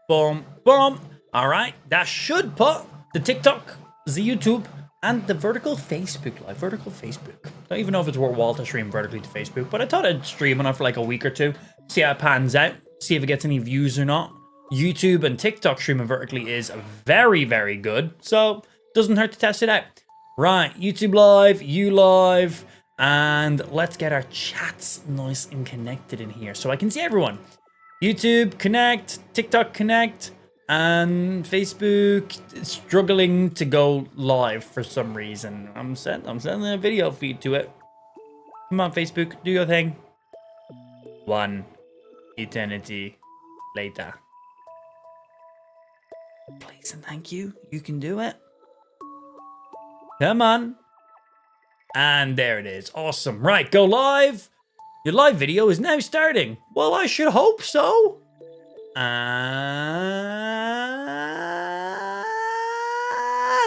Boom, boom. All right, that should put the TikTok, the YouTube, and the vertical Facebook live. Vertical Facebook. Don't even know if it's worthwhile to stream vertically to Facebook, but I thought I'd stream on it for like a week or two, see how it pans out, see if it gets any views or not. YouTube and TikTok streaming vertically is very, very good, so doesn't hurt to test it out. Right, YouTube live, you live, and let's get our chats nice and connected in here so I can see everyone. YouTube connect, TikTok connect, and Facebook struggling to go live for some reason. I'm sending a video feed to it. Come on, Facebook, do your thing. 1 eternity later. Please and thank you. You can do it. Come on. And there it is. Awesome. Right, go live. Your live video is now starting. Well, I should hope so. And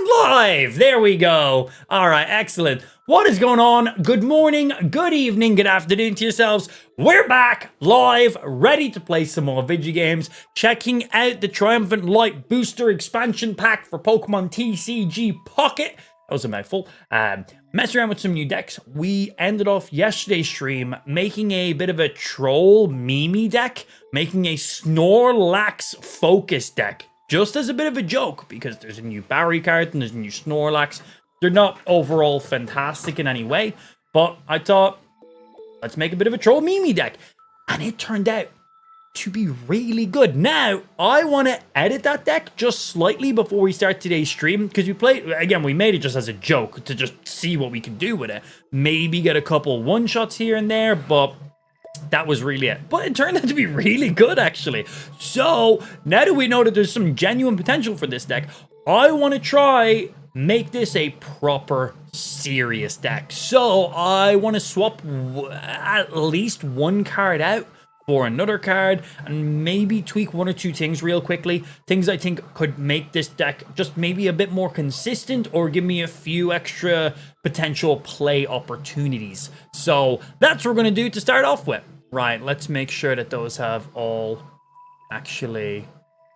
live. There we go. All right, excellent. What is going on? Good morning, good evening, good afternoon to yourselves. We're back live, ready to play some more video games, checking out the Triumphant Light Booster expansion pack for Pokemon TCGPocket. That was a mouthful. Mess around with some new decks. We ended off yesterday's stream making a bit of a troll Mimi deck, making a Snorlax focus deck, just as a bit of a joke, because there's a new Barry card and there's a new Snorlax. They're not overall fantastic in any way, but I thought, let's make a bit of a troll Mimi deck. And it turned out to be really good. Now, I want to edit that deck just slightly before we start today's stream, because we made it just as a joke to just see what we can do with it. Maybe get a couple one-shots here and there, but that was really it. But it turned out to be really good, actually. So, now that we know that there's some genuine potential for this deck, I want to try make this a proper serious deck. So I want to swap at least one card out for another card and maybe tweak one or two things real quickly. Things I think could make this deck just maybe a bit more consistent or give me a few extra potential play opportunities. So that's what we're going to do to start off with. Right, let's make sure that those have all actually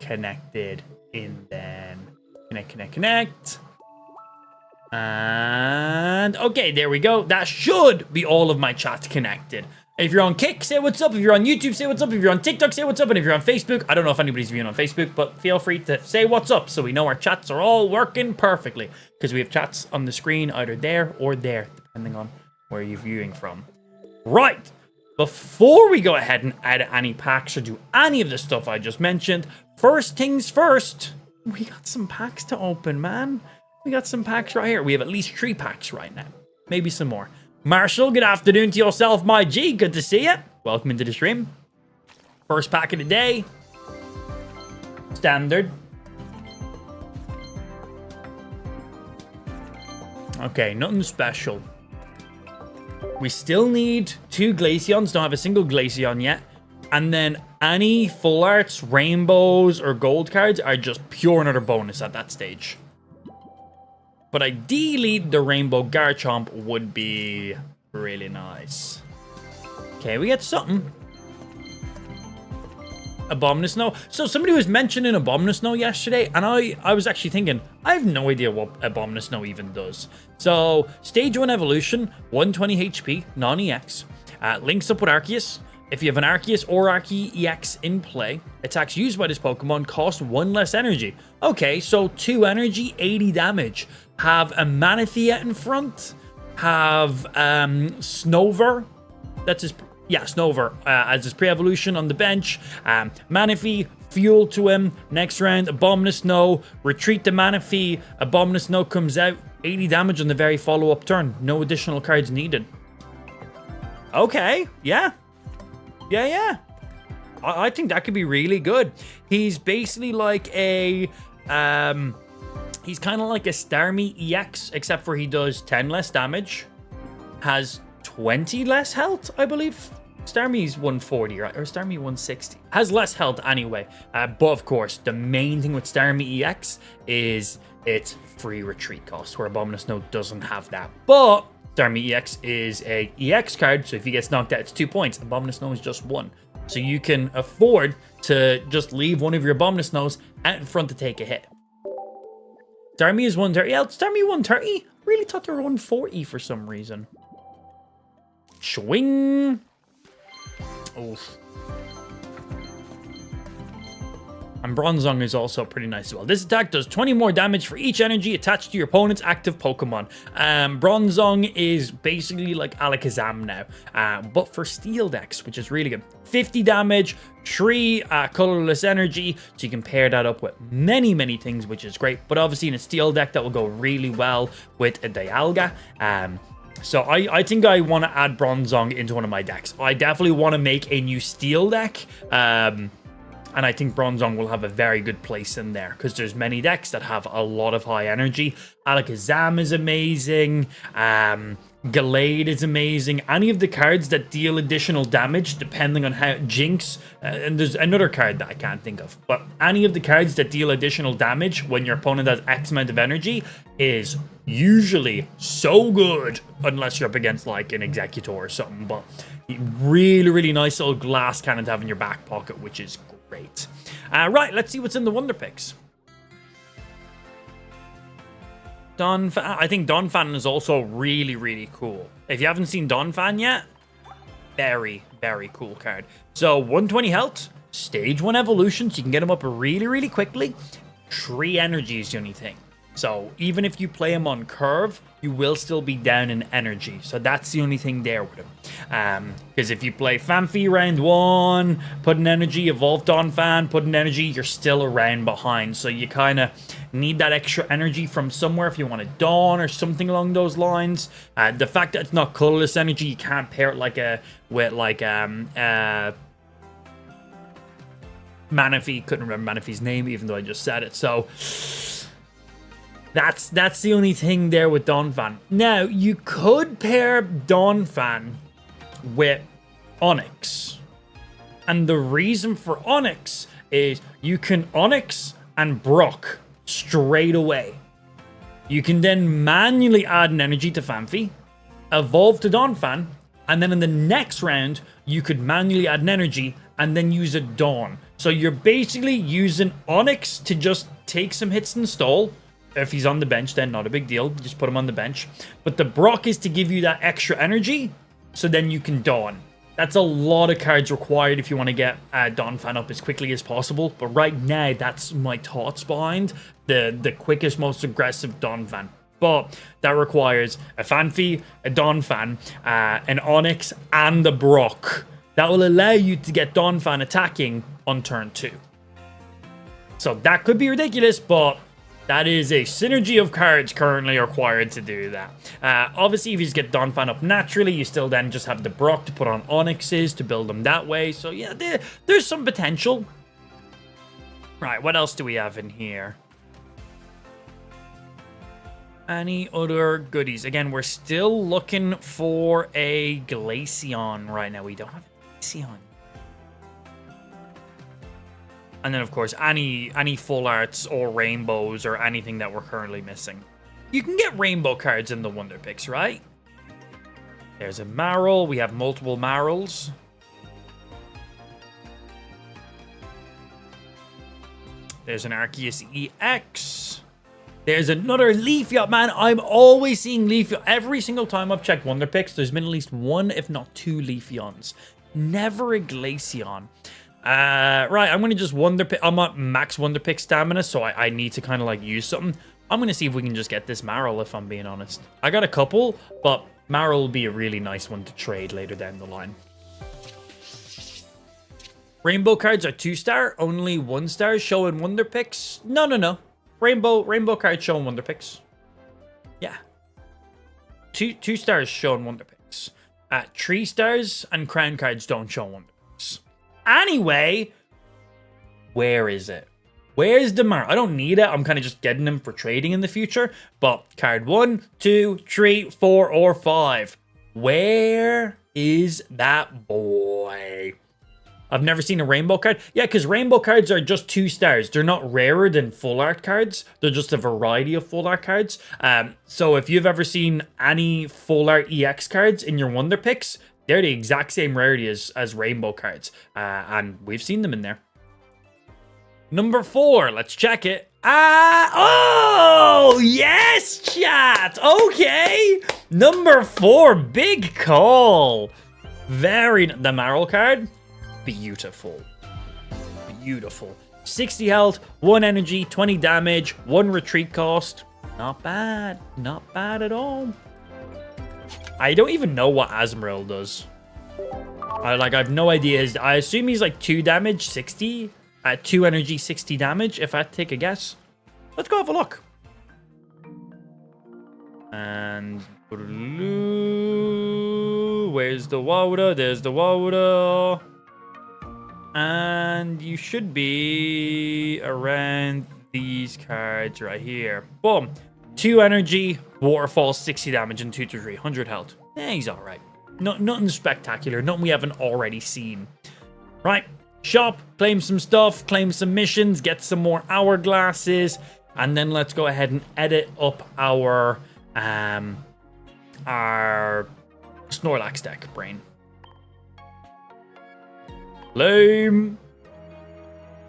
connected in then. Connect. And okay, there we go. That should be all of my chats connected. If you're on Kick, say what's up. If you're on YouTube, say what's up. If you're on TikTok, say what's up. And if you're on Facebook, I don't know if anybody's viewing on Facebook, but feel free to say what's up so we know our chats are all working perfectly, because we have chats on the screen either there or there, depending on where you're viewing from. Right, before we go ahead and add any packs or do any of the stuff I just mentioned, first things first, we got some packs to open, man. We got some packs right here. We have at least 3 packs right now. Maybe some more. Marshall, good afternoon to yourself, my G. Good to see you. Welcome into the stream. First pack of the day. Standard. Okay, nothing special. We still need 2 Glaceons. Don't have a single Glaceon yet. And then any full arts, rainbows, or gold cards are just pure another bonus at that stage. But ideally, the Rainbow Garchomp would be really nice. Okay, we get something. Abominous Snow. So somebody was mentioning Abominous Snow yesterday, and I was actually thinking, I have no idea what Abominous Snow even does. So, Stage 1 Evolution, 120 HP, non-EX. Links up with Arceus. If you have an Arceus or Arceus in play, attacks used by this Pokemon cost 1 less energy. Okay, so 2 energy, 80 damage. Have a Manaphy out in front. Have Snover. That's his... Yeah, Snover as his pre-evolution on the bench. Manaphy, fuel to him. Next round, Abominous Snow. Retreat the Manaphy. Abominous Snow comes out. 80 damage on the very follow-up turn. No additional cards needed. Okay, yeah. Yeah. I think that could be really good. He's basically like a... he's kind of like a Starmie EX, except for he does 10 less damage. Has 20 less health, I believe. Starmie's 140, right? Or Starmie 160. Has less health anyway. But of course, the main thing with Starmie EX is its free retreat cost, where Abominous Snow doesn't have that. But Starmie EX is a EX card, so if he gets knocked out, it's 2 points. Abominous Snow is just 1. So you can afford to just leave one of your Abominus Snows out in front to take a hit. Starmie is 130. Yeah, Starmie 130? Really thought they were 140 for some reason. Swing. Oof. And Bronzong is also pretty nice as well. This attack does 20 more damage for each energy attached to your opponent's active Pokemon. Bronzong is basically like Alakazam now, but for Steel Dex, which is really good. 50 damage, 3 colorless energy, so you can pair that up with many, many things, which is great. But obviously in a Steel deck, that will go really well with a Dialga. So I think I want to add Bronzong into one of my decks. I definitely want to make a new Steel deck. And I think Bronzong will have a very good place in there because there's many decks that have a lot of high energy. Alakazam is amazing. Gallade is amazing. Any of the cards that deal additional damage, depending on how Jinx, and there's another card that I can't think of, but any of the cards that deal additional damage when your opponent has X amount of energy is usually so good, unless you're up against like an Executor or something. But really, really nice little glass cannon to have in your back pocket, which is great. Right, let's see what's in the Wonder Picks. I think Donphan is also really, really cool. If you haven't seen Donphan yet, very, very cool card. So 120 health, stage 1 evolution, so you can get him up really, really quickly. 3 energy is the only thing. So even if you play him on curve, you will still be down in energy. So that's the only thing there with him. Because if you play Fanfi round 1, put an energy, evolve Donphan, put an energy, you're still around behind. So you kind of need that extra energy from somewhere if you want to Dawn or something along those lines. The fact that it's not colorless energy, you can't pair it with Manaphy. Couldn't remember Manaphy's name even though I just said it. So that's the only thing there with Donphan. Now, you could pair Donphan with Onyx. And the reason for Onyx is you can Onyx and Brock straight away. You can then manually add an energy to Fanfi, evolve to Donphan, and then in the next round, you could manually add an energy and then use a Dawn. So you're basically using Onyx to just take some hits and stall. If he's on the bench, then not a big deal. Just put him on the bench. But the Brock is to give you that extra energy, so then you can Dawn. That's a lot of cards required if you want to get Donphan up as quickly as possible. But right now, that's my thoughts behind the quickest, most aggressive Donphan. But that requires a Fanfi, a Donphan, an Onyx, and a Brock. That will allow you to get Donphan attacking on turn 2. So that could be ridiculous, but that is a synergy of cards currently required to do that. Obviously, if you just get Donphan up naturally, you still then just have the Brock to put on Onyxes to build them that way. So yeah, there's some potential. Right, what else do we have in here? Any other goodies? Again, we're still looking for a Glaceon right now. We don't have a Glaceon. And then, of course, any full arts or rainbows or anything that we're currently missing. You can get rainbow cards in the Wonder Picks, right? There's a Marill. We have multiple Marills. There's an Arceus EX. There's another Leafeon. Man, I'm always seeing Leafeon. Every single time I've checked Wonder Picks, there's been at least 1, if not 2 Leafeons. Never a Glaceon. Right, I'm going to just Wonder Pick. I'm at max Wonder Pick stamina, so I need to kind of like use something. I'm going to see if we can just get this Marill, if I'm being honest. I got a couple, but Marill will be a really nice one to trade later down the line. Rainbow cards are 2-star, only 1-star show in Wonder Picks. No. Rainbow cards show in Wonder Picks. Yeah. 2 stars show in Wonder Picks. 3 stars and Crown cards don't show in Wonder Picks. Anyway, where is it? Where's the Marill? I don't need it. I'm kind of just getting them for trading in the future. But card 1, 2, 3, 4, or 5. Where is that boy? I've never seen a rainbow card. Yeah, because rainbow cards are just 2 stars. They're not rarer than full art cards. They're just a variety of full art cards. So if you've ever seen any full art EX cards in your Wonder Picks, They're the exact same rarity as rainbow cards. And we've seen them in there. Number 4, let's check it. Oh, yes, chat. Okay. Number 4, big call. The Marrow card, beautiful. Beautiful. 60 health, 1 energy, 20 damage, 1 retreat cost. Not bad. Not bad at all. I don't even know what Azumarill does. I have no idea. I assume he's like 2 damage, 60. 2 energy, 60 damage, if I take a guess. Let's go have a look. And where's the water? There's the water. And you should be around these cards right here. Boom. 2 energy, waterfall, 60 damage, and 2 to 3, 100 health. He's alright. Nothing spectacular, nothing we haven't already seen. Right. Shop, claim some stuff, claim some missions, get some more hourglasses, and then let's go ahead and edit up our Snorlax deck, brain. Lame.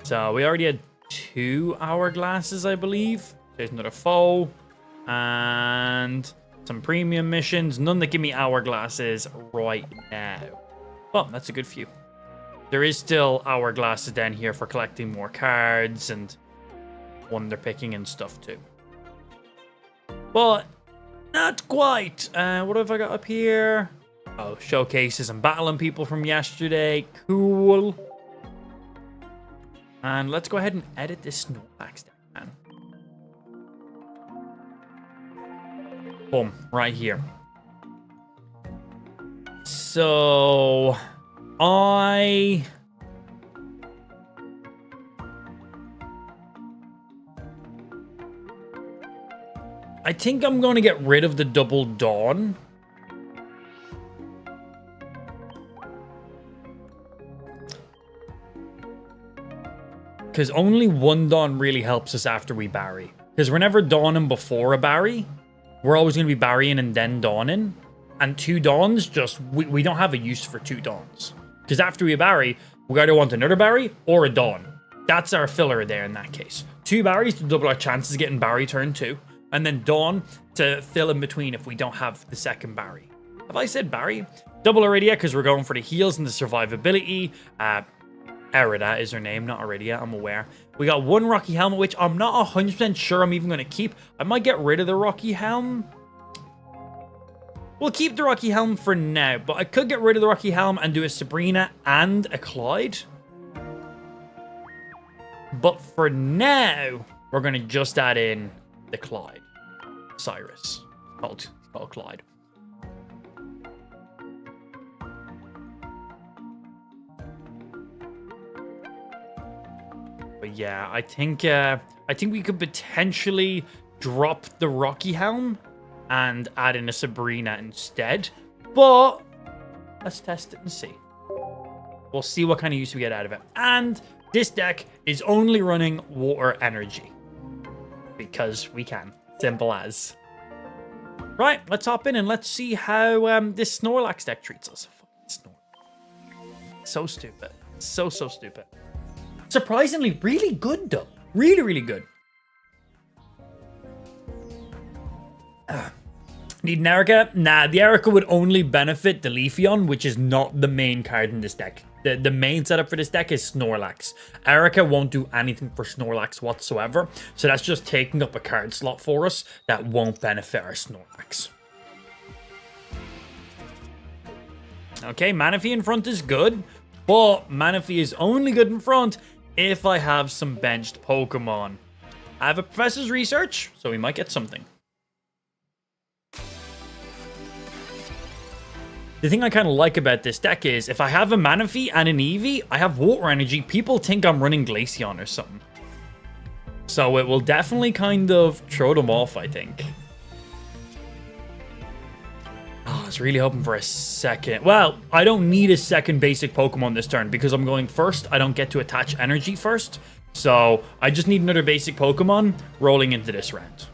So we already had 2 hourglasses, I believe. There's another foe and some premium missions. None that give me hourglasses right now. Well, that's a good few. There is still hourglasses down here for collecting more cards and wonder picking and stuff too. But not quite. What have I got up here? Oh, showcases and battling people from yesterday. Cool. And let's go ahead and edit this Snorlax deck, man. Boom, right here. So I think I'm going to get rid of the double Dawn. Because only 1 Dawn really helps us after we Barry. Because we're never Dawning before a Barry. We're always going to be Barrying and then Dawning. And 2 Dawns, just, we don't have a use for 2 Dawns. Because after we Barry, we either want another Barry or a Dawn. That's our filler there in that case. 2 Barries to double our chances of getting Barry turn 2. And then Dawn to fill in between if we don't have the second Barry. Have I said Barry? Double Iridia because we're going for the heals and the survivability. Erida is her name, not Iridia, I'm aware. We got 1 Rocky Helmet, which I'm not 100% sure I'm even going to keep. I might get rid of the Rocky Helm. We'll keep the Rocky Helm for now, but I could get rid of the Rocky Helm and do a Sabrina and a Clyde. But for now, we're going to just add in the Clyde. Cyrus. Called Clyde. But yeah, I think we could potentially drop the Rocky Helm and add in a Sabrina instead. But let's test it and see. We'll see what kind of use we get out of it. And this deck is only running water energy. Because we can. Simple as. Right, let's hop in and let's see how this Snorlax deck treats us. So stupid. So stupid. Surprisingly, really good though. Really, really good. Need an Erica? Nah, the Erica would only benefit the Leafeon, which is not the main card in this deck. The main setup for this deck is Snorlax. Erica won't do anything for Snorlax whatsoever, so that's just taking up a card slot for us that won't benefit our Snorlax. Okay, Manaphy in front is good, but Manaphy is only good in front if I have some benched Pokemon. I have a Professor's Research, so we might get something. The thing I kind of like about this deck is if I have a Manaphy and an Eevee, I have water energy. People think I'm running Glaceon or something. So it will definitely kind of throw them off, I think. Oh, I was really hoping for a second. Well, I don't need a second basic Pokemon this turn because I'm going first. I don't get to attach energy first. So I just need another basic Pokemon rolling into this round.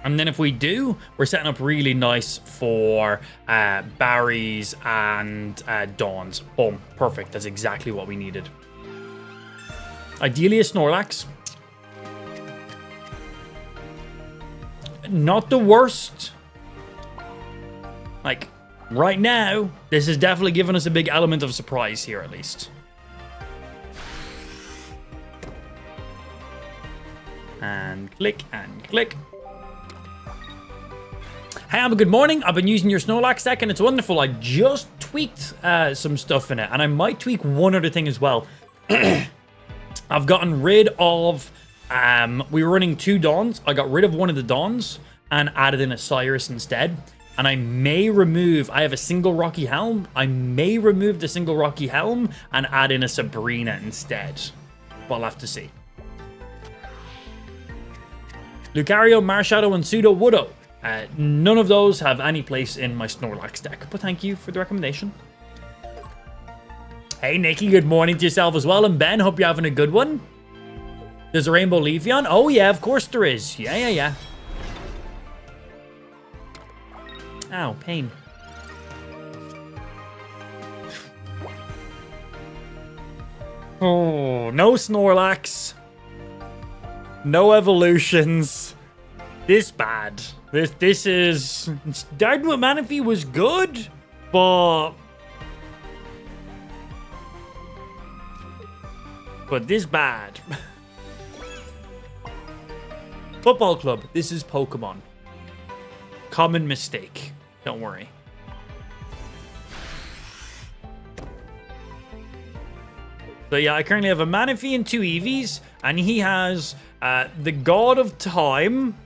And then if we do, we're setting up really nice for Barry's and Dawn's. Boom. Perfect. That's exactly what we needed. Ideally a Snorlax. Not the worst. Like, right now, this has definitely given us a big element of surprise here, at least. And click, and click. Hey, Amber, good morning. I've been using your Snorlax deck, and it's wonderful. I just tweaked some stuff in it, and I might tweak one other thing as well. I've gotten rid of... we were running 2 Dawns. I got rid of one of the Dawns and added in a Cyrus instead. And I may remove... I have a single Rocky Helm. I may remove the single Rocky Helm and add in a Sabrina instead. But I'll have to see. Lucario, Marshadow, and Pseudo Woodo. None of those have any place in my Snorlax deck. But thank you for the recommendation. Hey, Nikki, good morning to yourself as well. And Ben, hope you're having a good one. There's a Rainbow Leafeon? Oh, yeah, of course there is. Yeah. Ow, pain. Oh, no Snorlax. No evolutions. This bad. This is... Starting with Manaphy was good, but this bad. Football Club, this is Pokemon. Common mistake. Don't worry. So yeah, I currently have a Manaphy and 2 Eevees, and he has the God of Time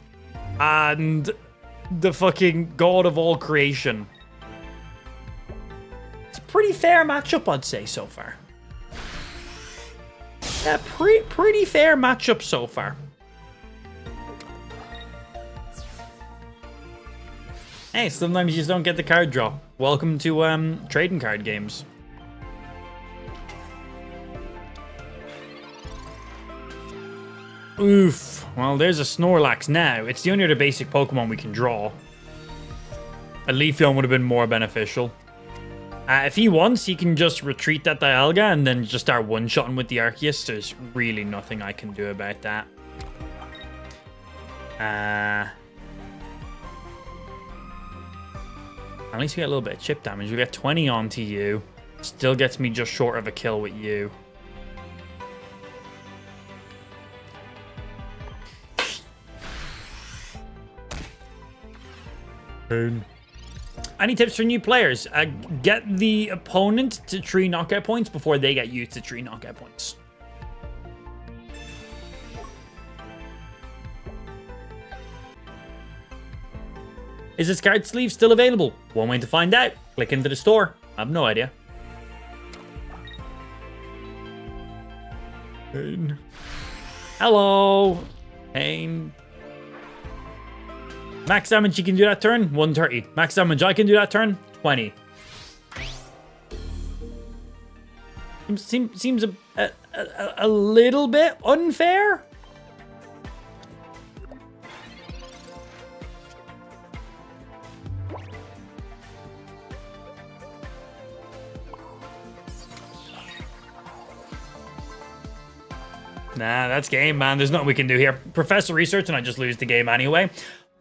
and the fucking God of all creation. It's a pretty fair matchup, I'd say, so far. Yeah, pretty fair matchup so far. Hey, sometimes you just don't get the card draw. Welcome to trading card games. Oof. Well, there's a Snorlax now. It's the only other basic Pokemon we can draw. A Leafeon would have been more beneficial. If he wants, he can just retreat that Dialga and then just start one-shotting with the Arceus. There's really nothing I can do about that. At least we get a little bit of chip damage. We get 20 onto you. Still gets me just short of a kill with you. Boom. Any tips for new players? Get the opponent to 3 knockout points before they get used to 3 knockout points. Is this card sleeve still available? One way to find out. Click into the store. I have no idea. Pain. Hello. Pain. Max damage you can do that turn, 130. Max damage I can do that turn, 20. Seems a little bit unfair. Nah, that's game, man. There's nothing we can do here. Professor Research, and I just lose the game anyway.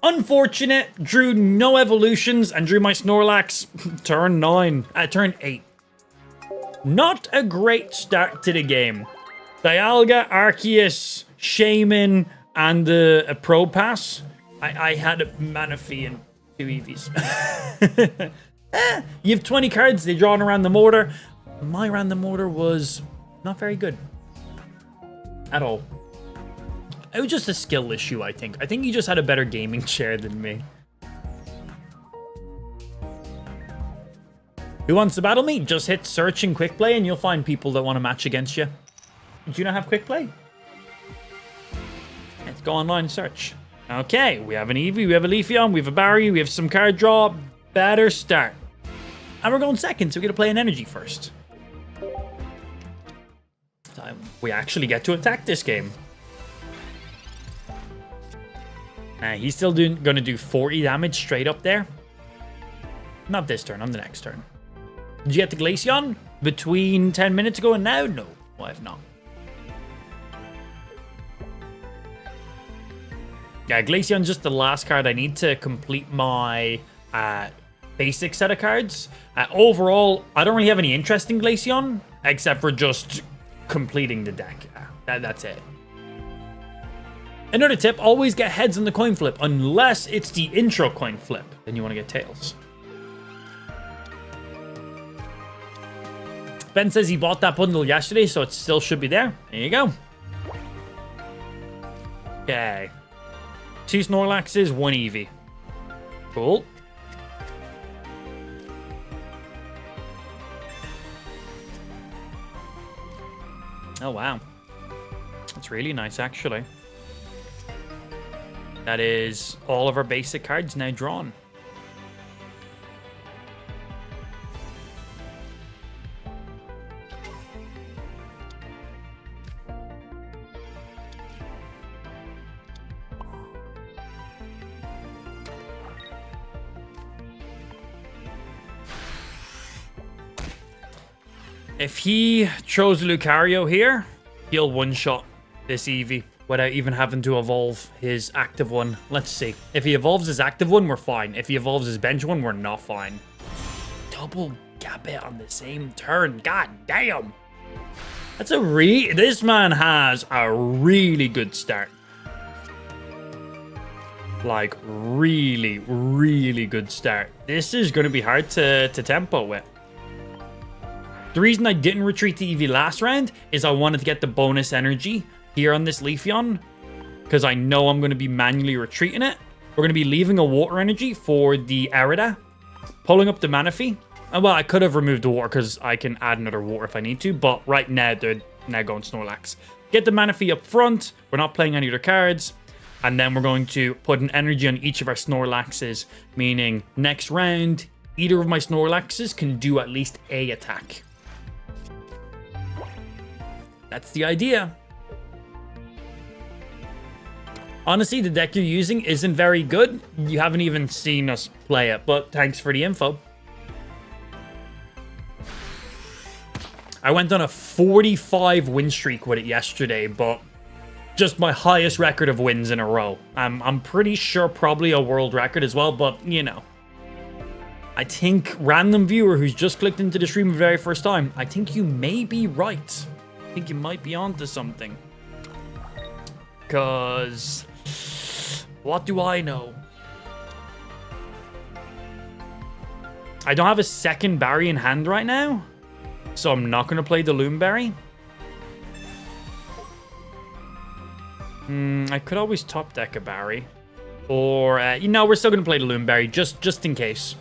Unfortunate. Drew no evolutions and drew my Snorlax turn 9. Turn 8. Not a great start to the game. Dialga, Arceus, Shaman, and a Pro Pass. I had a Manaphy and 2 Eevees. You have 20 cards. They draw around the mortar. My random order was not very good. At all. It was just a skill issue, I think. I think he just had a better gaming chair than me. Who wants to battle me? Just hit search and quick play and you'll find people that want to match against you. Do you not have quick play? Let's go online and search. Okay, we have an Eevee, we have a Leafeon, we have a Barry, we have some card draw. Better start. And we're going second, so we get to play an energy first. We actually get to attack this game. He's still gonna do 40 damage straight up there. Not this turn, on the next turn. Did you get the Glaceon between 10 minutes ago and now? No, I have not. Yeah, Glaceon's just the last card I need to complete my basic set of cards. Overall, I don't really have any interest in Glaceon, except for just completing the deck. That's it. Another tip, always get heads on the coin flip, unless it's the intro coin flip. Then you want to get tails. Ben says he bought that bundle yesterday, so it still should be there. There you go. Okay. 2 Snorlaxes, 1 Eevee. Cool. Oh, wow. That's really nice, actually. That is all of our basic cards now drawn. If he chose Lucario here, he'll one-shot this Eevee without even having to evolve his active one. Let's see. If he evolves his active one, we're fine. If he evolves his bench one, we're not fine. Double Gambit on the same turn. God damn. That's a this man has a really good start. Like, really, really good start. This is going to be hard to tempo with. The reason I didn't retreat to Eevee last round is I wanted to get the bonus energy here on this Leafeon, because I know I'm going to be manually retreating it. We're going to be leaving a water energy for the Arida, pulling up the Manaphy. And well, I could have removed the water because I can add another water if I need to, but right now they're now going Snorlax. Get the Manaphy up front. We're not playing any other cards. And then we're going to put an energy on each of our Snorlaxes, meaning next round, either of my Snorlaxes can do at least a attack. That's the idea. Honestly, the deck you're using isn't very good. You haven't even seen us play it, but thanks for the info. I went on a 45 win streak with it yesterday, but just my highest record of wins in a row. I'm pretty sure probably a world record as well, but you know. I think random viewer who's just clicked into the stream for the very first time, I think you may be right. I think you might be onto something. Because what do I know? I don't have a second Barry in hand right now, so I'm not going to play the Loomberry. I could always top deck a Barry. Or, you know, we're still going to play the Loomberry, just in case.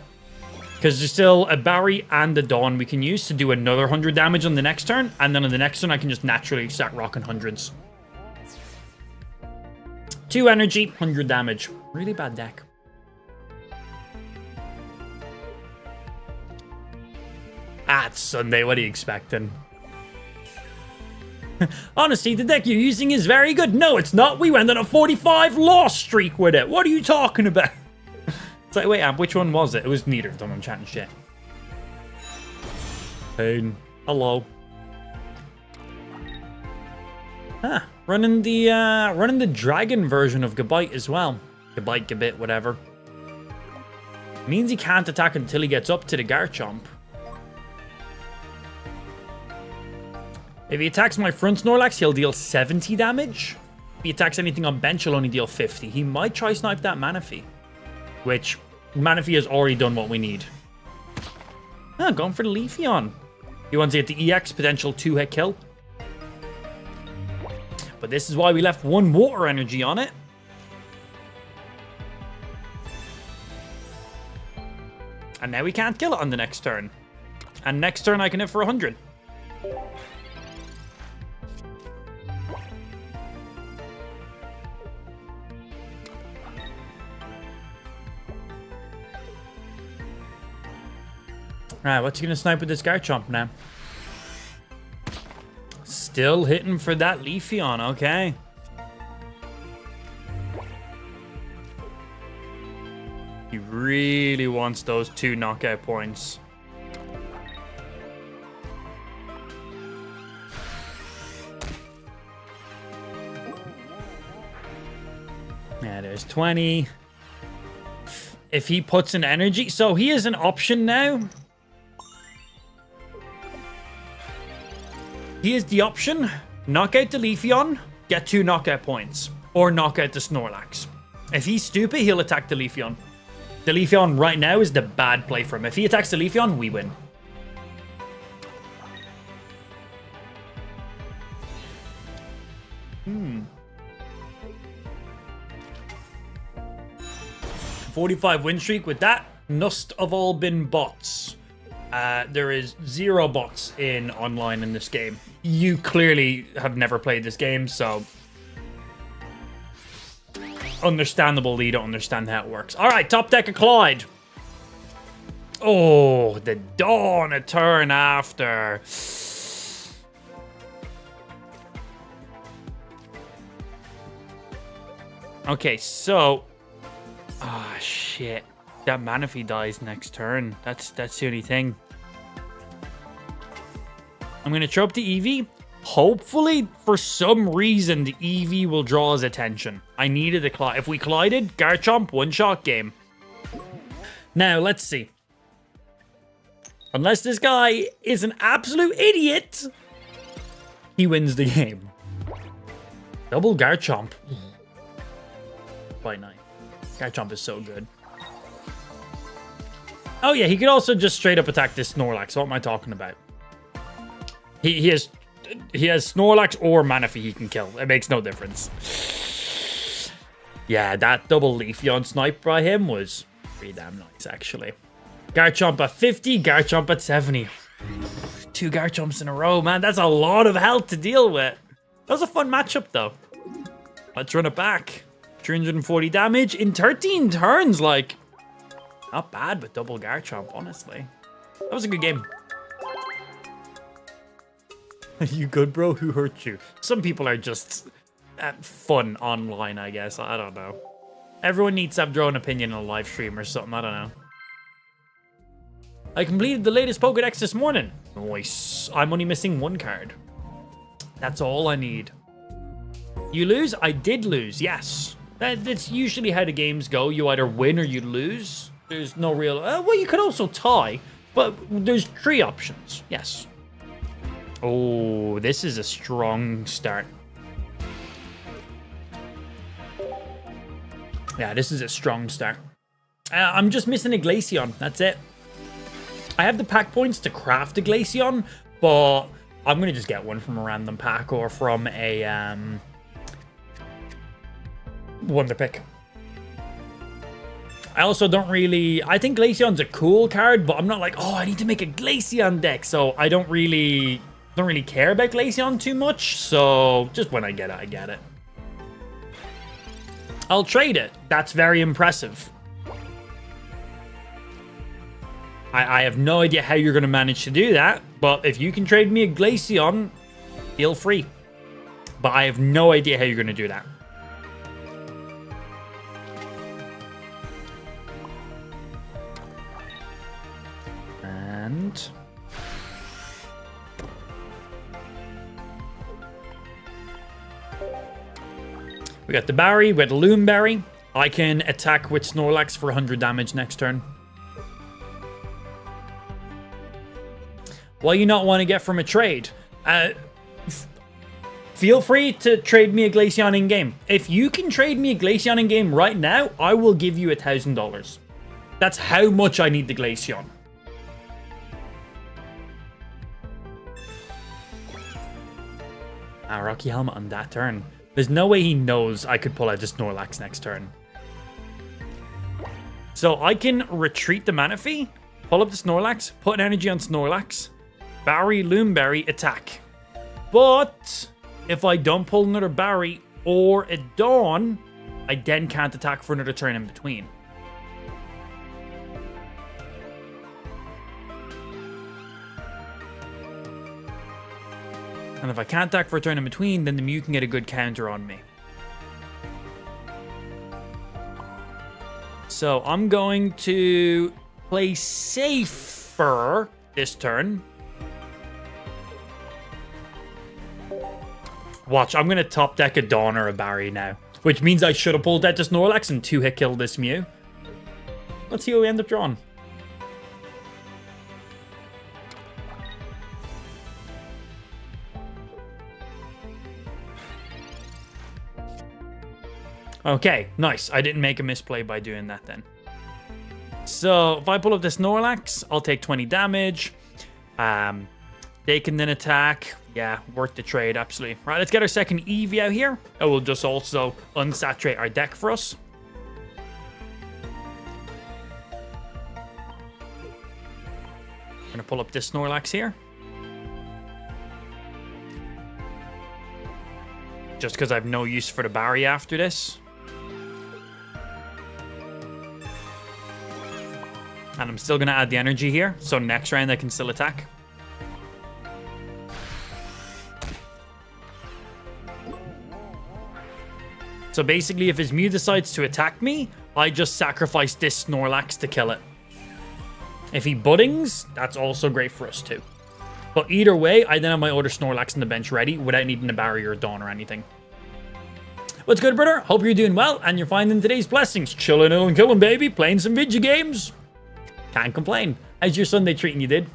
Because there's still a Barry and a Dawn we can use to do another 100 damage on the next turn. And then on the next turn, I can just naturally start rocking hundreds. 2 energy, 100 damage. Really bad deck. Ah, it's Sunday. What are you expecting? Honestly, the deck you're using is very good. No, it's not. We went on a 45 loss streak with it. What are you talking about? It's like, wait, Amp, which one was it? It was neither of them. I'm chatting shit. Pain. Hello. Ah, running the dragon version of Gabite as well. Gabite, Gabit, whatever. Means he can't attack until he gets up to the Garchomp. If he attacks my front Snorlax, he'll deal 70 damage. If he attacks anything on bench, he'll only deal 50. He might try snipe that Manaphy. Which, Manaphy has already done what we need. Ah, going for the Leafeon. He wants to get the EX, potential 2-hit kill. But this is why we left 1 water energy on it. And now we can't kill it on the next turn. And next turn I can hit for 100. Alright, what's he gonna snipe with this Garchomp now? Still hitting for that Leafeon, okay. really wants those 2 knockout points. Yeah, there's 20. If he puts an energy... So he has an option now. He has the option. Knock out the Leafeon. Get 2 knockout points. Or knock out the Snorlax. If he's stupid, he'll attack the Leafeon. The Leafeon right now is the bad play for him. If he attacks the Leafeon, we win. Hmm. 45 win streak with that. Must have all been bots. There is 0 bots in online in this game. You clearly have never played this game, so understandable you don't understand how it works. All right, top deck of Clyde. Oh, the Dawn a turn after. Okay, so... Ah, shit. That Manaphy dies next turn. That's the only thing. I'm going to throw up the Eevee. Hopefully, for some reason, the Eevee will draw his attention. I needed a collide. If we collided, Garchomp, one-shot game. Now, let's see. Unless this guy is an absolute idiot, he wins the game. Double Garchomp. Quite nice. Garchomp is so good. Oh yeah, he could also just straight up attack this Snorlax. What am I talking about? He has Snorlax or Manaphy he can kill. It makes no difference. Yeah, that double Leafeon snipe by him was pretty damn nice, actually. Garchomp at 50, Garchomp at 70. 2 Garchomps in a row, man. That's a lot of health to deal with. That was a fun matchup, though. Let's run it back. 340 damage in 13 turns, like... Not bad with double Garchomp, honestly. That was a good game. You good, bro? Who hurt you? Some people are just fun online, I guess. I don't know. Everyone needs to have their own opinion on a live stream or something. I don't know. I completed the latest Pokédex this morning. Nice. I'm only missing 1 card. That's all I need. You lose? I did lose, yes. That's usually how the games go. You either win or you lose. There's no real... well, you could also tie, but there's 3 options. Yes. Oh, this is a strong start. Yeah, this is a strong start. I'm just missing a Glaceon. That's it. I have the pack points to craft a Glaceon, but I'm going to just get one from a random pack or from a Wonder Pick. I also don't really... I think Glaceon's a cool card, but I'm not like, oh, I need to make a Glaceon deck. So I don't really care about Glaceon too much. So just when I get it, I get it. I'll trade it. That's very impressive. I have no idea how you're going to manage to do that. But if you can trade me a Glaceon, feel free. But I have no idea how you're going to do that. And... we got the Barry, we got the Loomberry. I can attack with Snorlax for 100 damage next turn. What do you not want to get from a trade? Feel free to trade me a Glaceon in-game. If you can trade me a Glaceon in-game right now, I will give you $1,000. That's how much I need the Glaceon. Rocky Helmet on that turn. There's no way he knows I could pull out the Snorlax next turn. So I can retreat the Manaphy, pull up the Snorlax, put an energy on Snorlax, Barry, Loomberry, attack. But if I don't pull another Barry or a Dawn, I then can't attack for another turn in between. And if I can't attack for a turn in between, then the Mew can get a good counter on me. So I'm going to play safer this turn. Watch, I'm going to top deck a Dawn or a Barry now. Which means I should have pulled out the Snorlax and 2-hit kill this Mew. Let's see what we end up drawing. Okay, nice. I didn't make a misplay by doing that then. So, if I pull up the Snorlax, I'll take 20 damage. They can then attack. Yeah, worth the trade, absolutely. Right, let's get our second Eevee out here. It will just also unsaturate our deck for us. I'm going to pull up this Snorlax here. Just because I have no use for the Barry after this. And I'm still going to add the energy here, so next round I can still attack. So basically, if his Mew decides to attack me, I just sacrifice this Snorlax to kill it. If he buddings, that's also great for us too. But either way, I then have my other Snorlax in the bench ready without needing a Barrier or Dawn or anything. What's good, brother? Hope you're doing well and you're finding today's blessings. Chilling and killing, baby. Playing some video games. Can't complain. How's your Sunday treating you, dude?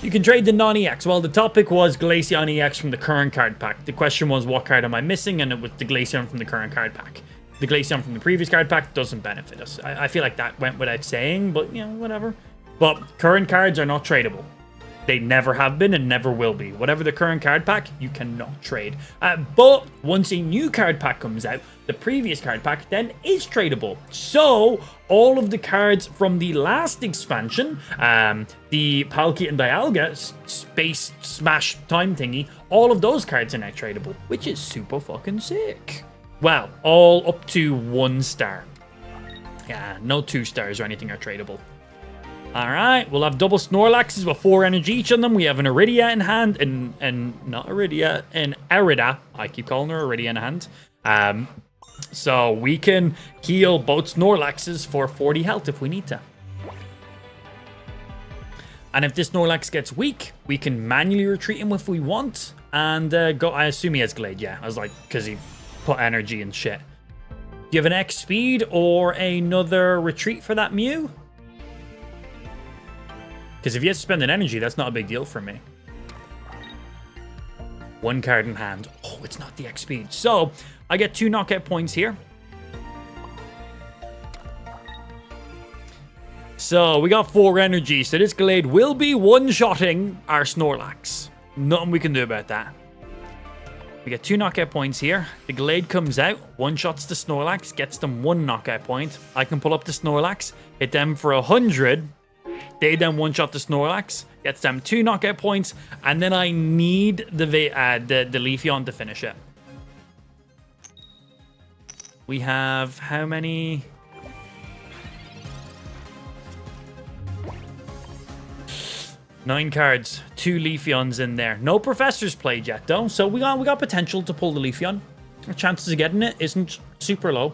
You can trade the non-EX. Well, the topic was Glaceon EX from the current card pack. The question was, what card am I missing? And it was the Glaceon from the current card pack. The Glaceon from the previous card pack doesn't benefit us. I feel like that went without saying, but, you know, whatever. But current cards are not tradable. They never have been and never will be. Whatever the current card pack, you cannot trade. But once a new card pack comes out, the previous card pack then is tradable. So all of the cards from the last expansion, the Palkia and Dialga Space Smash Time thingy, all of those cards are now tradable, which is super fucking sick. Well, all up to 1 star. Yeah, no 2 stars or anything are tradable. Alright, we'll have double Snorlaxes with 4 energy each on them. We have an Iridia in hand, and not Iridia, an Arida. I keep calling her Iridia in hand. So we can heal both Snorlaxes for 40 health if we need to. And if this Snorlax gets weak, we can manually retreat him if we want. And go, I assume he has Glade, yeah. I was like, because he put energy and shit. Do you have an X speed or another retreat for that Mew? Because if he has to spend an energy, that's not a big deal for me. 1 card in hand. Oh, it's not the X speed. So, I get 2 knockout points here. So, we got 4 energy. So, this Glade will be one-shotting our Snorlax. Nothing we can do about that. We get 2 knockout points here. The Glade comes out, one-shots the Snorlax, gets them 1 knockout point. I can pull up the Snorlax, hit them for 100. They then one-shot the Snorlax, gets them 2 knockout points, and then I need the Leafeon to finish it. We have how many? Nine cards, 2 Leafeons in there. No Professors played yet though, so we got potential to pull the Leafeon. Our chances of getting it isn't super low.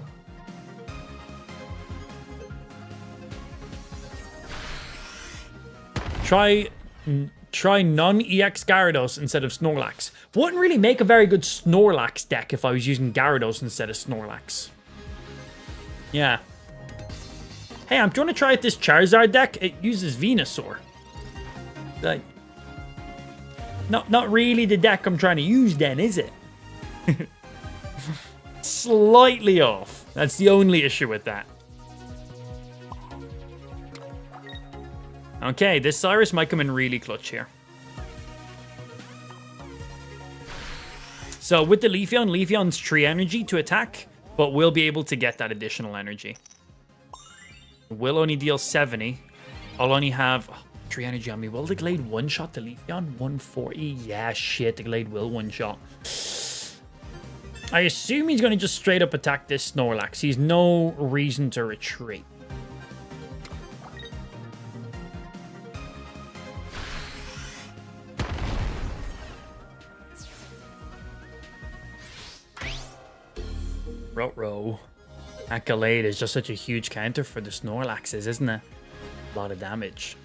Try non-EX Gyarados instead of Snorlax. Wouldn't really make a very good Snorlax deck if I was using Gyarados instead of Snorlax. Yeah. Hey, I'm trying to try out this Charizard deck. It uses Venusaur. Like, not really the deck I'm trying to use then, is it? Slightly off. That's the only issue with that. Okay, this Cyrus might come in really clutch here. So with the Leafeon, Leafeon's 3 energy to attack, but we'll be able to get that additional energy. We'll only deal 70. I'll only have 3 energy on me. Will the Glade one-shot the Leafeon? 140? Yeah, shit, the Glade will one-shot. I assume he's going to just straight up attack this Snorlax. He's no reason to retreat. Ruh-roh. Accolade is just such a huge counter for the Snorlaxes, isn't it? A lot of damage.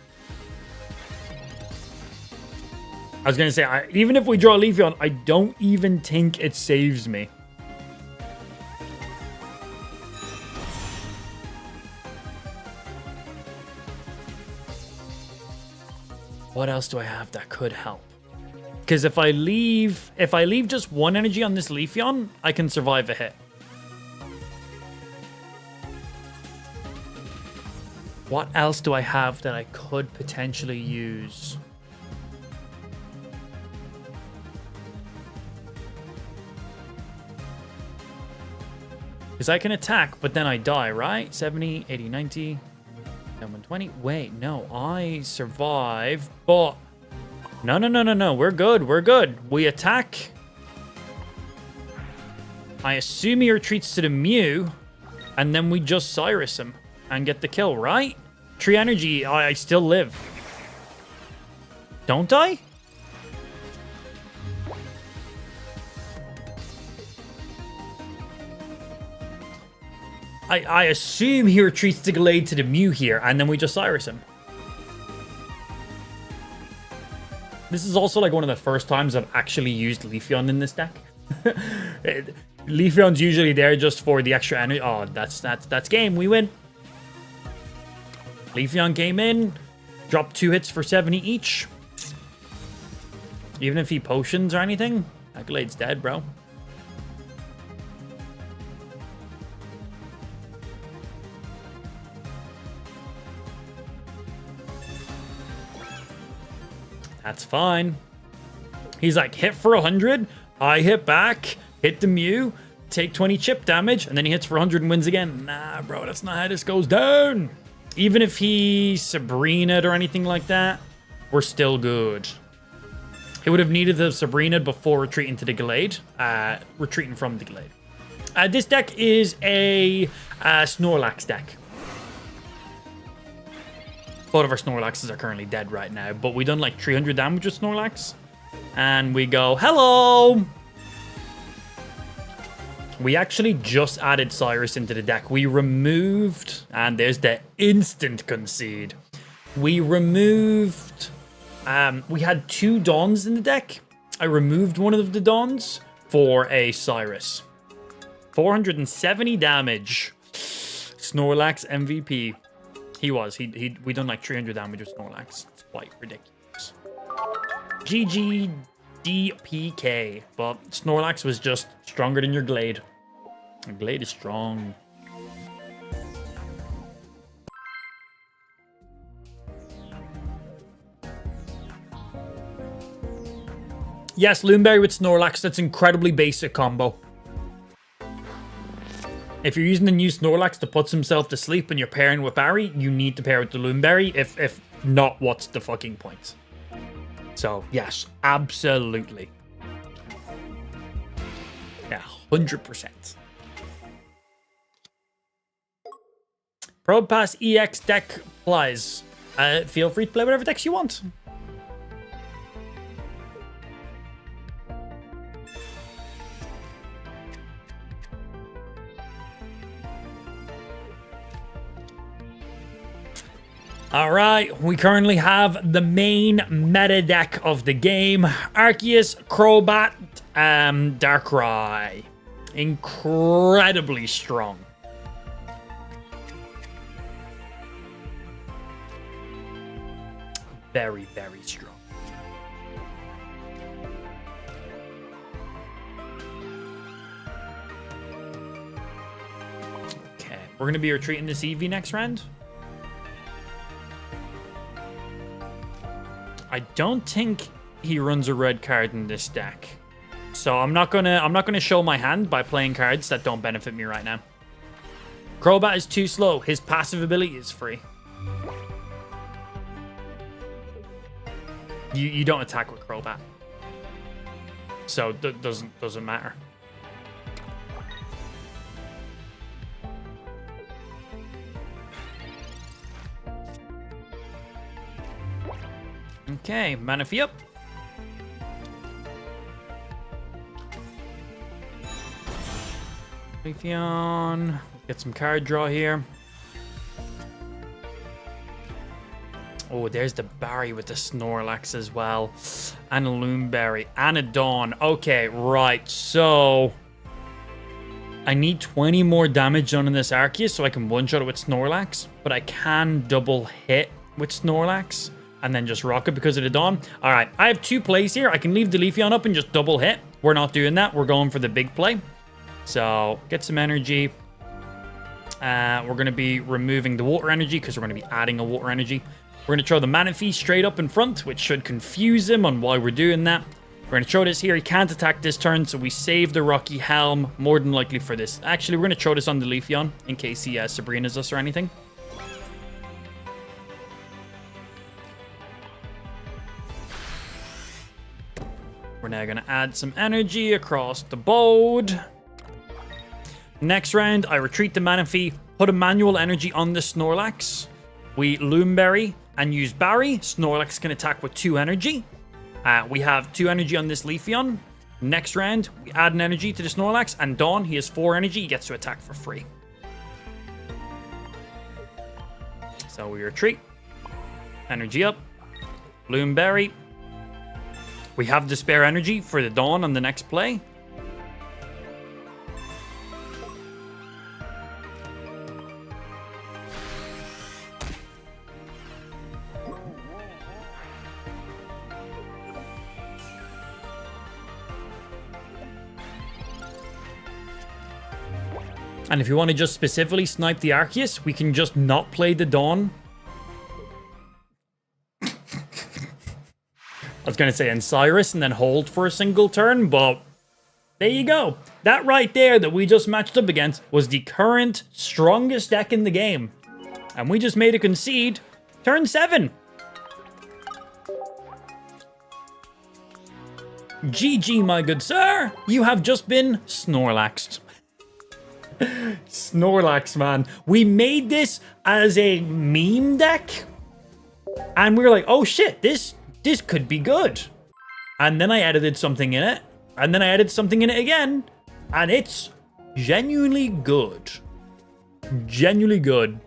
I was going to say, even if we draw Leafeon, I don't even think it saves me. What else do I have that could help? Because if I leave just one energy on this Leafeon, I can survive a hit. What else do I have that I could potentially use? Because I can attack, but then I die, right? 70, 80, 90, 120. Wait, no, I survive, but... No. We're good. We're good. We attack. I assume he retreats to the Mew, and then we just Cyrus him and get the kill, right? Tree energy, I still live. Don't I? I assume he retreats to Glade to the Mew here, and then we just Cyrus him. This is also like one of the first times I've actually used Leafeon in this deck. Leafeon's usually there just for the extra energy. Oh, that's game. We win. Leafeon came in, dropped 2 hits for 70 each. Even if he potions or anything, Accolade's dead, bro. That's fine. He's like, hit for 100. I hit back, hit the Mew, take 20 chip damage, and then he hits for 100 and wins again. Nah, bro, that's not how this goes down. Even if he Sabrina'd or anything like that, we're still good. He would have needed the Sabrina before retreating to the Glade. Retreating from the Glade. This deck is a Snorlax deck. Both of our Snorlaxes are currently dead right now, but we done like 300 damage with Snorlax. And we go, hello! We actually just added Cyrus into the deck. We removed, and there's the instant concede. We removed, we had 2 Dawns in the deck. I removed one of the Dawns for a Cyrus. 470 damage. Snorlax MVP. He was. We done like 300 damage with Snorlax. It's quite ridiculous. GGDPK. But Snorlax was just stronger than your Glade. And Glade is strong. Yes, Loonberry with Snorlax. That's incredibly basic combo. If you're using the new Snorlax to put himself to sleep and you're pairing with Barry, you need to pair with the Loonberry. If not, what's the fucking point? So, yes, absolutely. Yeah, 100%. Probe Pass EX deck applies. Feel free to play whatever decks you want. All right, we currently have the main meta deck of the game. Arceus, Crobat, Darkrai. Incredibly strong. Very, very strong. Okay, we're going to be retreating this Eevee next round. I don't think he runs a red card in this deck. So I'm not gonna show my hand by playing cards that don't benefit me right now. Crobat is too slow. His passive ability is free. You don't attack with Crobat. So that doesn't matter. Okay, Manaphy up. Leafeon. Get some card draw here. Oh, there's the Barry with the Snorlax as well. And a Loomberry. And a Dawn. Okay, right. So I need 20 more damage done in this Arceus so I can one-shot it with Snorlax. But I can double hit with Snorlax and then just rock it because of the Dawn. All right, I have 2 plays here. I can leave the Leafeon up and just double hit. We're not doing that. We're going for the big play. So get some energy. We're going to be removing the water energy because we're going to be adding a water energy. We're going to throw the Manaphy straight up in front, which should confuse him on why we're doing that. We're going to throw this here. He can't attack this turn, so we save the Rocky Helm more than likely for this. Actually, we're going to throw this on the Leafeon in case he Sabrina's us or anything. We're now going to add some energy across the board. Next round, I retreat the Manaphy, put a manual energy on the Snorlax. We Loomberry and use Barry. Snorlax can attack with 2 energy. We have 2 energy on this Leafeon. Next round, we add an energy to the Snorlax. And Dawn, he has 4 energy. He gets to attack for free. So we retreat. Energy up. Loomberry. We have the spare energy for the Dawn on the next play. And if you want to just specifically snipe the Arceus, we can just not play the Dawn. I was going to say Ensirus and then hold for a single turn, but there you go. That right there that we just matched up against was the current strongest deck in the game. And we just made a concede turn 7. GG, my good sir. You have just been Snorlaxed. Snorlax, man. We made this as a meme deck. And we were like, oh shit, this could be good. And then I edited something in it. And then I edited something in it again. And it's genuinely good. Genuinely good.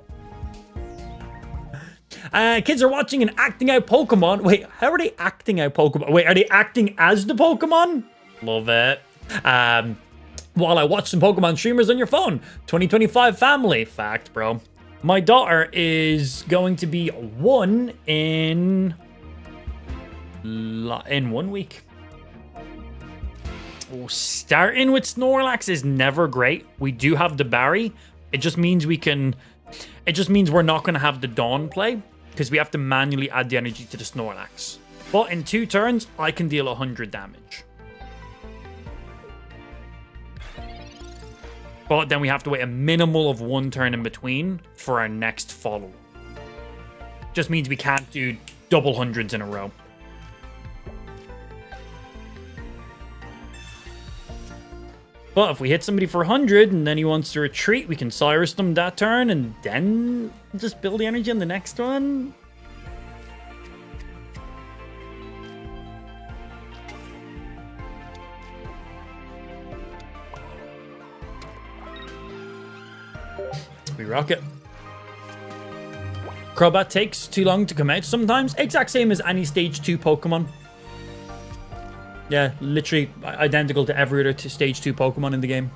Kids are watching and acting out Pokemon. Wait, how are they acting out Pokemon? Wait, are they acting as the Pokemon? Love it. While I watch some Pokemon streamers on your phone. 2025 family. Fact, bro. My daughter is going to be 1 in 1 week. Oh, starting with Snorlax is never great. We do have the Barry. It just means we can... It just means we're not going to have the Dawn play. Because we have to manually add the energy to the Snorlax. But in 2 turns, I can deal 100 damage. But then we have to wait a minimal of 1 turn in between for our next follow. Just means we can't do double hundreds in a row. But if we hit somebody for 100 and then he wants to retreat, we can Cyrus them that turn and then just build the energy on the next one. We rock it. Crobat takes too long to come out sometimes. Exact same as any stage 2 Pokemon. Yeah, literally identical to every other stage 2 Pokemon in the game.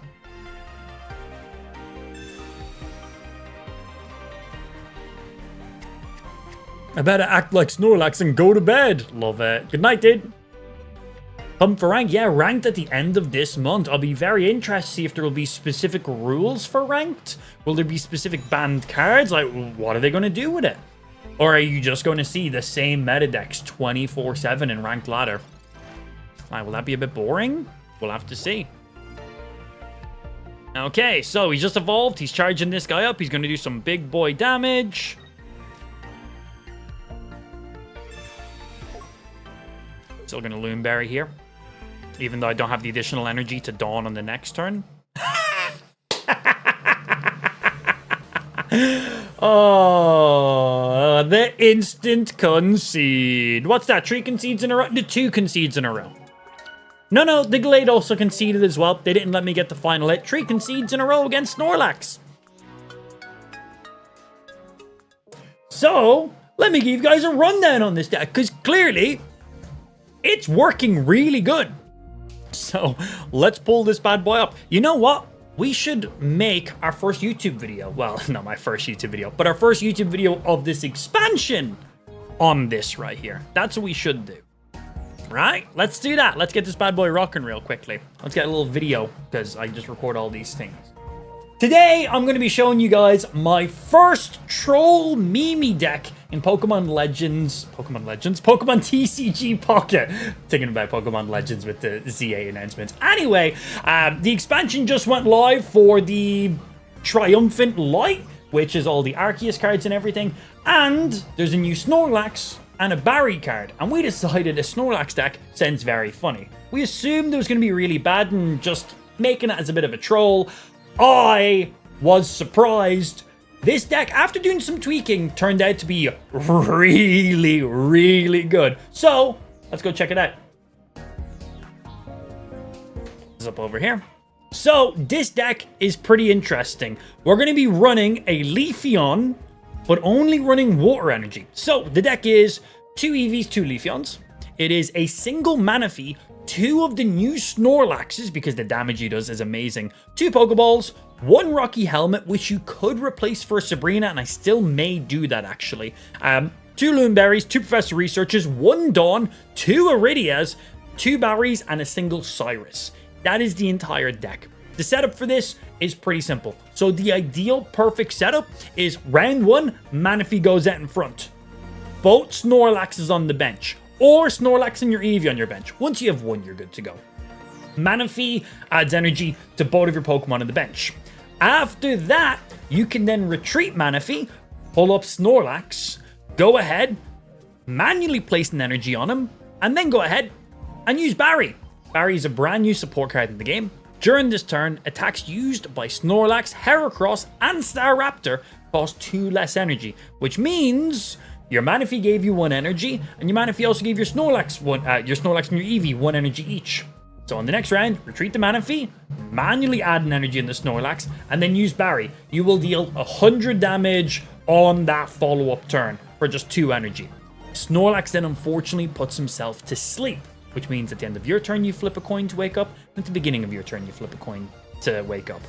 I better act like Snorlax and go to bed. Love it. Good night, dude. Pump for rank? Yeah, ranked at the end of this month. I'll be very interested to see if there will be specific rules for ranked. Will there be specific banned cards? Like, what are they going to do with it? Or are you just going to see the same meta decks 24/7 in ranked ladder? Like, will that be a bit boring? We'll have to see. Okay, so he's just evolved. He's charging this guy up. He's going to do some big boy damage. Still going to Loomberry here. Even though I don't have the additional energy to Dawn on the next turn. Oh, the instant concede. What's that? 3 concedes in a row? The 2 concedes in a row. No, the Glade also conceded as well. They didn't let me get the final hit. 3 concedes in a row against Snorlax. So, let me give you guys a rundown on this deck, because clearly, it's working really good. So, let's pull this bad boy up. You know what? We should make our first YouTube video. Well, not my first YouTube video, but our first YouTube video of this expansion on this right here. That's what we should do. Right? Let's do that. Let's get this bad boy rocking real quickly. Let's get a little video, because I just record all these things. Today, I'm going to be showing you guys my first troll Mimi deck in Pokemon TCGPocket. Thinking about Pokemon Legends with the ZA announcements. Anyway, the expansion just went live for the Triumphant Light, which is all the Arceus cards and everything. And there's a new Snorlax and a Barry card. And we decided a Snorlax deck sounds very funny. We assumed it was going to be really bad and just making it as a bit of a troll. I was surprised. This deck, after doing some tweaking, turned out to be really, really good. So, let's go check it out. It's up over here. So, this deck is pretty interesting. We're going to be running a Leafeon, but only running water energy. So, the deck is 2 Eevees, 2 Leafeons. It is a single Manaphy, 2 of the new Snorlaxes, because the damage he does is amazing, 2 Pokeballs, 1 Rocky Helmet, which you could replace for Sabrina, and I still may do that actually, 2 Loonberries, 2 Professor Researchers, 1 Dawn, 2 Iridias, 2 Barrys, and a single Cyrus. That is the entire deck. The setup for this is pretty simple. So the ideal perfect setup is round 1, Manaphy goes out in front. Both Snorlaxes on the bench. Or Snorlax and your Eevee on your bench. Once you have 1, you're good to go. Manaphy adds energy to both of your Pokemon on the bench. After that, you can then retreat Manaphy, pull up Snorlax, go ahead, manually place an energy on him, and then go ahead and use Barry. Barry is a brand new support card in the game. During this turn, attacks used by Snorlax, Heracross, and Staraptor cost 2 less energy, which means your Manaphy gave you 1 energy, and your Manaphy also gave your Snorlax and your Eevee 1 energy each. So on the next round, retreat the Manaphy, manually add an energy in the Snorlax, and then use Barry. You will deal 100 damage on that follow-up turn for just 2 energy. Snorlax then unfortunately puts himself to sleep, which means at the end of your turn you flip a coin to wake up, and at the beginning of your turn you flip a coin to wake up.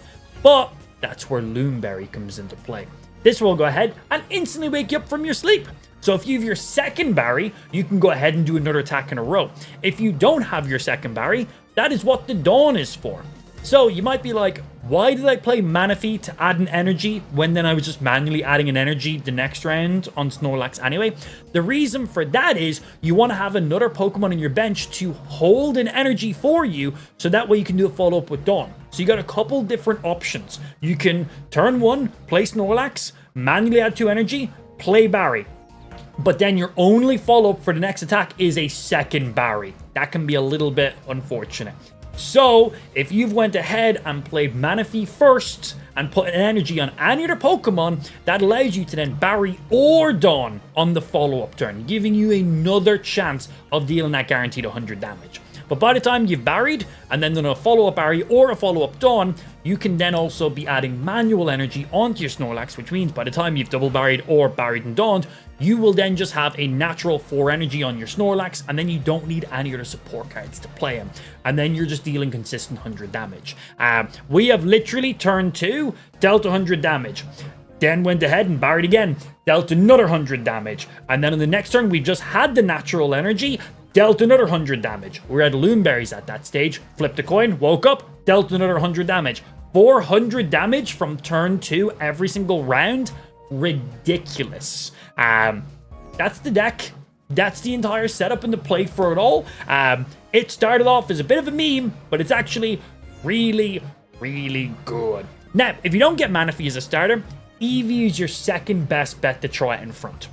But that's where Loonberry comes into play. This will go ahead and instantly wake you up from your sleep. So if you have your second Barry, you can go ahead and do another attack in a row. If you don't have your second Barry, that is what the Dawn is for. So you might be like, why did I play Manaphy to add an energy when then I was just manually adding an energy the next round on Snorlax anyway? The reason for that is you want to have another Pokemon on your bench to hold an energy for you, so that way you can do a follow-up with Dawn. So you got a couple different options. You can turn 1, play Snorlax, manually add 2 energy, play Barry. But then your only follow-up for the next attack is a second Barry. That can be a little bit unfortunate. So, if you've went ahead and played Manaphy first and put an energy on any other Pokemon, that allows you to then Barry or Dawn on the follow-up turn, giving you another chance of dealing that guaranteed 100 damage. But by the time you've Barried, and then done a follow-up Barry or a follow-up Dawn, you can then also be adding manual energy onto your Snorlax, which means by the time you've double Barried or Barried and Dawned, you will then just have a natural 4 energy on your Snorlax, and then you don't need any other support cards to play him. And then you're just dealing consistent 100 damage. We have literally turn 2, dealt 100 damage. Then went ahead and Barried again, dealt another 100 damage. And then on the next turn, we just had the natural energy, dealt another 100 damage. We had Loonberries at that stage, flipped a coin, woke up, dealt another 100 damage. 400 damage from turn 2 every single round. Ridiculous. That's the deck. That's the entire setup and the play for it all. It started off as a bit of a meme, but it's actually really, really good. Now, if you don't get Manaphy as a starter, Eevee is your second best bet to try it in front.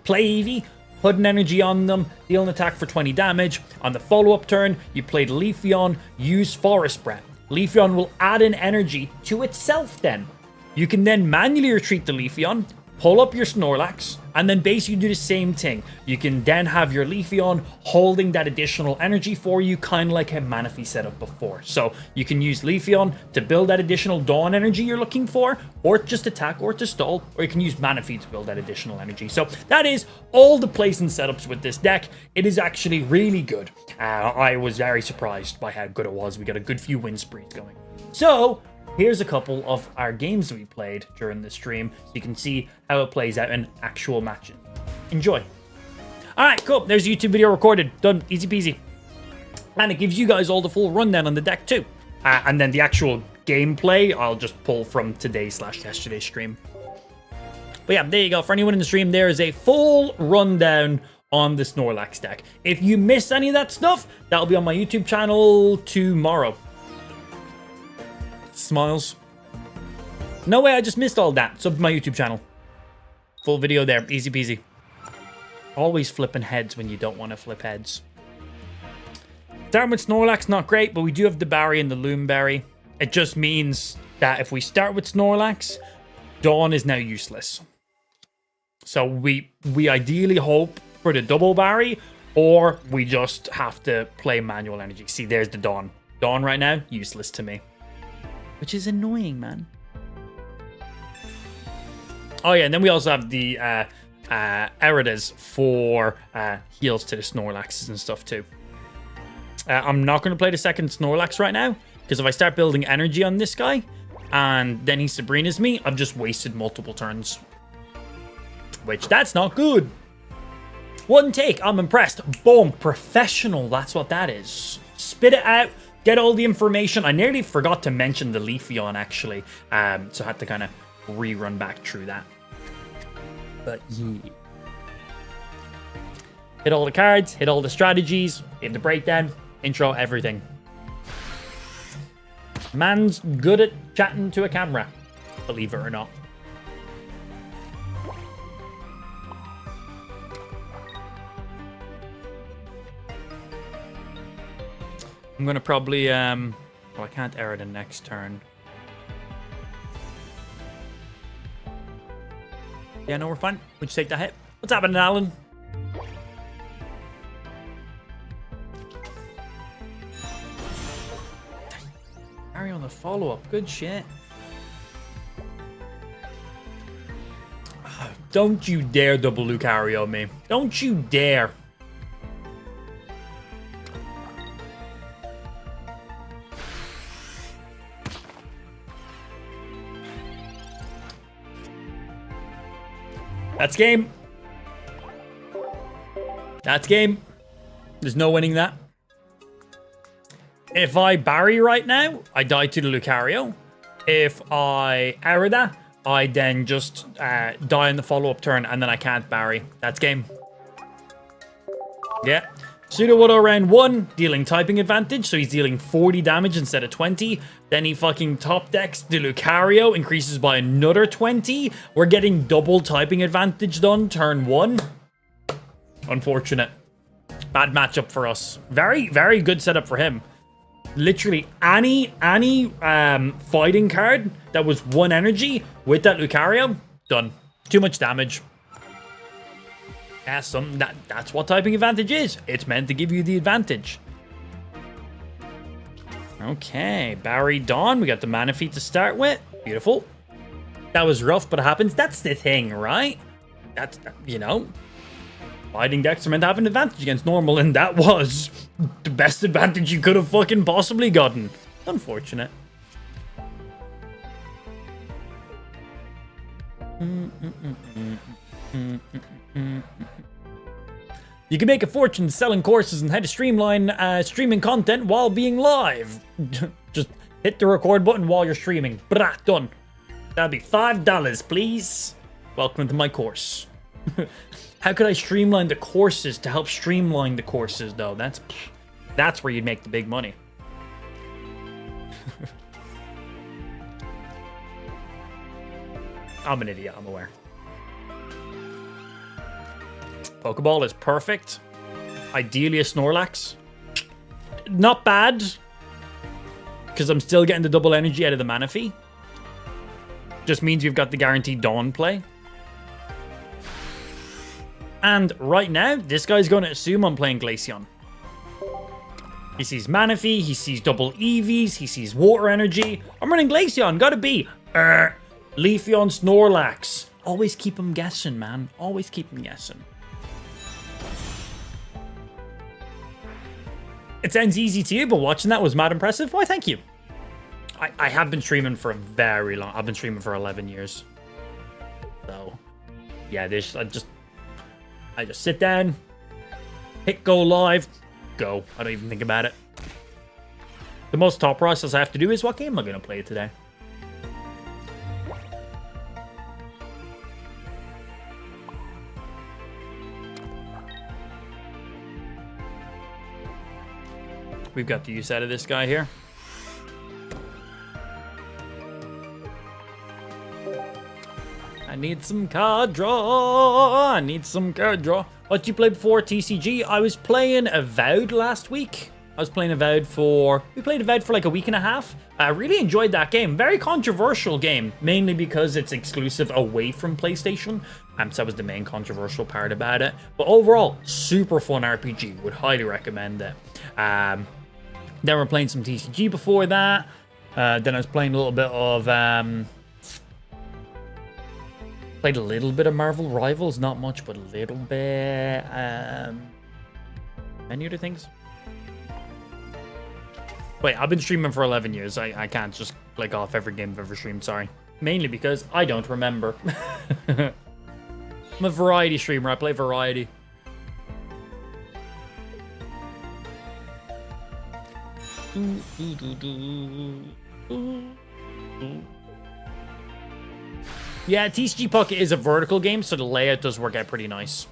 Play Eevee, put an energy on them, deal an attack for 20 damage. On the follow-up turn, you played Leafeon, use Forest Breath. Leafeon will add an energy to itself then. You can then manually retreat the Leafeon, pull up your Snorlax, And then basically do the same thing. You can then have your Leafeon holding that additional energy for you, kind of like how Manaphy set up before. So you can use Leafeon to build that additional Dawn energy you're looking for, or just attack or to stall, or you can use Manaphy to build that additional energy. So that is all the place and setups with this deck. It is actually really good. I was very surprised by how good it was. We got a good few win sprees going. So here's a couple of our games we played during the stream, so you can see how it plays out in actual matches. Enjoy. All right, cool. There's a YouTube video recorded. Done. Easy peasy. And it gives you guys all the full rundown on the deck too. And then the actual gameplay, I'll just pull from today/yesterday's stream. But yeah, there you go. For anyone in the stream, there is a full rundown on the Snorlax deck. If you missed any of that stuff, that'll be on my YouTube channel tomorrow. Smiles. No way, I just missed all that. Sub to my YouTube channel. Full video there. Easy peasy. Always flipping heads when you don't want to flip heads. Starting with Snorlax, not great, but we do have the Barry and the Loomberry. It just means that if we start with Snorlax, Dawn is now useless. So we ideally hope for the double Barry, or we just have to play manual energy. See, there's the Dawn. Dawn right now, useless to me. Which is annoying, man. Oh yeah, and then we also have the Eridas for heals to the Snorlaxes and stuff too. I'm not going to play the second Snorlax right now, because if I start building energy on this guy, and then he Sabrinas me, I've just wasted multiple turns. Which, that's not good. One take, I'm impressed. Boom, professional, that's what that is. Spit it out. Get all the information. I nearly forgot to mention the Leafeon, actually. So I had to kind of rerun back through that. But yeah. Hit all the cards, hit all the strategies, hit the breakdown, intro, everything. Man's good at chatting to a camera, believe it or not. I'm going to probably, well, I can't error the next turn. Yeah, no, we're fine. We just take that hit. What's happening, Alan? Carry on the follow-up. Good shit. Don't you dare double Lucario me. Don't you dare. That's game. That's game. There's no winning that. If I Barry right now, I die to the Lucario. If I error that, I then just die in the follow-up turn, and then I can't Barry. That's game. Yeah. Sudowoodo round 1, dealing typing advantage, so he's dealing 40 damage instead of 20. Then he fucking top decks the Lucario, increases by another 20. We're getting double typing advantage done, turn 1. Unfortunate. Bad matchup for us. Very, very good setup for him. Literally any fighting card that was 1 energy with that Lucario, done. Too much damage. Yeah, that's what typing advantage is. It's meant to give you the advantage. Okay, Barry Dawn. We got the Manaphy to start with. Beautiful. That was rough, but it happens. That's the thing, right? That's, you know, fighting decks are meant to have an advantage against normal, and that was the best advantage you could have fucking possibly gotten. Unfortunate. You can make a fortune selling courses and how to streamline streaming content while being live. Just hit the record button while you're streaming. Brah, done. That'll be $5, please. Welcome to my course. How could I streamline the courses to help streamline the courses, though? That's where you'd make the big money. I'm an idiot, I'm aware. Pokeball is perfect. Ideally a Snorlax. Not bad. Because I'm still getting the double energy out of the Manaphy. Just means you've got the guaranteed Dawn play. And right now, this guy's going to assume I'm playing Glaceon. He sees Manaphy, he sees double EVs, he sees water energy. I'm running Glaceon, gotta be. Leafeon, Snorlax. Always keep him guessing, man. Always keep him guessing. It sounds easy to you, but watching that was mad impressive. Why, thank you. I have been streaming for a very long... I've been streaming for 11 years. So, yeah, I just sit down, hit go live, go. I don't even think about it. The most top process I have to do is, what game am I going to play today? We've got the use out of this guy here. I need some card draw. I need some card draw. What you played before TCG? I was playing Avowed last week. We played Avowed for like a week and a half. I really enjoyed that game. Very controversial game, mainly because it's exclusive away from PlayStation. So that was the main controversial part about it. But overall, super fun RPG. Would highly recommend it. Then we're playing some TCG before that. Then I was playing a little bit of... played a little bit of Marvel Rivals. Not much, but a little bit. Many other things. Wait, I've been streaming for 11 years. I can't just click off every game I've ever streamed, sorry. Mainly because I don't remember. I'm a variety streamer. I play variety. Yeah, TCGPocket is a vertical game, so the layout does work out pretty nice.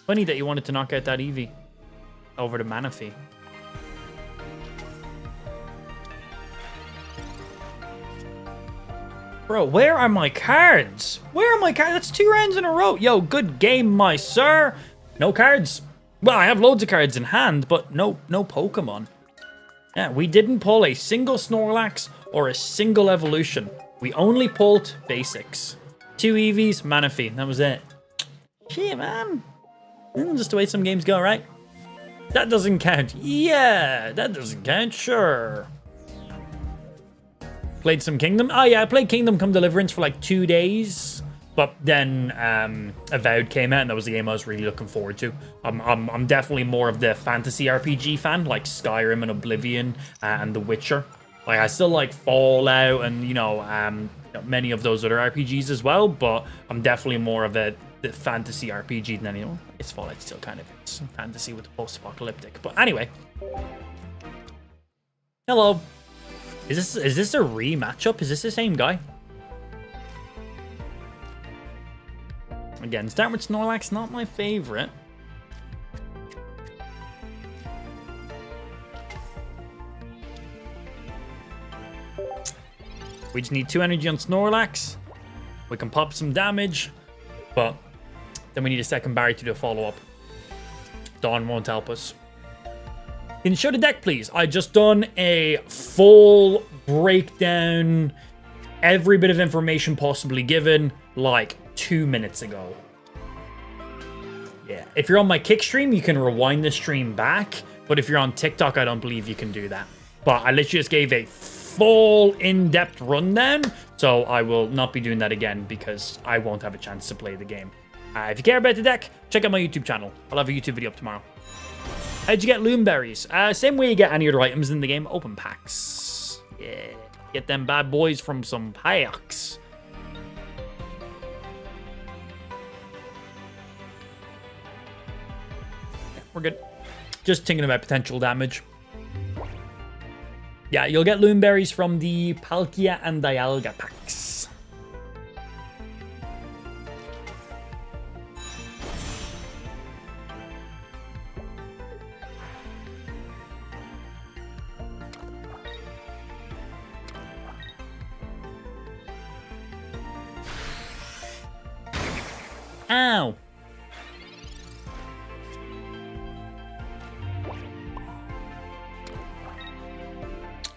Funny that you wanted to knock out that Eevee over the Manaphy. Bro, where are my cards? Where are my cards? That's 2 rounds in a row. Yo, good game, my sir. No cards. Well, I have loads of cards in hand, but no Pokemon. Yeah, we didn't pull a single Snorlax or a single evolution. We only pulled basics. 2 EVs, Manaphy. That was it. Shit, man. Just the way some games go, right? That doesn't count. Yeah, that doesn't count. Sure. Played some Kingdom. Oh, yeah, I played Kingdom Come Deliverance for like 2 days. But then Avowed came out, and that was the game I was really looking forward to. I'm definitely more of the fantasy RPG fan, like Skyrim and Oblivion and The Witcher. Like, I still like Fallout and, many of those other RPGs as well, but I'm definitely more of the fantasy RPG than, it's Fallout still kind of is fantasy with the post-apocalyptic. But anyway. Hello. Is this a rematchup? Is this the same guy? Again, start with Snorlax, not my favorite. We just need 2 energy on Snorlax. We can pop some damage, but then we need a second Barry to do a follow-up. Dawn won't help us. Can you show the deck, please? I just done a full breakdown, every bit of information possibly given, like 2 minutes ago. Yeah, if you're on my Kick stream, you can rewind the stream back, but if you're on TikTok, I don't believe you can do that. But I literally just gave a full in-depth rundown, so I will not be doing that again because I won't have a chance to play the game. If you care about the deck, check out my YouTube channel. I'll have a YouTube video up tomorrow. How'd you get Loomberries? Same way you get any other items in the game, open packs. Yeah, get them bad boys from some packs. Yeah, we're good. Just thinking about potential damage. Yeah, you'll get Loomberries from the Palkia and Dialga packs. Ow!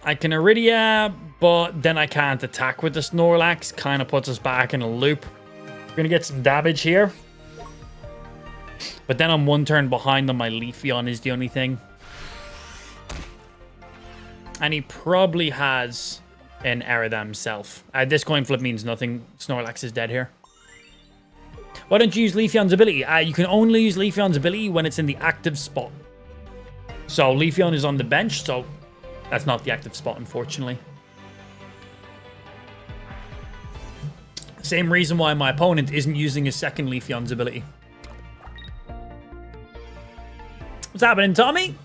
I can Iridia, but then I can't attack with the Snorlax. Kind of puts us back in a loop. We're going to get some damage here. But then I'm one turn behind on my Leafeon is the only thing. And he probably has an Aerodam himself. This coin flip means nothing. Snorlax is dead here. Why don't you use Leafeon's ability? You can only use Leafeon's ability when it's in the active spot. So Leafeon is on the bench, so that's not the active spot, unfortunately. Same reason why my opponent isn't using his second Leafeon's ability. What's happening, Tommy?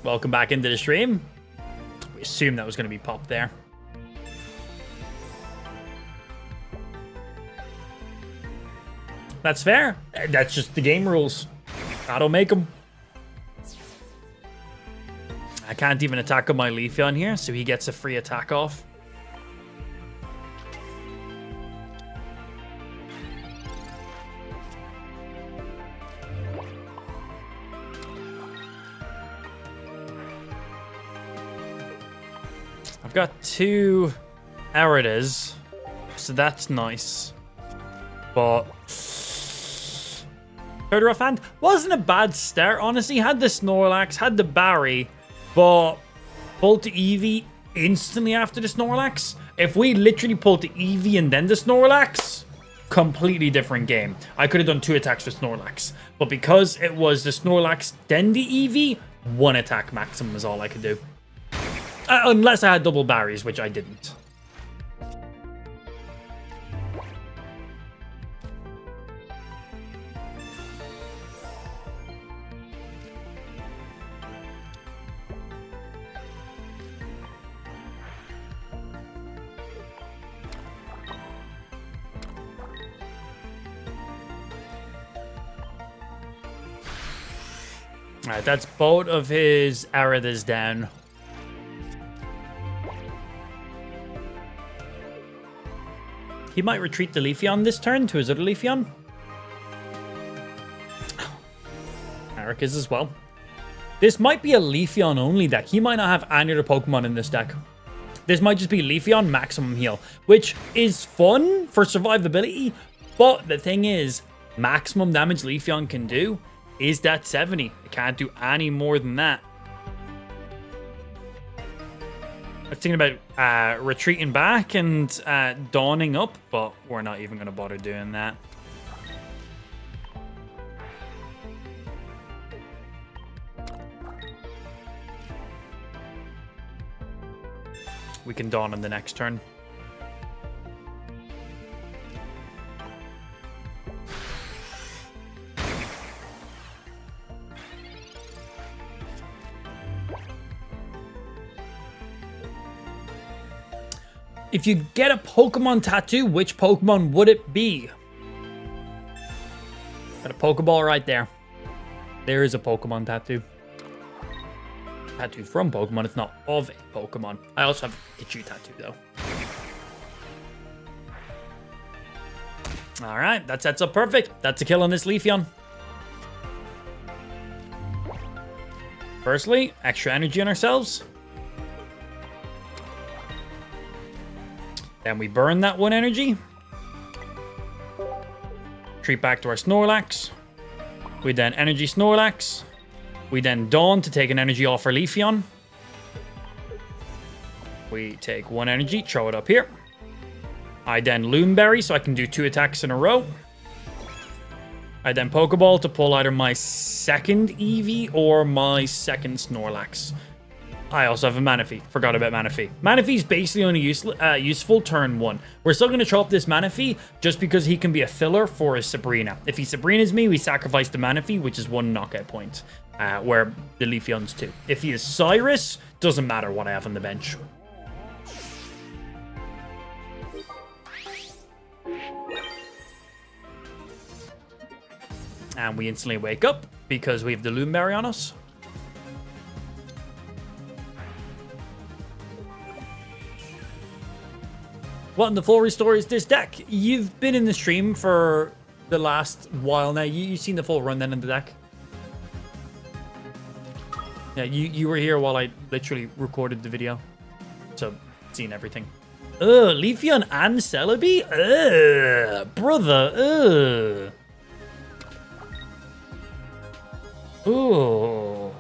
Welcome back into the stream. We assumed that was going to be popped there. That's fair. That's just the game rules. I don't make them. I can't even attack on my Leafeon here, so he gets a free attack off. I've got 2 Aridas, so that's nice. But third rough hand wasn't a bad start, honestly. Had the Snorlax, had the Barry, but pulled to Eevee instantly after the Snorlax. If we literally pulled to Eevee and then the Snorlax, completely different game. I could have done 2 attacks with Snorlax, but because it was the Snorlax then the Eevee, 1 attack maximum is all I could do. Unless I had double Barries, which I didn't. Alright, that's both of his Aridas down. He might retreat the Leafeon this turn to his other Leafeon. Eric is as well. This might be a Leafeon only deck. He might not have any other Pokemon in this deck. This might just be Leafeon maximum heal, which is fun for survivability. But the thing is, maximum damage Leafeon can do is that 70. It can't do any more than that. I was thinking about retreating back and dawning up, but we're not even going to bother doing that. We can dawn on the next turn. If you get a Pokemon tattoo, which Pokemon would it be? Got a Pokeball right there. There is a Pokemon tattoo. Tattoo from Pokemon, it's not of a Pokemon. I also have a Pikachu tattoo though. Alright, that sets up perfect. That's a kill on this Leafeon. Firstly, extra energy on ourselves. Then we burn that 1 energy. Retreat back to our Snorlax. We then energy Snorlax. We then Dawn to take an energy off our Leafeon. We take 1 energy, throw it up here. I then Loonberry so I can do 2 attacks in a row. I then Pokeball to pull either my second Eevee or my second Snorlax. I also have a Manaphy. Forgot about Manaphy. Manaphy's basically only useful turn 1. We're still going to throw up this Manaphy just because he can be a filler for his Sabrina. If he Sabrinas me, we sacrifice the Manaphy, which is 1 knockout point, where the Leafeon's 2. If he is Cyrus, doesn't matter what I have on the bench. And we instantly wake up because we have the Loonberry on us. What in the full restore is this deck? You've been in the stream for the last while now. You've seen the full run then in the deck. Yeah, you were here while I literally recorded the video. So, seen everything. Ugh, Leafeon and Celebi? Ugh, brother, ugh. Ooh.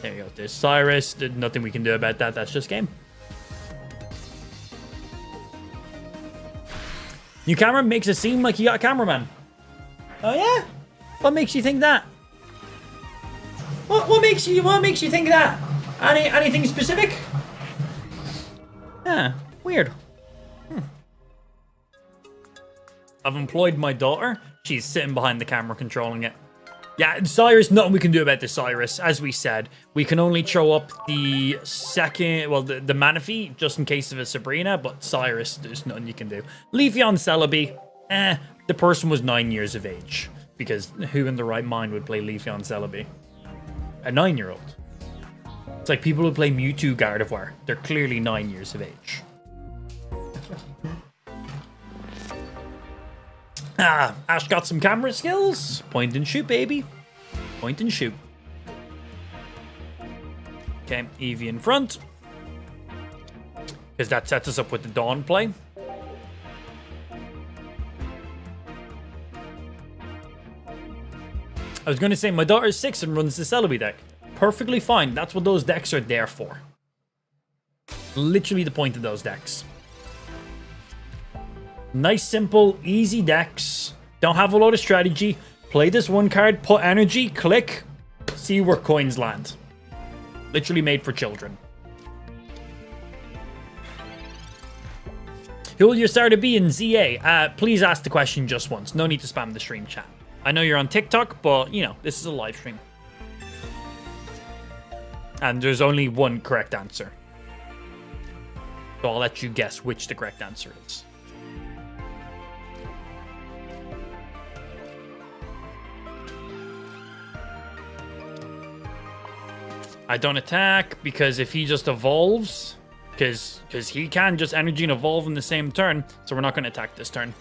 There you go. There's Cyrus. There's nothing we can do about that. That's just game. New camera makes it seem like you got a cameraman. Oh yeah? What makes you think that? What makes you think that? Anything specific? Yeah, weird. I've employed my daughter. She's sitting behind the camera controlling it. Yeah, Cyrus, nothing we can do about this, Cyrus. As we said, we can only throw up the second, well, the Manaphy, just in case of a Sabrina, but Cyrus, there's nothing you can do. Leafeon Celebi, the person was 9 years of age, because who in the right mind would play Leafeon Celebi? A 9-year-old. It's like people who play Mewtwo Gardevoir. They're clearly 9 years of age. Ash got some camera skills. Point and shoot, baby. Point and shoot. Okay, Eevee in front. Because that sets us up with the Dawn play. I was going to say, my daughter's 6 and runs the Celebi deck. Perfectly fine. That's what those decks are there for. Literally the point of those decks. Nice, simple, easy decks. Don't have a lot of strategy. Play this one card, put energy, click, see where coins land. Literally made for children. Who will your starter be in ZA? Please ask the question just once. No need to spam the stream chat. I know you're on TikTok, but, you know, this is a live stream. And there's only one correct answer. So I'll let you guess which the correct answer is. I don't attack, because if he just evolves, because he can just energy and evolve in the same turn, so we're not going to attack this turn.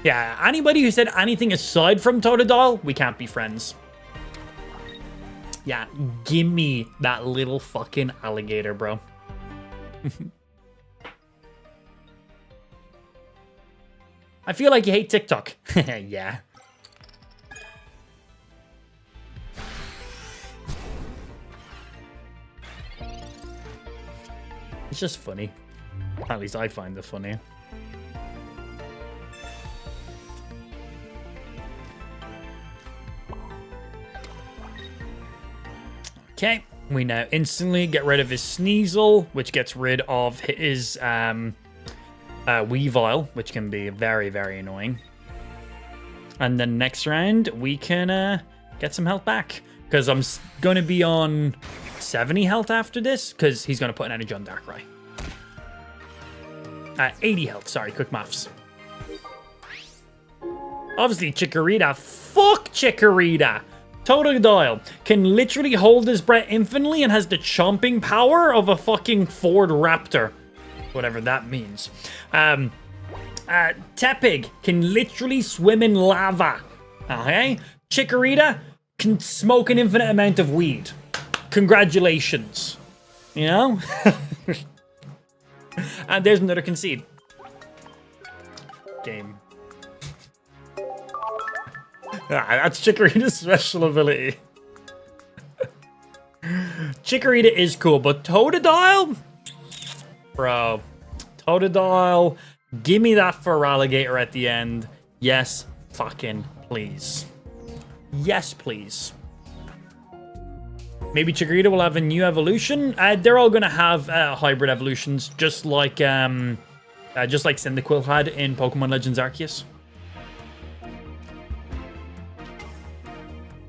Yeah, anybody who said anything aside from Totodile, we can't be friends. Yeah, gimme that little fucking alligator, bro. I feel like you hate TikTok. Yeah. It's just funny. At least I find it funny. Okay, we now instantly get rid of his Sneasel, which gets rid of his Weavile, which can be very, very annoying. And then next round, we can get some health back. Because I'm going to be on 70 health after this, because he's going to put an energy on Darkrai. 80 health, sorry, quick maths. Obviously, Chikorita. Fuck Chikorita! Totodile can literally hold his breath infinitely and has the chomping power of a fucking Ford Raptor. Whatever that means. Tepig can literally swim in lava. Okay? Chikorita can smoke an infinite amount of weed. Congratulations. You know? And there's another concede. Game. That's Chikorita's special ability. Chikorita is cool, but Totodile? Bro. Totodile. Give me that Feraligatr at the end. Yes, fucking please. Yes, please. Maybe Chikorita will have a new evolution. They're all going to have hybrid evolutions, just like Cyndaquil had in Pokemon Legends Arceus.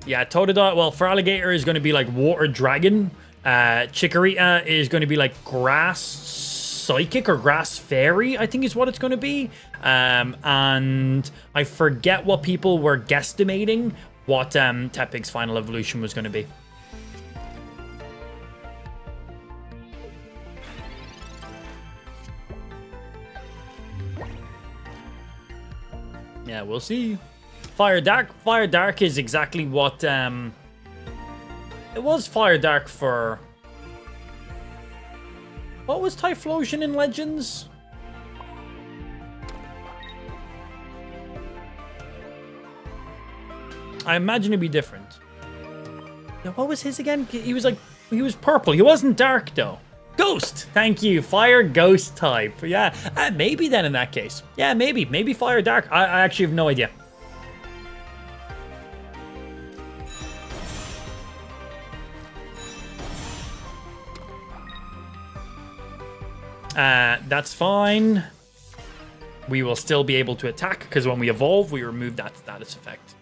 Yeah, Totodile, well, Feraligatr is going to be like Water Dragon. Chikorita is going to be like Grass Psychic or Grass Fairy, I think is what it's going to be. And I forget what people were guesstimating what Tepig's final evolution was going to be. Yeah, we'll see. Fire Dark. Fire Dark is exactly what it was Fire Dark for. What was Typhlosion in Legends? I imagine it'd be different. Now, what was his again? He was purple. He wasn't dark, though. Ghost. Thank you. Fire ghost type. Yeah, maybe then in that case. Yeah, maybe. Maybe fire dark. I actually have no idea. That's fine. We will still be able to attack because when we evolve, we remove that status effect.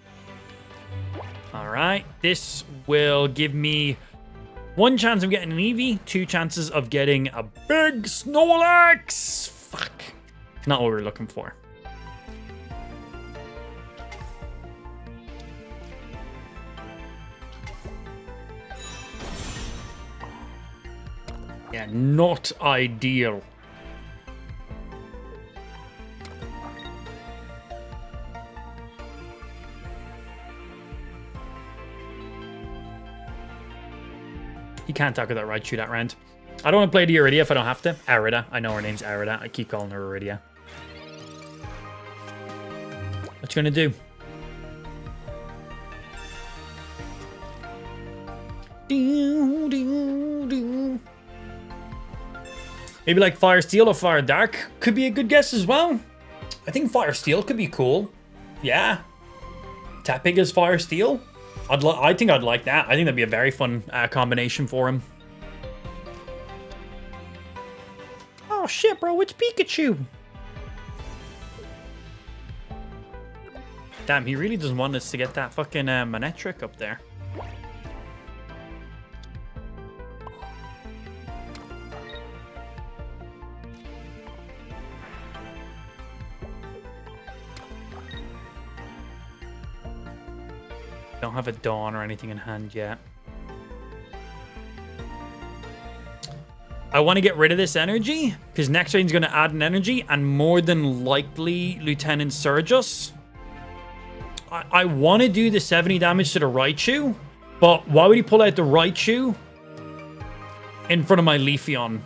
All right. This will give me 1 chance of getting an Eevee, 2 chances of getting a big Snorlax. Fuck. Not what we're looking for. Yeah, not ideal. You can't talk about Raichu that round. I don't want to play the Iridia if I don't have to. Arida. I know her name's Arida. I keep calling her Iridia. What you gonna do? Maybe like Fire Steel or Fire Dark could be a good guess as well. I think Fire Steel could be cool. Yeah. Tapping as Fire Steel. I think I'd like that. I think that'd be a very fun combination for him. Oh shit, bro, it's Pikachu. Damn, he really doesn't want us to get that fucking Manectric up there. Don't have a Dawn or anything in hand yet. I want to get rid of this energy because next rain's going to add an energy and more than likely Lieutenant Surge us. I want to do the 70 damage to the Raichu, but why would he pull out the Raichu in front of my Leafeon?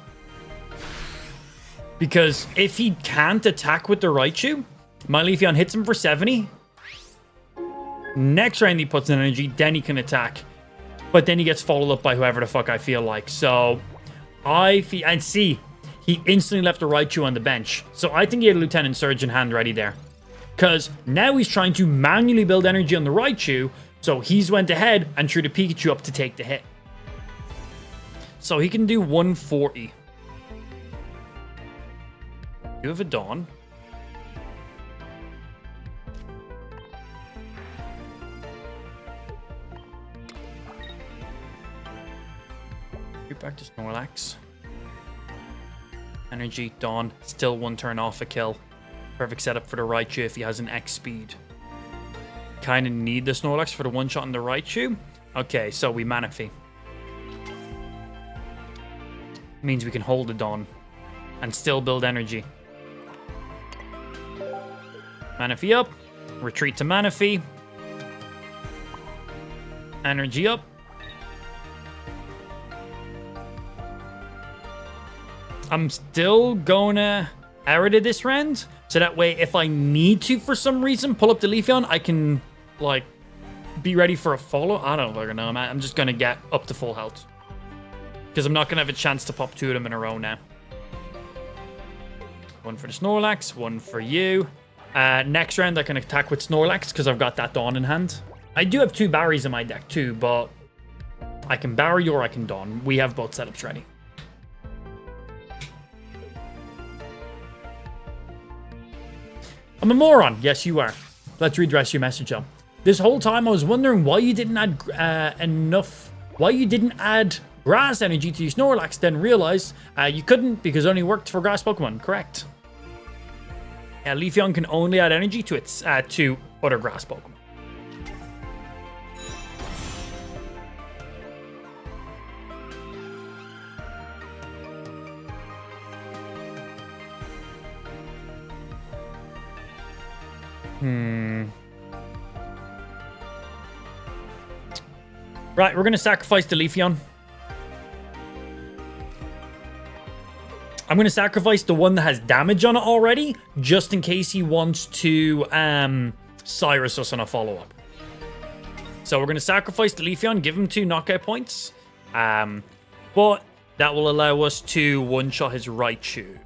Because if he can't attack with the Raichu, my Leafeon hits him for 70. Next round he puts an energy, then he can attack. But then he gets followed up by whoever the fuck I feel like. So I feel, and see, he instantly left the Raichu on the bench. So I think he had a Lieutenant Surge in hand ready there. Because now he's trying to manually build energy on the Raichu. So he's went ahead and threw the Pikachu up to take the hit. So he can do 140. You have a Dawn. Back to Snorlax. Energy, Dawn. Still 1 turn off a kill. Perfect setup for the Raichu if he has an X speed. Kind of need the Snorlax for the 1-shot on the Raichu. Okay, so we Manaphy. Means we can hold the Dawn and still build energy. Manaphy up. Retreat to Manaphy. Energy up. I'm still gonna Arida this round, so that way if I need to for some reason pull up the Leafeon, I can like be ready for a follow. I don't fucking know, man. I'm just gonna get up to full health because I'm not gonna have a chance to pop 2 of them in a row now. 1 for the Snorlax, 1 for you. Next round I can attack with Snorlax because I've got that Dawn in hand. I do have 2 Barrys in my deck too, but I can Barry or I can Dawn. We have both setups ready. I'm a moron. Yes, you are. Let's redress your message up. This whole time I was wondering why you didn't add why you didn't add grass energy to your Snorlax, then realized you couldn't because it only worked for grass Pokemon. Correct. Yeah, Leafeon can only add energy to its to other grass Pokemon. Right, we're going to sacrifice the Leafeon. I'm going to sacrifice the one that has damage on it already, just in case he wants to Cyrus us on a follow-up. So we're going to sacrifice the Leafeon, give him 2 knockout points. But that will allow us to one-shot his Raichu.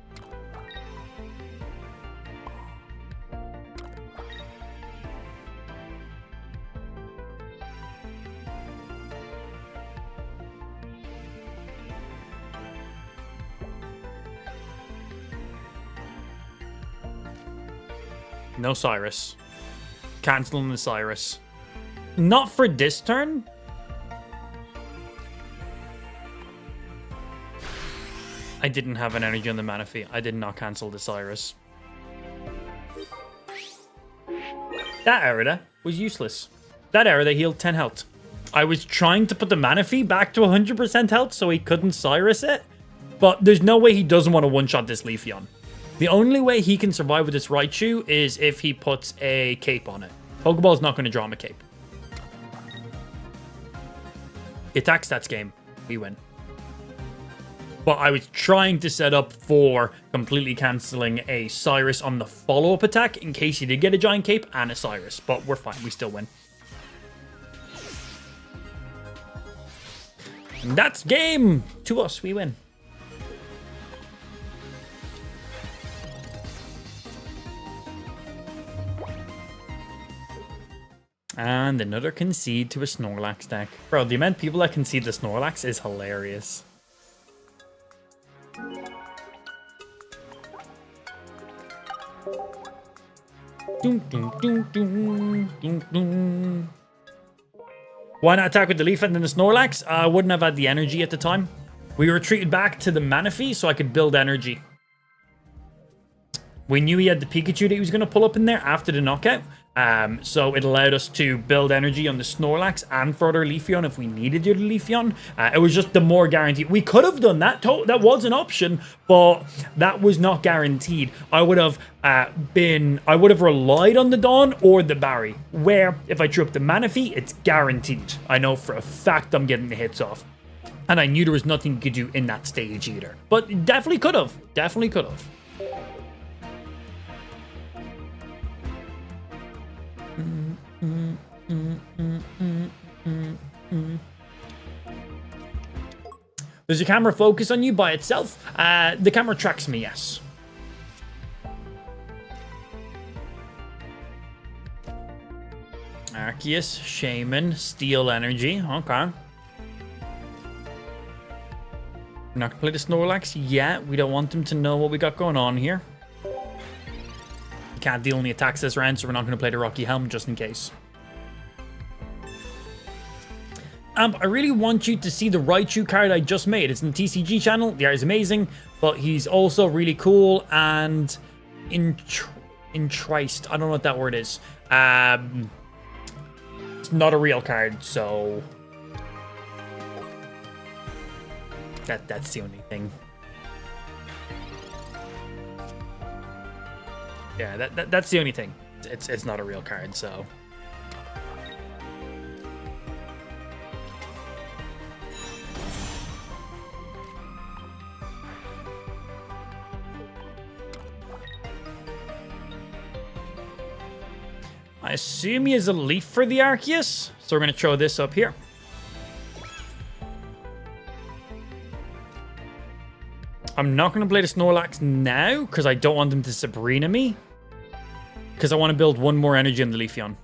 No Cyrus. Canceling the Cyrus. Not for this turn. I didn't have an energy on the Manaphy. I did not cancel the Cyrus. That Erida was useless. That Erida healed 10 health. I was trying to put the Manaphy back to 100% health so he couldn't Cyrus it. But there's no way he doesn't want to one-shot this Leafeon. The only way he can survive with this Raichu is if he puts a cape on it. Pokeball's not going to draw him a cape. Attack stats game. We win. But I was trying to set up for completely cancelling a Cyrus on the follow-up attack in case he did get a giant cape and a Cyrus. But we're fine. We still win. And that's game. To us, we win. And another concede to a Snorlax deck. Bro, the amount of people that concede the Snorlax is hilarious. Dun, dun, dun, dun, dun, dun. Why not attack with the Leaf and then the Snorlax? I wouldn't have had the energy at the time. We retreated back to the Manaphy so I could build energy. We knew he had the Pikachu that he was going to pull up in there after the knockout. So it allowed us to build energy on the Snorlax and further Leafeon if we needed the Leafeon. It was just the more guaranteed. We could have done that. That was an option, but that was not guaranteed. I would have relied on the Dawn or the Barry, where if I drew up the Manaphy, it's guaranteed. I know for a fact I'm getting the hits off. And I knew there was nothing you could do in that stage either. But definitely could have. Definitely could have. Does your camera focus on you by itself? The camera tracks me, yes. Arceus, Shaman, Steel Energy. Okay. We're not gonna play the Snorlax yet. We don't want them to know what we got going on here. We can't deal any attacks this round, so we're not going to play the Rocky Helm just in case. I really want you to see the Raichu card I just made. It's in the TCG channel. The art is amazing, but he's also really cool and entriced. I don't know what that word is. It's not a real card, so that's the only thing. Yeah, that's the only thing. It's not a real card, so. I assume he has a leaf for the Arceus, so we're going to throw this up here. I'm not going to play the Snorlax now, because I don't want them to Sabrina me. Because I want to build one more energy on the Leafeon.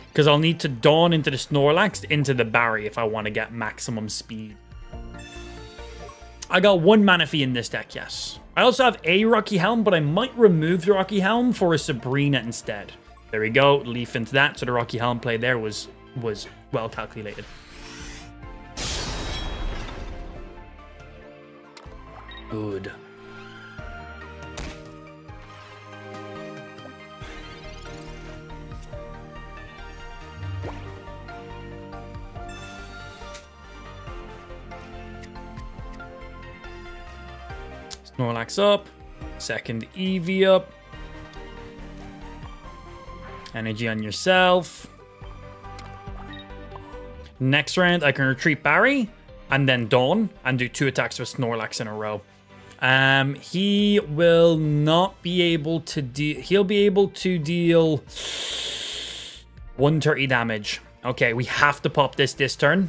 Because I'll need to Dawn into the Snorlax into the Barry if I want to get maximum speed. I got one Manaphy in this deck, yes. I also have a Rocky Helm, but I might remove the Rocky Helm for a Sabrina instead. There we go, Leaf into that. So the Rocky Helm play there was well calculated. Good. Snorlax up. Second Eevee up. Energy on yourself. Next round, I can retreat Barry and then Dawn and do 2 attacks with Snorlax in a row. He will not be able to deal. He'll be able to deal 130 damage. Okay, we have to pop this turn.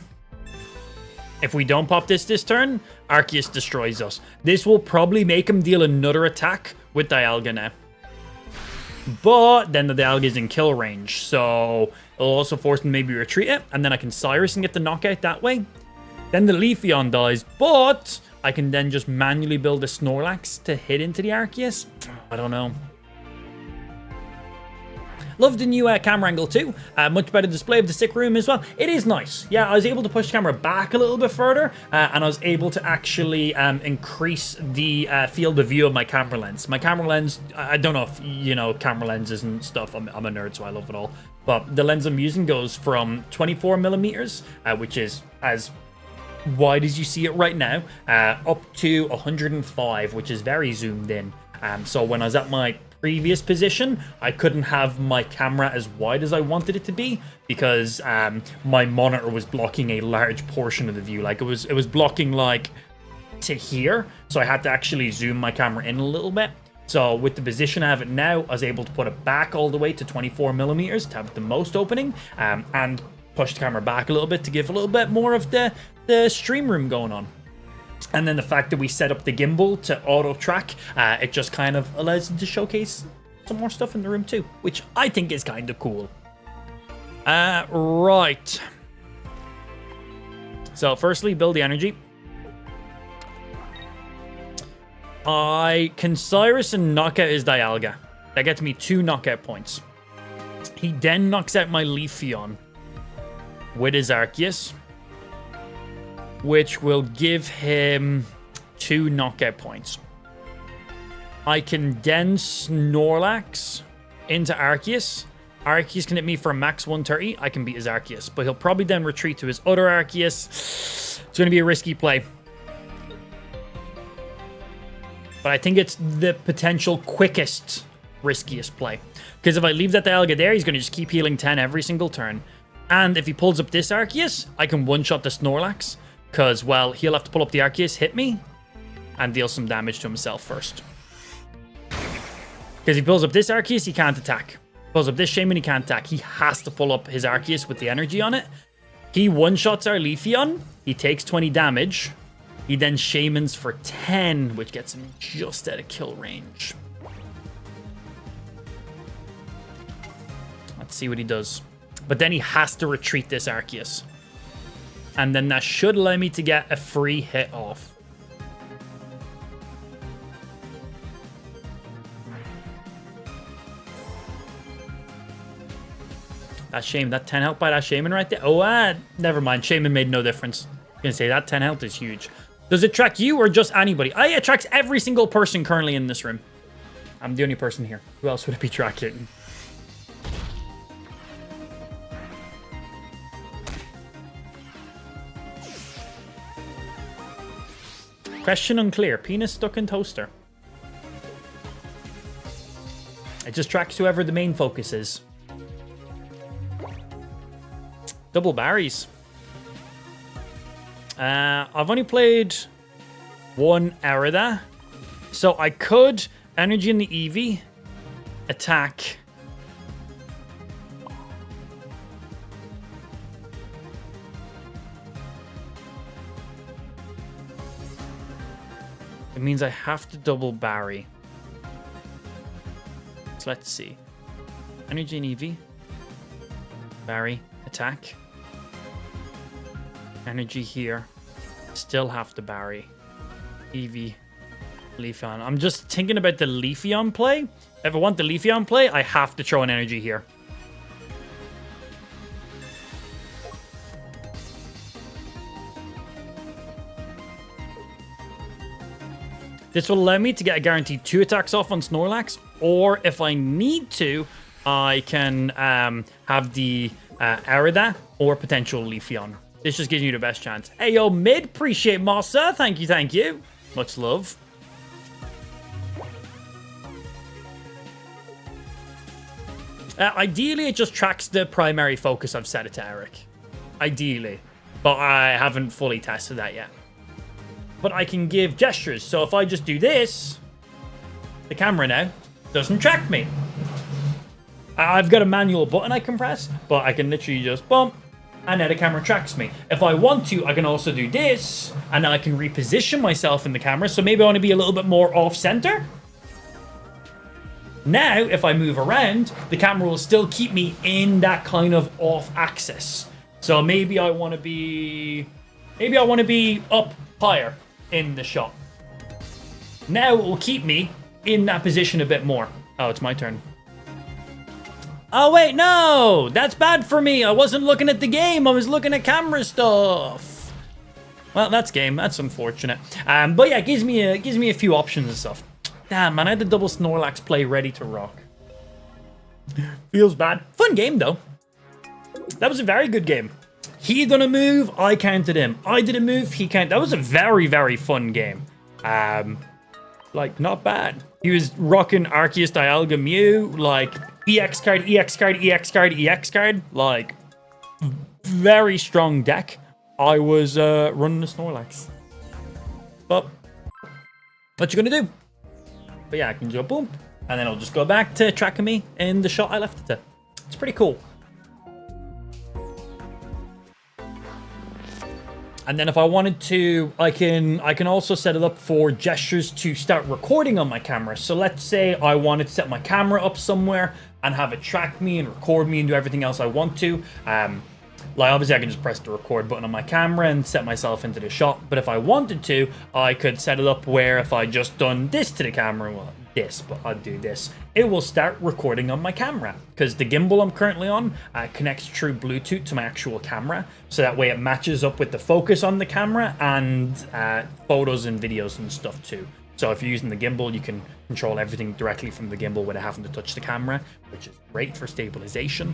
If we don't pop this turn, Arceus destroys us. This will probably make him deal another attack with Dialga now. But then the Dialga is in kill range, so it'll also force him to maybe retreat it, and then I can Cyrus and get the knockout that way. Then the Leafeon dies, but I can then just manually build a Snorlax to hit into the Arceus. I don't know. Love the new camera angle too. Much better display of the sick room as well. It is nice. Yeah, I was able to push the camera back a little bit further, and I was able to actually increase the field of view of my camera lens. My camera lens, I don't know if you know camera lenses and stuff. I'm a nerd, so I love it all. But the lens I'm using goes from 24 millimeters, which is as wide as you see it right now, up to 105, which is very zoomed in. So when I was at my previous position, I couldn't have my camera as wide as I wanted it to be because my monitor was blocking a large portion of the view. Like it was blocking like to here, so I had to actually zoom my camera in a little bit. So with the position I have it now, I was able to put it back all the way to 24 millimeters to have the most opening, and push the camera back a little bit to give a little bit more of the stream room going on. And then the fact that we set up the gimbal to auto track, it just kind of allows you to showcase some more stuff in the room too, which I think is kind of cool. Right. So firstly, build the energy. I can Cyrus and knock out his Dialga. That gets me 2 knockout points. He then knocks out my Leafeon with his Arceus, which will give him 2 knockout points. I can then Snorlax into Arceus. Arceus can hit me for a max 130. I can beat his Arceus, but he'll probably then retreat to his other Arceus. It's going to be a risky play. But I think it's the potential quickest, riskiest play. Because if I leave that Dialga there, he's going to just keep healing 10 every single turn. And if he pulls up this Arceus, I can one-shot the Snorlax. Because, well, he'll have to pull up the Arceus, hit me, and deal some damage to himself first. Because if he pulls up this Arceus, he can't attack. Pulls up this Shaman, he can't attack. He has to pull up his Arceus with the energy on it. He one-shots our Leafeon. He takes 20 damage. He then Shamans for 10, which gets him just out of kill range. Let's see what he does. But then he has to retreat this Arceus. And then that should allow me to get a free hit off. That Shaman, that 10 health by that Shaman right there. Oh, never mind. Shaman made no difference. I was going to say, that 10 health is huge. Does it track you or just anybody? It tracks every single person currently in this room. I'm the only person here. Who else would it be tracking? Question unclear. Penis stuck in toaster. It just tracks whoever the main focus is. Double Barries. I've only played one Arida, so I could energy in the Eevee, attack. It means I have to double Barry. So let's see. Energy in Eevee. Barry, attack. Energy here. Still have to Barry. Eevee. Leafeon. I'm just thinking about the Leafeon play. If I want the Leafeon play, I have to throw an energy here. This will allow me to get a guaranteed 2 attacks off on Snorlax, or if I need to, I can have the Arida or potential Leafeon. This just gives you the best chance. Hey, yo, mid, appreciate Mossa. Thank you, thank you. Much love. Ideally, it just tracks the primary focus I've set it to Eric. Ideally. But I haven't fully tested that yet. But I can give gestures. So if I just do this, the camera now doesn't track me. I've got a manual button I can press, but I can literally just bump, and now the camera tracks me. If I want to, I can also do this, and I can reposition myself in the camera, so maybe I want to be a little bit more off-center. Now, if I move around, the camera will still keep me in that kind of off-axis. So maybe I want to be... Maybe I want to be up higher in the shot. Now it will keep me in that position a bit more. Oh, it's my turn. Oh, wait, no! That's bad for me. I wasn't looking at the game. I was looking at camera stuff. Well, that's game. That's unfortunate. But yeah, it gives me a few options and stuff. Damn, man, I had the double Snorlax play ready to rock. Feels bad. Fun game, though. That was a very good game. He done a move, I counted him. I did a move, he counted. That was a very, very fun game. Like, not bad. He was rocking Arceus, Dialga, Mew, like, EX card, EX card, EX card, EX card. Like, very strong deck. I was running the Snorlax. But, what you gonna do? But yeah, I can just boom, and then I'll just go back to tracking me in the shot I left it to. It's pretty cool. And then if I wanted to, I can also set it up for gestures to start recording on my camera. So let's say I wanted to set my camera up somewhere and have it track me and record me and do everything else I want to. Like obviously I can just press the record button on my camera and set myself into the shot. But if I wanted to, I could set it up where if I just done this to the camera, well, this, but I'll do this, it will start recording on my camera because the gimbal I'm currently on connects through Bluetooth to my actual camera. So that way it matches up with the focus on the camera and photos and videos and stuff too. So if you're using the gimbal, you can control everything directly from the gimbal without having to touch the camera, which is great for stabilization.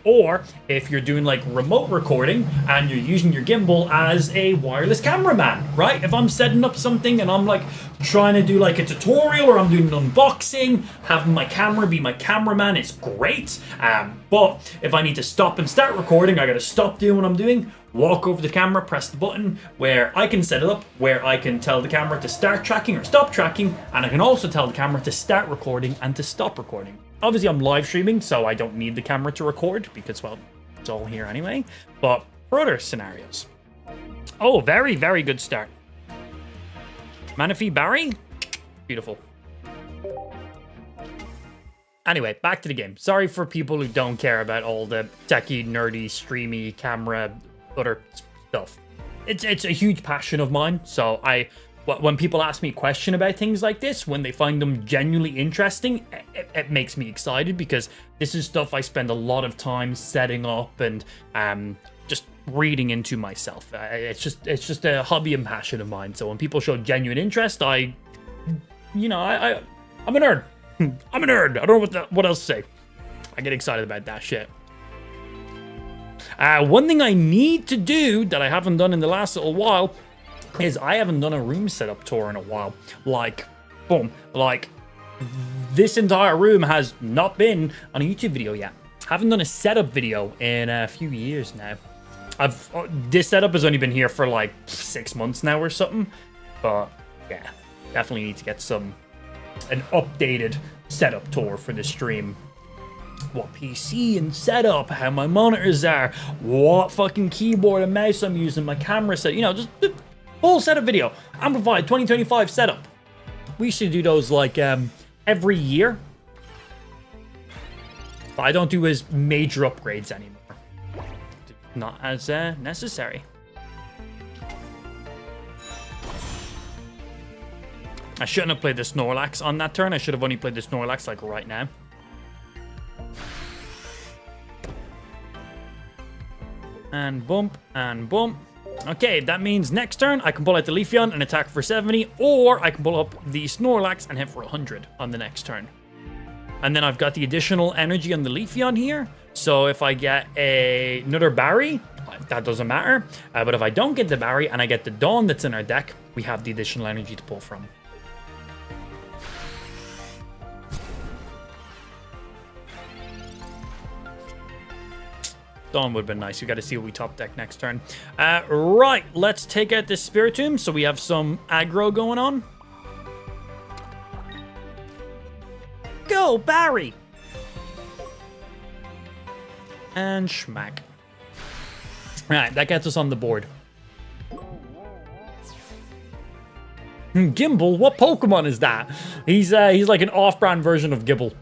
Or if you're doing like remote recording and you're using your gimbal as a wireless cameraman, right? If I'm setting up something and I'm like trying to do like a tutorial or I'm doing an unboxing, having my camera be my cameraman is great. But if I need to stop and start recording, I gotta stop doing what I'm doing, walk over the camera, press the button where I can set it up, where I can tell the camera to start tracking or stop tracking, and I can also tell the camera to start recording and to stop recording. Obviously, I'm live streaming, so I don't need the camera to record because, well, it's all here anyway. But for other scenarios. Oh, very, very good start. Manaphy Barry? Beautiful. Anyway, back to the game. Sorry for people who don't care about all the techie, nerdy, streamy, camera, other stuff. It's a huge passion of mine, so when people ask me a question about things like this, when they find them genuinely interesting, it makes me excited because this is stuff I spend a lot of time setting up and just reading into myself. It's just a hobby and passion of mine. So when people show genuine interest, I'm a nerd. I'm a nerd. I don't know what else to say. I get excited about that shit. One thing I need to do that I haven't done in the last little while is I haven't done a room setup tour in a while. Like, boom, like this entire room has not been on a YouTube video yet. Haven't done a setup video in a few years now. This setup has only been here for like 6 months now or something. But yeah, definitely need to get an updated setup tour for the stream. What PC and setup, how my monitors are, what fucking keyboard and mouse I'm using, my camera set, just the whole setup video. Amplified 2025 setup. We used to do those like every year. But I don't do as major upgrades anymore. Not as necessary. I shouldn't have played the Snorlax on that turn. I should have only played the Snorlax like right now. And bump, and bump. Okay, that means next turn I can pull out the Leafeon and attack for 70, or I can pull up the Snorlax and hit for 100 on the next turn. And then I've got the additional energy on the Leafeon here, so if I get another Barry, that doesn't matter. But if I don't get the Barry and I get the Dawn that's in our deck, we have the additional energy to pull from. Dawn would have been nice. We got to see what we top deck next turn. Right, let's take out this Spiritomb so we have some aggro going on. Go, Barry! And schmack. Alright, that gets us on the board. Gimbal? What Pokemon is that? He's like an off-brand version of Gibble.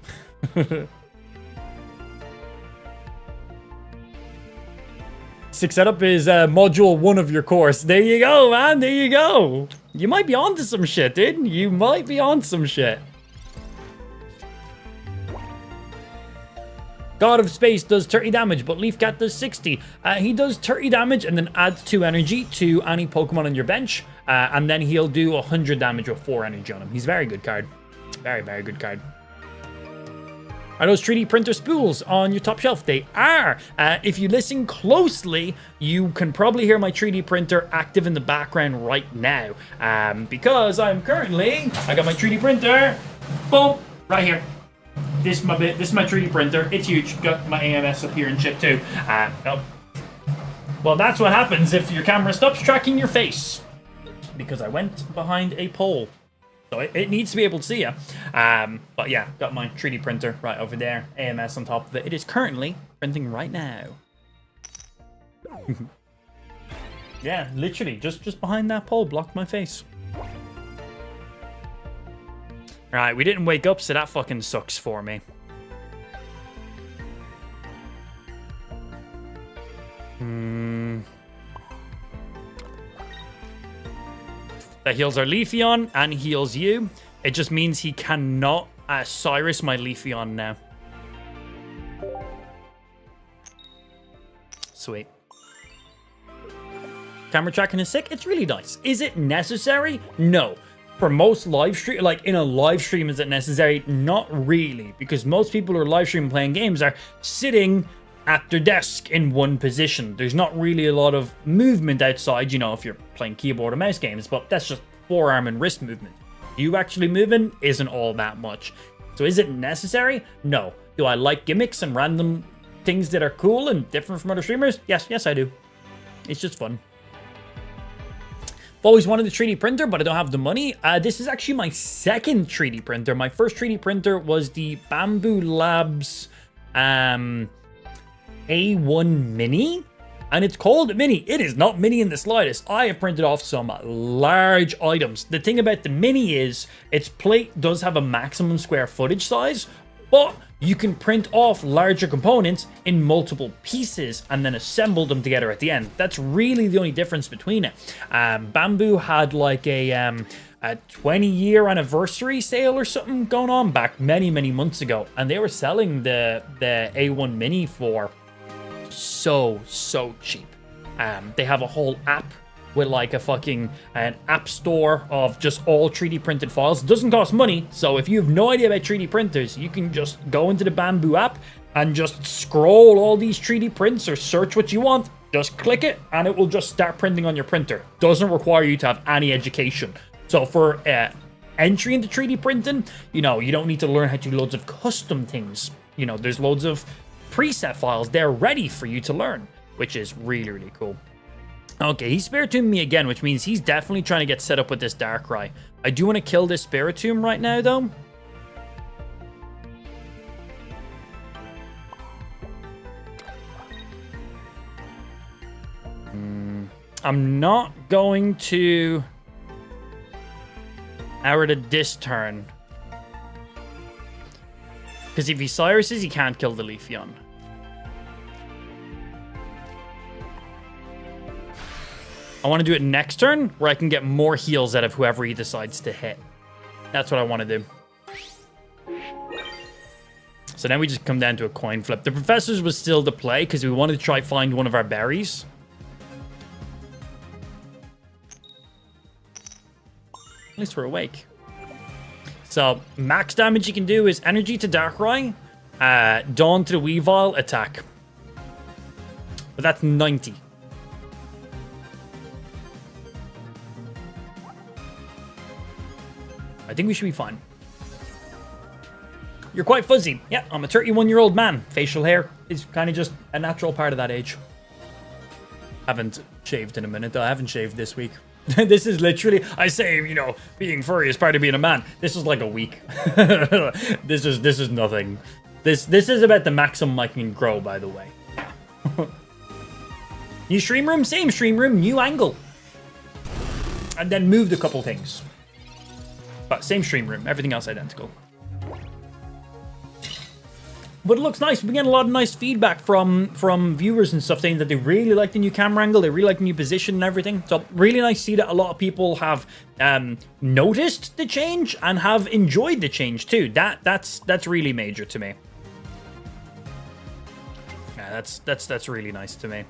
Six setup is module 1 of your course. There you go, man. There you go. You might be onto some shit, dude. You might be on some shit. God of Space does 30 damage, but Leaf Cat does 60. He does 30 damage and then adds 2 energy to any Pokemon on your bench. And then he'll do 100 damage with 4 energy on him. He's a very good card. Very, very good card. Are those 3D printer spools on your top shelf? They are. If you listen closely, you can probably hear my 3D printer active in the background right now. Because I'm currently... I got my 3D printer. Boom. Right here. This is my 3D printer. It's huge. Got my AMS up here and shit too. Oh. Well, that's what happens if your camera stops tracking your face. Because I went behind a pole. So it needs to be able to see you. But yeah, got my 3D printer right over there. AMS on top of it. It is currently printing right now. Yeah, literally. Just behind that pole. Blocked my face. Alright, we didn't wake up, so that fucking sucks for me. That heals our Leafeon and heals you. It just means he cannot Cyrus my Leafeon now. Sweet. Camera tracking is sick. It's really nice. Is it necessary? No. For most live stream, like in a live stream, is it necessary? Not really, because most people who are live streaming playing games are sitting at their desk in one position. There's not really a lot of movement outside, you know, if you're playing keyboard or mouse games, but that's just forearm and wrist movement. You actually moving isn't all that much. So is it necessary? No. Do I like gimmicks and random things that are cool and different from other streamers? Yes, I do. It's just fun. I've always wanted a 3D printer, but I don't have the money. This is actually my second 3D printer. My first 3D printer was the Bamboo Labs A1 Mini, and it's called Mini. It is not Mini in the slightest. I have printed off some large items. The thing about the Mini is its plate does have a maximum square footage size, but you can print off larger components in multiple pieces and then assemble them together at the end. That's really the only difference between it. Bamboo had like a 20-year anniversary sale or something going on back many months ago, and they were selling the A1 Mini for so cheap. They have a whole app with like an app store of just all 3D printed files. It doesn't cost money, so if you have no idea about 3D printers, you can just go into the Bamboo app and just scroll all these 3D prints or search what you want. Just click it and it will just start printing on your printer. Doesn't require you to have any education. So for entry into 3D printing, you know, you don't need to learn how to do loads of custom things. You know, there's loads of preset files there ready for you to learn, which is really cool. Okay, he Spiritombed me again, which means he's definitely trying to get set up with this Darkrai. I do want to kill this Spiritomb right now, though. I'm not going to hour to this turn. Because if he Cyruses, he can't kill the Leafeon. I want to do it next turn, where I can get more heals out of whoever he decides to hit. That's what I want to do. So now we just come down to a coin flip. The Professor's was still the play, because we wanted to try find one of our berries. At least we're awake. So, max damage you can do is Energy to Darkrai, Dawn to the Weavile, attack. But that's 90. I think we should be fine. You're quite fuzzy. Yeah, I'm a 31-year-old man. Facial hair is kind of just a natural part of that age. Haven't shaved in a minute, though. I haven't shaved this week. This is literally, I say, you know, being furry is part of being a man. This is like a week. This is nothing. This is about the maximum I can grow, by the way. New stream room, same stream room, new angle. And then moved a couple things. But same stream room, everything else identical. But it looks nice. We get a lot of nice feedback from viewers and stuff saying that they really like the new camera angle, they really like the new position and everything. So really nice to see that a lot of people have noticed the change and have enjoyed the change too. That's really major to me. Yeah, that's really nice to me.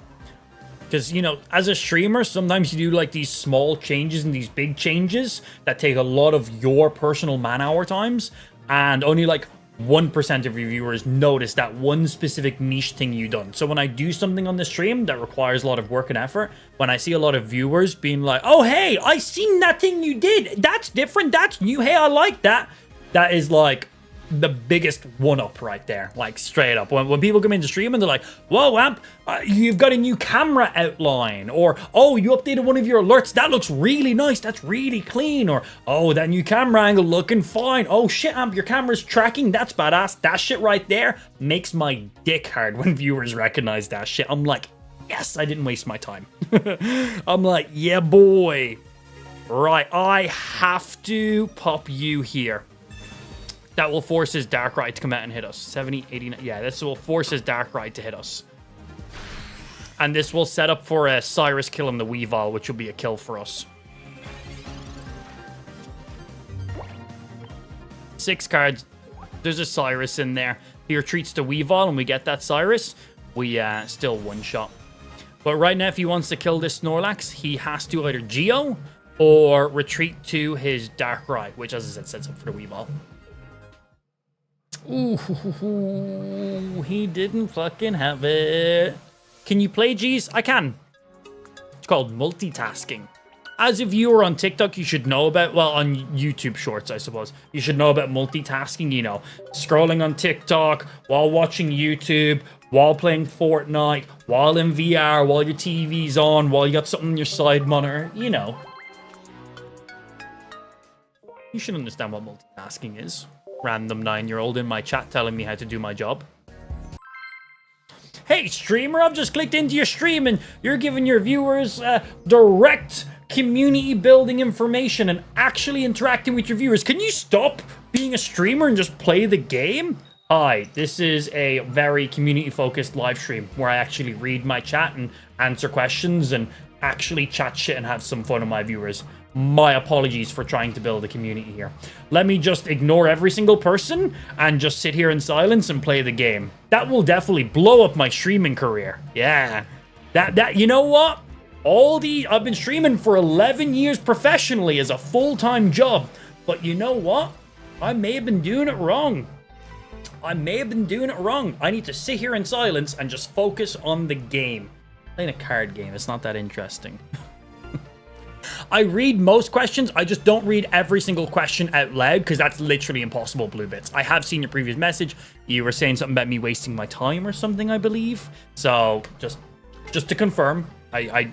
Because, you know, as a streamer, sometimes you do like these small changes and these big changes that take a lot of your personal man-hour times, and only like 1% of your viewers notice that one specific niche thing you done. So when I do something on the stream that requires a lot of work and effort, when I see a lot of viewers being like, oh, hey, I seen that thing you did. That's different. That's new. Hey, I like that. That is like the biggest one-up right there, like straight up. When people come into stream and they're like, whoa, Amp, you've got a new camera outline, or oh, you updated one of your alerts, that looks really nice, that's really clean, or oh, that new camera angle looking fine, oh shit, Amp, your camera's tracking, that's badass. That shit right there makes my dick hard when viewers recognize that shit. I'm like, yes, I didn't waste my time. I'm like, yeah, boy. Right, I have to pop you here. That will force his Darkrai to come out and hit us. 70, 89. Yeah, this will force his Darkrai to hit us. And this will set up for a Cyrus kill in the Weavile, which will be a kill for us. 6 cards. There's a Cyrus in there. He retreats to Weavile and we get that Cyrus. We still one-shot. But right now, if he wants to kill this Snorlax, he has to either Geo or retreat to his Darkrai, which, as I said, sets up for the Weavile. Ooh, he didn't fucking have it. Can you play G's? I can. It's called multitasking. As a viewer on TikTok, you should know about, well, on YouTube Shorts, I suppose, you should know about multitasking, you know, scrolling on TikTok, while watching YouTube, while playing Fortnite, while in VR, while your TV's on, while you got something on your side monitor, you know. You should understand what multitasking is. Random 9-year-old in my chat telling me how to do my job. Hey, streamer, I've just clicked into your stream and you're giving your viewers direct community building information and actually interacting with your viewers. Can you stop being a streamer and just play the game? Hi, this is a very community-focused live stream where I actually read my chat and answer questions and actually chat shit and have some fun with my viewers. My apologies for trying to build a community here. Let me just ignore every single person and just sit here in silence and play the game. That will definitely blow up my streaming career. Yeah. That you know what? I've been streaming for 11 years professionally as a full-time job. But you know what? I may have been doing it wrong. I need to sit here in silence and just focus on the game. Playing a card game, it's not that interesting. I read most questions, I just don't read every single question out loud because that's literally impossible, Blue Bits. I have seen your previous message. You were saying something about me wasting my time or something, I believe. So, just to confirm, I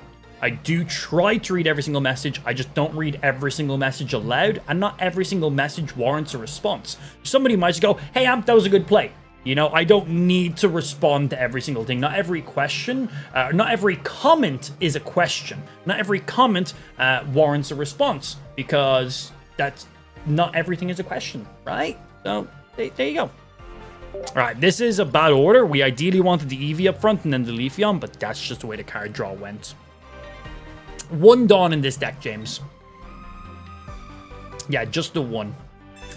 do try to read every single message. I just don't read every single message aloud, and not every single message warrants a response. Somebody might just go, hey, Amp, that was a good play. You know, I don't need to respond to every single thing. Not every question, not every comment is a question. Not every comment warrants a response, because that's not everything is a question, right? So there you go. All right, this is a bad order. We ideally wanted the Eevee up front and then the Leafeon, but that's just the way the card draw went. 1 Dawn in this deck, James. Yeah, just the 1.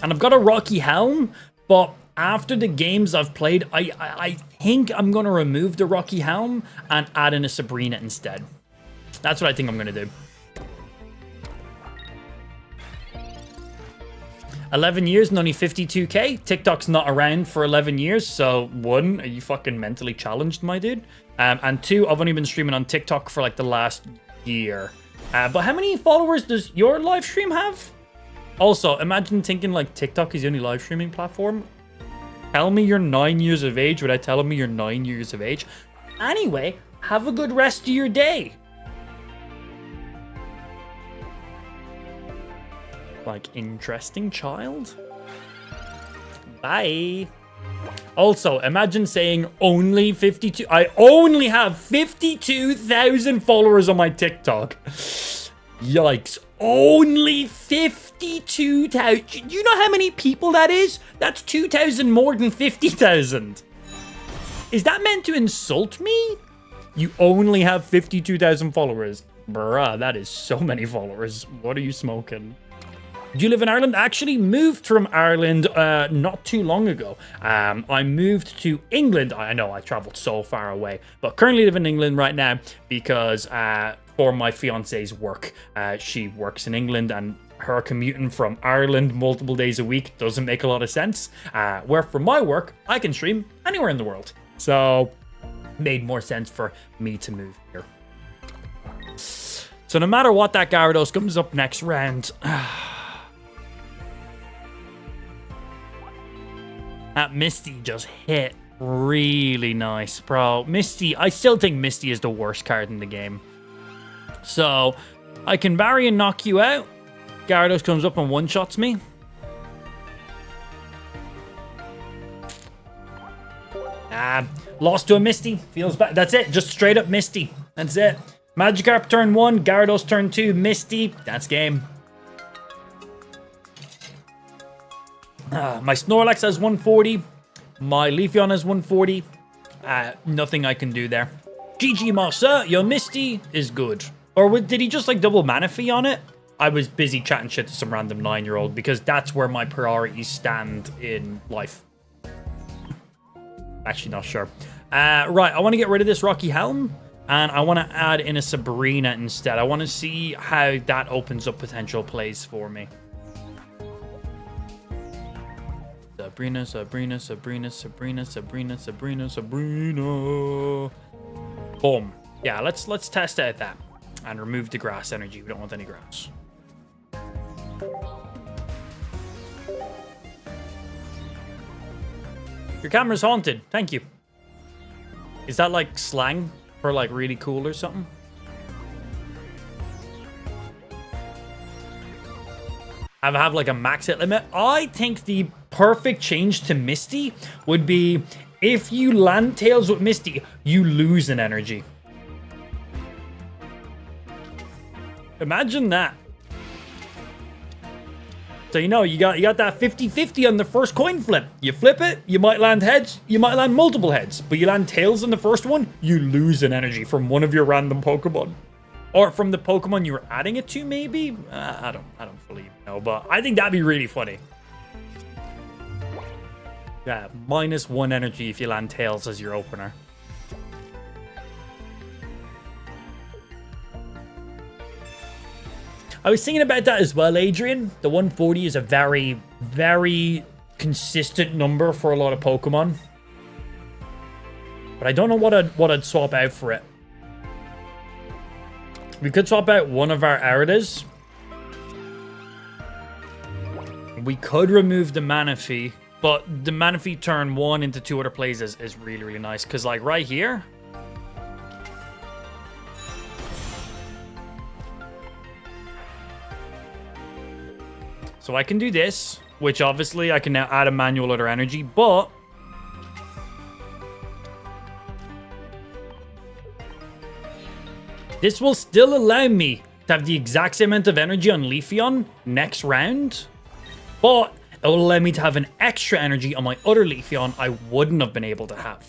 And I've got a Rocky Helm, but after the games I've played, I think I'm going to remove the Rocky Helm and add in a Sabrina instead. That's what I think I'm going to do. 11 years and only 52k. TikTok's not around for 11 years, so 1, are you fucking mentally challenged, my dude? And 2, I've only been streaming on TikTok for like the last year. But how many followers does your live stream have? Also, imagine thinking like TikTok is the only live streaming platform. Tell me you're 9 years of age without telling me you're 9 years of age. Anyway, have a good rest of your day. Like, interesting child. Bye. Also, imagine saying only 52. I only have 52,000 followers on my TikTok. Yikes. Only 52,000. Do you know how many people that is? That's 2,000 more than 50,000. Is that meant to insult me? You only have 52,000 followers. Bruh, that is so many followers. What are you smoking? Do you live in Ireland? I actually moved from Ireland not too long ago. I moved to England. I know I traveled so far away, but currently live in England right now because for my fiance's work. She works in England, and her commuting from Ireland multiple days a week doesn't make a lot of sense. Where for my work, I can stream anywhere in the world. So made more sense for me to move here. So no matter what, that Gyarados comes up next round. That Misty just hit really nice, bro. Misty, I still think Misty is the worst card in the game. So I can Barry and knock you out. Gyarados comes up and one-shots me. Lost to a Misty. Feels bad. That's it. Just straight up Misty. That's it. Magikarp turn 1. Gyarados turn 2. Misty. That's game. My Snorlax has 140. My Leafeon has 140. Nothing I can do there. GG Massa, your Misty is good. Or did he just like double Manaphy on it? I was busy chatting shit to some random 9-year-old because that's where my priorities stand in life. Actually not sure. Right, I want to get rid of this Rocky Helm. And I want to add in a Sabrina instead. I want to see how that opens up potential plays for me. Sabrina, Sabrina, Sabrina, Sabrina, Sabrina, Sabrina, Sabrina. Boom. Yeah, let's test out that. And remove the grass energy. We don't want any grass. Your camera's haunted. Thank you. Is that like slang for like really cool or something? Have like a max hit limit. I think the perfect change to Misty would be if you land Tails with Misty, you lose an energy. Imagine that. So you know, you got that 50-50 on the first coin flip. You flip it, you might land heads, you might land multiple heads, but you land tails on the first one, you lose an energy from one of your random Pokemon. Or from the Pokemon you were adding it to, maybe? I don't fully know, but I think that'd be really funny. Yeah, -1 energy if you land tails as your opener. I was thinking about that as well, Adrian. The 140 is a very, very consistent number for a lot of Pokemon. But I don't know what I'd swap out for it. We could swap out one of our Aridas. We could remove the Manaphy, but the Manaphy turn 1 into 2 other plays is really, really nice. Because like right here... So I can do this, which obviously I can now add a manual other energy, but... this will still allow me to have the exact same amount of energy on Leafeon next round, but it will allow me to have an extra energy on my other Leafeon I wouldn't have been able to have.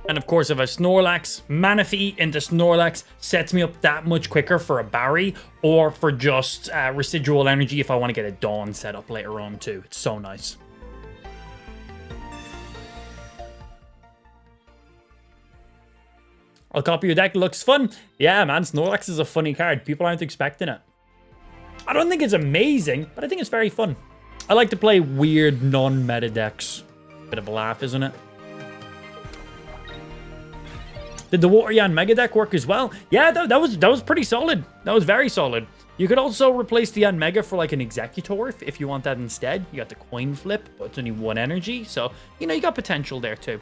And of course, if I Snorlax, Manaphy into Snorlax sets me up that much quicker for a Barry or for just residual energy if I want to get a Dawn set up later on too. It's so nice. I'll copy your deck. Looks fun. Yeah, man, Snorlax is a funny card. People aren't expecting it. I don't think it's amazing, but I think it's very fun. I like to play weird non-meta decks. Bit of a laugh, isn't it? Did the Wateryan Mega Deck work as well? Yeah, that was pretty solid. That was very solid. You could also replace the Yanmega for like an Executor if you want that instead. You got the coin flip, but it's only 1 energy. So, you know, you got potential there too.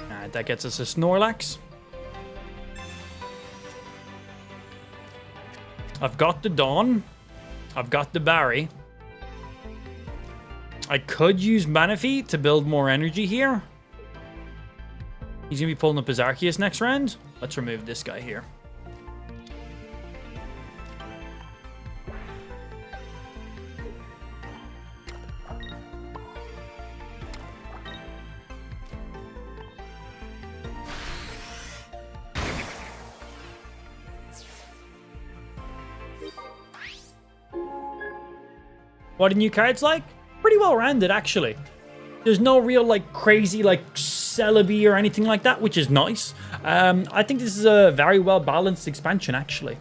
Alright, that gets us a Snorlax. I've got the Dawn. I've got the Barry. I could use Manaphy to build more energy here. He's going to be pulling up his Arceus next round. Let's remove this guy here. What are new cards like? Pretty well rounded, actually. There's no real, like, crazy, like, Celebi or anything like that, which is nice. I think this is a very well balanced expansion, actually.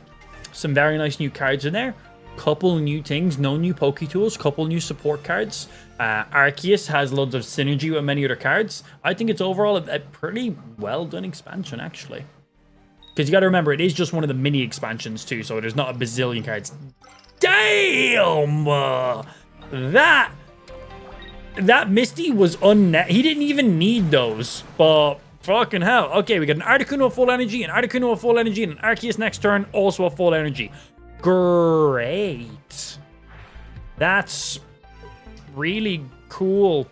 Some very nice new cards in there. Couple new things, no new Poke Tools, couple new support cards. Arceus has loads of synergy with many other cards. I think it's overall a pretty well done expansion, actually. Because you got to remember, it is just one of the mini expansions, too, so there's not a bazillion cards. Damn! That Misty was unnet. He didn't even need those, but fucking hell. Okay, we got an Articuno full energy, an Articuno of full energy, and an Arceus next turn, also a full energy. Great. That's really cool.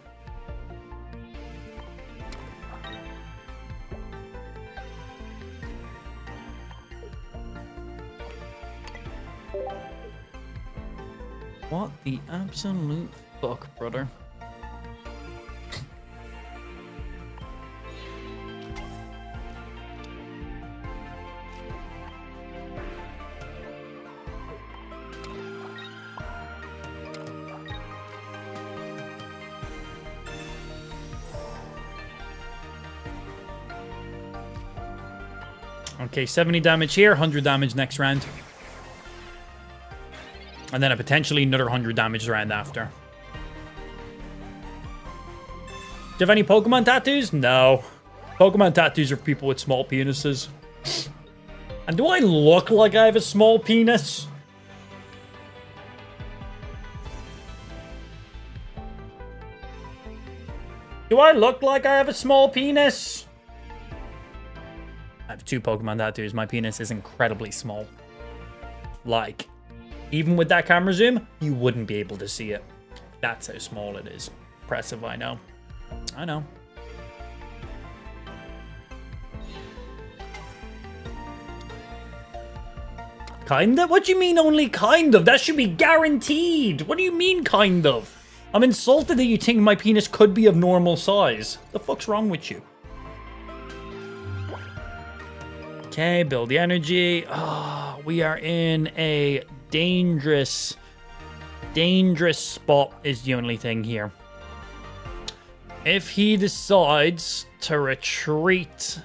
What the absolute fuck, brother? Okay, 70 damage here, 100 damage next round. And then a potentially another 100 damage round after. Do you have any Pokemon tattoos? No. Pokemon tattoos are for people with small penises. And do I look like I have a small penis? Do I look like I have a small penis? I have 2 Pokemon tattoos. My penis is incredibly small. Like, even with that camera zoom, you wouldn't be able to see it. That's how small it is. Impressive, I know. I know. Kinda? What do you mean only kind of? That should be guaranteed. What do you mean kind of? I'm insulted that you think my penis could be of normal size. The fuck's wrong with you? Okay, build the energy. Ah, we are in a dangerous spot is the only thing here. If he decides to retreat,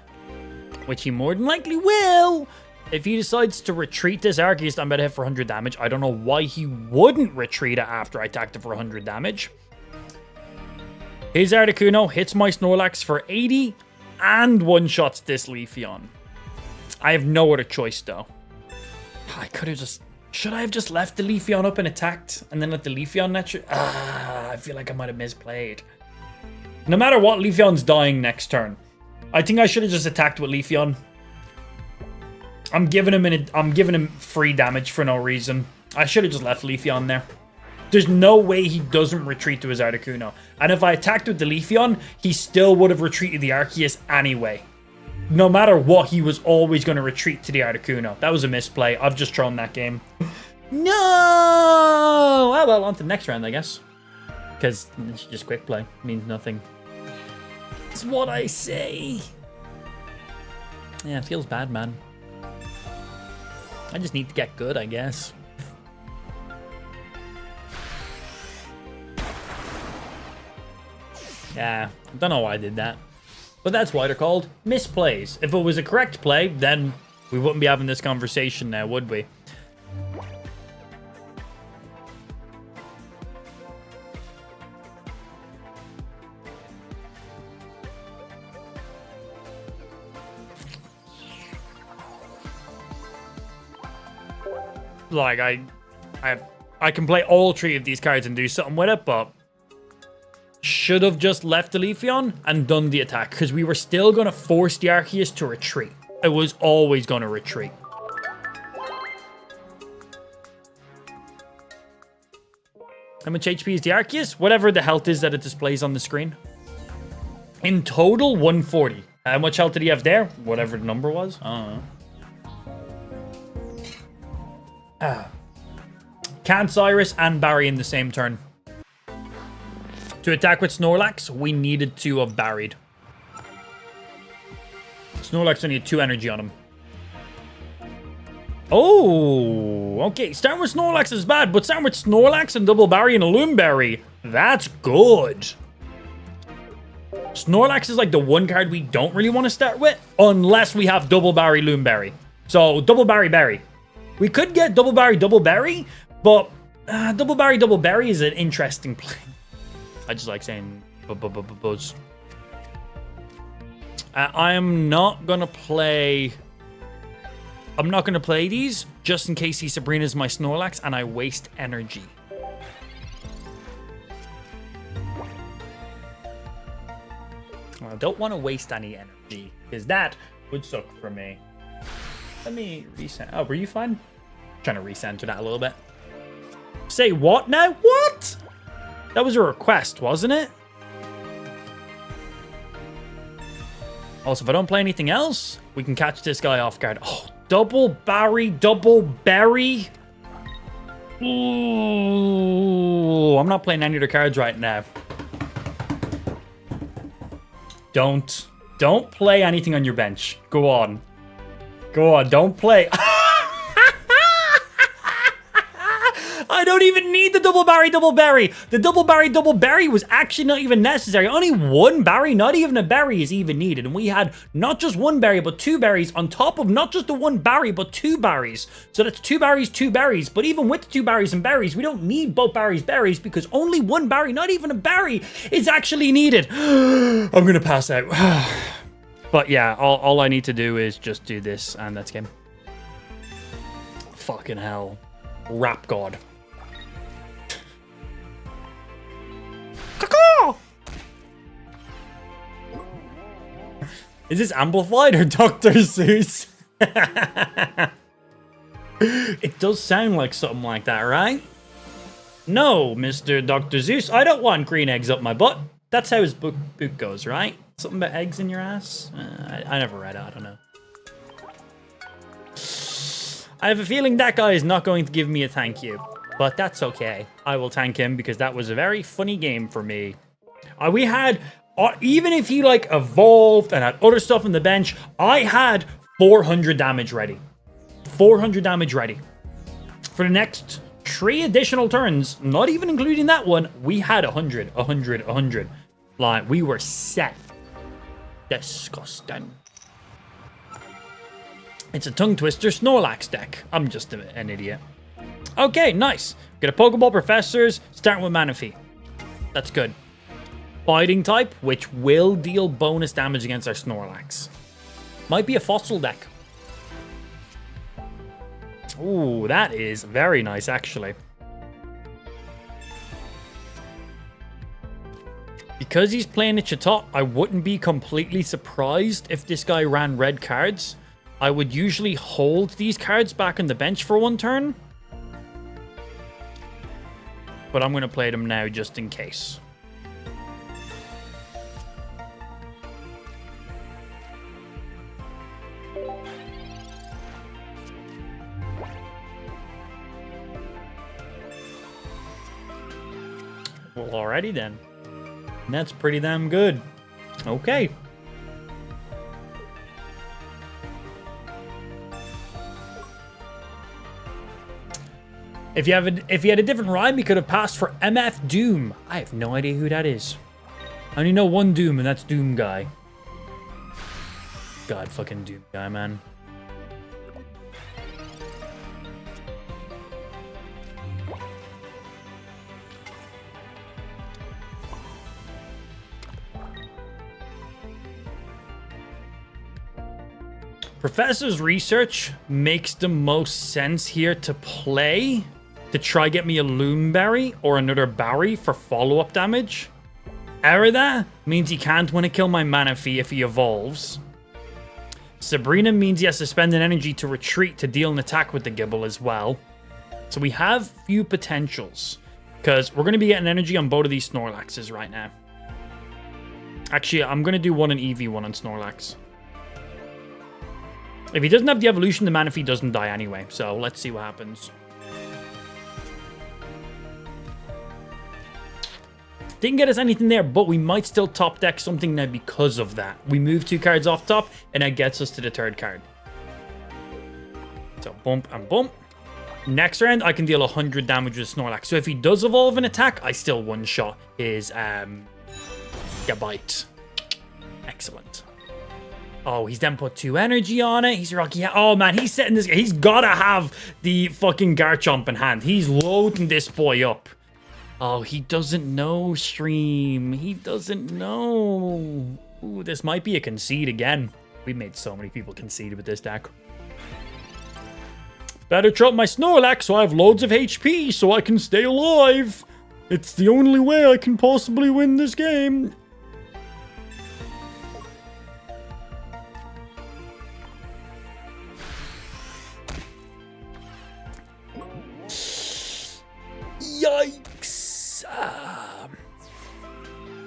which he more than likely will, if he decides to retreat this Arceus, I'm about to hit for 100 damage. I don't know why he wouldn't retreat it after I attacked it for 100 damage. His Articuno hits my Snorlax for 80 and one-shots this Leafeon. I have no other choice, though. I could have just... Should I have just left the Leafeon up and attacked and then let the Leafeon net... I feel like I might have misplayed. No matter what, Leafeon's dying next turn. I think I should have just attacked with Leafeon. I'm giving him free damage for no reason. I should have just left Leafeon there. There's no way he doesn't retreat to his Articuno. And if I attacked with the Leafeon, he still would have retreated the Arceus anyway. No matter what, he was always going to retreat to the Articuno. That was a misplay. I've just thrown that game. No! Oh, well, on to the next round, I guess. Because it's just quick play. It means nothing. It's what I say. Yeah, it feels bad, man. I just need to get good, I guess. Yeah, I don't know why I did that. But that's why they're called misplays. If it was a correct play, then we wouldn't be having this conversation now, would we? Like, I can play all 3 of these cards and do something with it, but should have just left the Leafeon and done the attack, because we were still going to force the Arceus to retreat. It was always going to retreat. How much HP is the Arceus? Whatever the health is that it displays on the screen. In total, 140. How much health did he have there? Whatever the number was. I don't know. Can't Cyrus and Barry in the same turn. To attack with Snorlax, we needed to have barried. Snorlax only had 2 energy on him. Oh, okay. Starting with Snorlax is bad, but starting with Snorlax and Double Barry and a Loomberry, that's good. Snorlax is like the one card we don't really want to start with, unless we have Double Barry, Loomberry. So, Double Barry, Berry. We could get Double Barry, Double Berry, but Double Barry, Double Berry is an interesting play. I just like saying buzz. I am not going to play... I'm not going to play these, just in case he Sabrina's my Snorlax, and I waste energy. I don't want to waste any energy, because that would suck for me. Let me reset. Oh, were you fine? Trying to recenter that a little bit. Say what now? What? That was a request, wasn't it? Also, if I don't play anything else, we can catch this guy off guard. Oh, Double Barry, Double Berry. Ooh, I'm not playing any of the cards right now. Don't play anything on your bench. Go on. Go on, don't play. I don't even need the Double Barry, Double Berry. The Double Barry, Double Berry was actually not even necessary. Only one berry, not even a berry, is even needed. And we had not just one berry, but 2 berries on top of not just the 1 berry, but 2 berries. So that's 2 berries, 2 berries. But even with the 2 berries and berries, we don't need both berries, berries, because only 1 berry, not even a berry, is actually needed. I'm going to pass out. But yeah, all I need to do is just do this, and that's game. Fucking hell. Rap God. Is this amplified or Dr. Seuss? It does sound like something like that, right? No, Mr. Dr. Seuss, I don't want green eggs up my butt. That's how his book goes, right? Something about eggs in your ass? I never read it, I don't know. I have a feeling that guy is not going to give me a thank you. But that's okay. I will thank him because that was a very funny game for me. We had... even if he, like, evolved and had other stuff on the bench, I had 400 damage ready. 400 damage ready. For the next 3 additional turns, not even including that one, we had 100, 100, 100. Like, we were set. Disgusting. It's a tongue twister Snorlax deck. I'm just an idiot. Okay, nice. Get a Pokeball Professors, starting with Manaphy. That's good. Fighting type, which will deal bonus damage against our Snorlax. Might be a fossil deck. Ooh, that is very nice, actually. Because he's playing a Chatot, I wouldn't be completely surprised if this guy ran red cards. I would usually hold these cards back on the bench for 1 turn. But I'm going to play them now just in case. Well, alrighty then. That's pretty damn good. Okay. If you had a different rhyme, you could have passed for MF Doom. I have no idea who that is. I only know one Doom, and that's Doom Guy. God, fucking Doom Guy, man. Professor's Research makes the most sense here to play, to try get me a Loomberry or another Barry for follow-up damage. Arida means he can't want to kill my Manaphy if he evolves. Sabrina means he has to spend an energy to retreat to deal an attack with the Gibble as well. So we have few potentials. Because we're going to be getting energy on both of these Snorlaxes right now. Actually, I'm going to do one on Eevee, one on Snorlax. If he doesn't have the evolution, the Manaphy doesn't die anyway. So let's see what happens. Didn't get us anything there, but we might still top deck something now because of that. We move 2 cards off top, and that gets us to the 3rd card. So bump and bump. Next round, I can deal 100 damage with Snorlax. So if he does evolve an attack, I still one-shot his bite. Excellent. Oh, he's then put 2 energy on it. He's rocky. Oh, man, he's setting this. He's got to have the fucking Garchomp in hand. He's loading this boy up. Oh, he doesn't know, Stream. He doesn't know. Ooh, this might be a concede again. We made so many people concede with this deck. Better trump my Snorlax so I have loads of HP so I can stay alive. It's the only way I can possibly win this game. Yikes.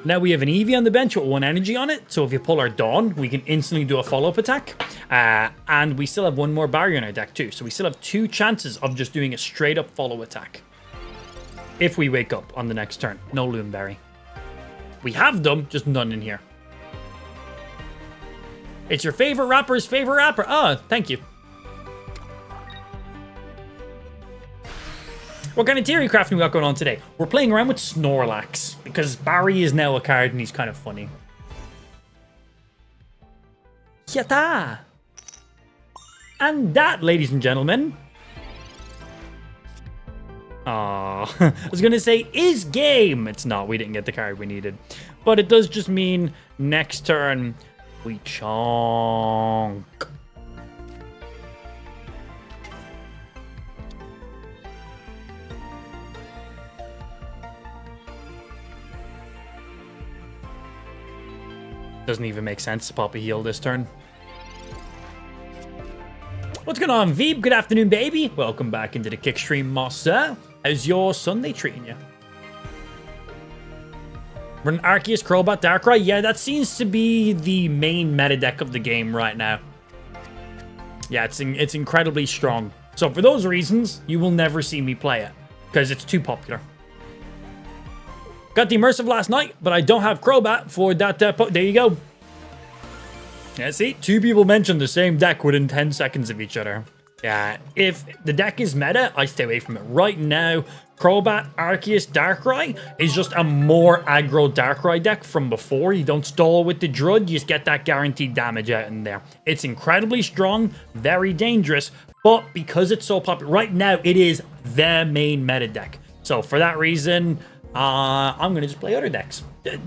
Now we have an Eevee on the bench with 1 energy on it. So if you pull our Dawn, we can instantly do a follow-up attack. And we still have 1 more barrier in our deck too. So we still have 2 chances of just doing a straight-up follow attack. If we wake up on the next turn. No Loomberry. We have them, just none in here. It's your favorite rapper's favorite rapper. Oh, thank you. What kind of theory crafting we got going on today? We're playing around with Snorlax, because Barry is now a card and he's kind of funny. Yata! And that, ladies and gentlemen... Aww. I was going to say, is game. It's not. We didn't get the card we needed. But it does just mean next turn, we chonk. Doesn't even make sense to pop a heal this turn. What's going on, Veeb? Good afternoon, baby. Welcome back into the Kickstream, Master. How's your Sunday treating you? Run Arceus, Crobat, Darkrai. Yeah, that seems to be the main meta deck of the game right now. Yeah, it's incredibly strong. So for those reasons, you will never see me play it because it's too popular. Got the Immersive last night, but I don't have Crobat for that. There you go. Yeah, see? 2 people mentioned the same deck within 10 seconds of each other. Yeah, if the deck is meta, I stay away from it. Right now, Crobat, Arceus, Darkrai is just a more aggro Darkrai deck from before. You don't stall with the Drud, you just get that guaranteed damage out in there. It's incredibly strong, very dangerous, but because it's so popular, right now, it is the main meta deck. So for that reason... I'm going to just play other decks.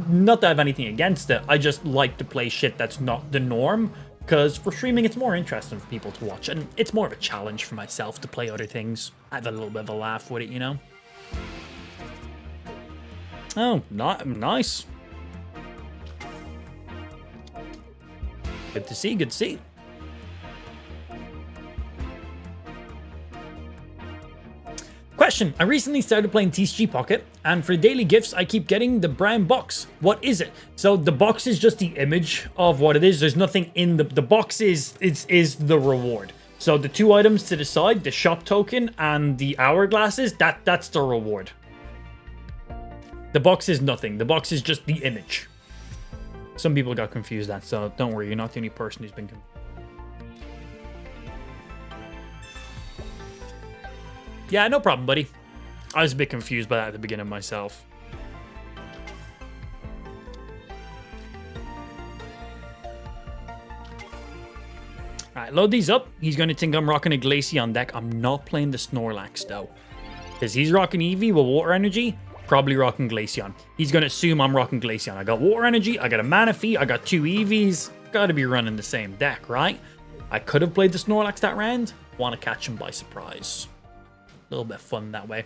Not that I have anything against it. I just like to play shit that's not the norm. Because for streaming, it's more interesting for people to watch. And it's more of a challenge for myself to play other things. I have a little bit of a laugh with it, you know? Oh, nice. Good to see, good to see. Question. I recently started playing TCGPocket, and for daily gifts, I keep getting the brown box. What is it? So the box is just the image of what it is. There's nothing in the box is the reward. So the 2 items to the side, the shop token and the hourglasses, that's the reward. The box is nothing. The box is just the image. Some people got confused that, so don't worry, you're not the only person who's been confused. Yeah, no problem, buddy. I was a bit confused by that at the beginning myself. Alright, load these up. He's going to think I'm rocking a Glaceon deck. I'm not playing the Snorlax, though. Because he's rocking Eevee with Water Energy. Probably rocking Glaceon. He's going to assume I'm rocking Glaceon. I got Water Energy. I got a Manaphy. I got 2 Eevees. Got to be running the same deck, right? I could have played the Snorlax that round. Want to catch him by surprise. A little bit of fun that way.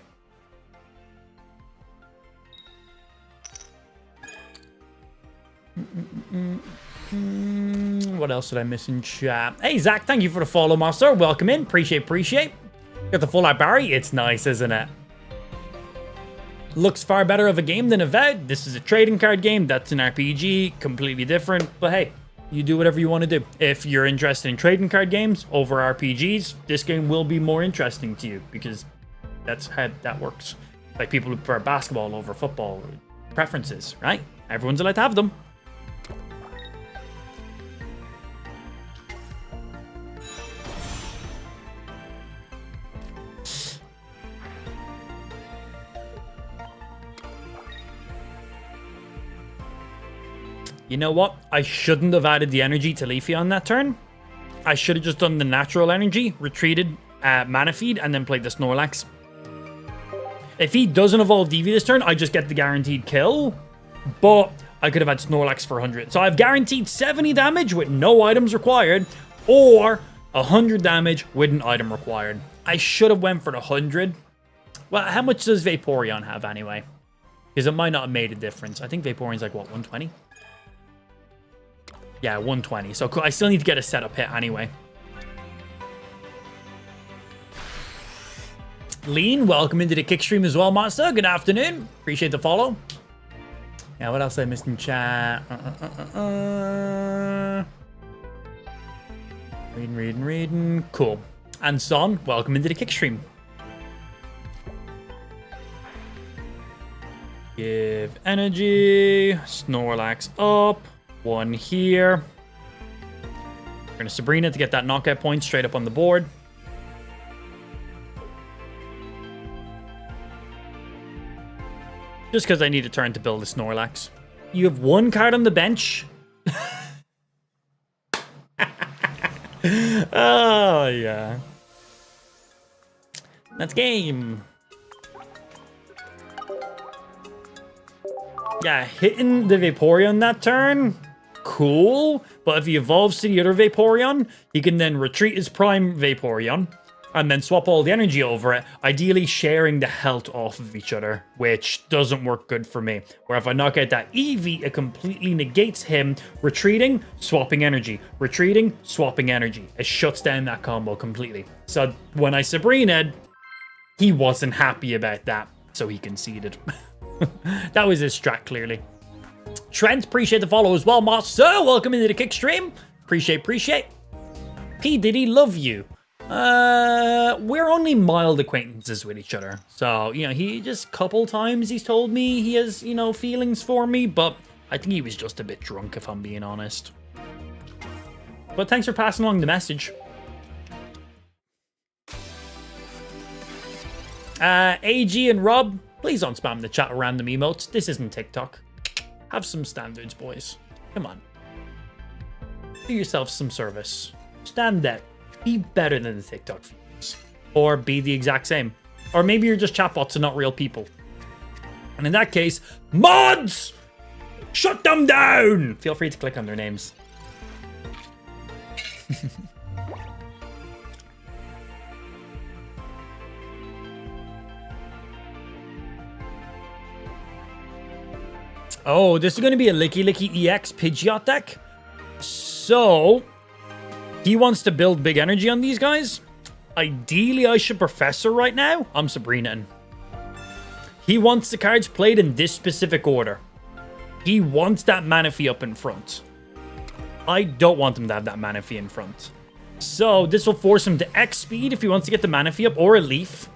What else did I miss in chat? Hey, Zach, thank you for the follow, master. Welcome in. Appreciate. Got the full art Barry. It's nice, isn't it? Looks far better of a game than Avowed. This is a trading card game. That's an RPG, completely different. But hey, you do whatever you want to do. If you're interested in trading card games over RPGs, this game will be more interesting to you because that's how that works. Like people who prefer basketball over football, preferences, right? Everyone's allowed to have them. You know what? I shouldn't have added the energy to Leafy on that turn. I should have just done the natural energy, retreated, mana feed, and then played the Snorlax. If he doesn't evolve Devi this turn, I just get the guaranteed kill. But I could have had Snorlax for 100. So I've guaranteed 70 damage with no items required, or 100 damage with an item required. I should have went for the 100. Well, how much does Vaporeon have anyway? Because it might not have made a difference. I think Vaporeon's like, what, 120? Yeah, 120. So I still need to get a setup hit anyway. Lean, welcome into the kick stream as well, Monster. Good afternoon. Appreciate the follow. Yeah, what else I missed in chat? Reading. Cool. And Son, welcome into the kick stream. Give energy. Snorlax up. One here. We're going to Sabrina to get that knockout point straight up on the board. Just because I need a turn to build a Snorlax. You have one card on the bench. Oh, yeah. That's game. Yeah, hitting the Vaporeon that turn, cool. But if he evolves to the other Vaporeon, he can then retreat his prime Vaporeon and then swap all the energy over it, ideally sharing the health off of each other, which doesn't work good for me. Where if I knock out that Eevee, it completely negates him retreating, swapping energy, retreating, swapping energy. It shuts down that combo completely. So when I Sabrina'd, he wasn't happy about that, so he conceded. That was his strat, clearly. Trent, appreciate the follow as well. Master, welcome into the kick stream. Appreciate. P, did he love you? We're only mild acquaintances with each other. So, you know, he just couple times he's told me he has, you know, feelings for me, but I think he was just a bit drunk, if I'm being honest. But thanks for passing along the message. AG and Rob, please don't spam the chat with random emotes. This isn't TikTok. Have some standards, boys. Come on. Do yourself some service. Stand out. Be better than the TikTok viewers. Or be the exact same. Or maybe you're just chatbots and not real people. And in that case, mods! Shut them down! Feel free to click on their names. Oh, this is going to be a Licky EX Pidgeot deck. So, he wants to build big energy on these guys. Ideally, I should Professor right now. I'm Sabrina. He wants the cards played in this specific order. He wants that Manaphy up in front. I don't want him to have that Manaphy in front. So, this will force him to X speed if he wants to get the Manaphy up, or a Leaf.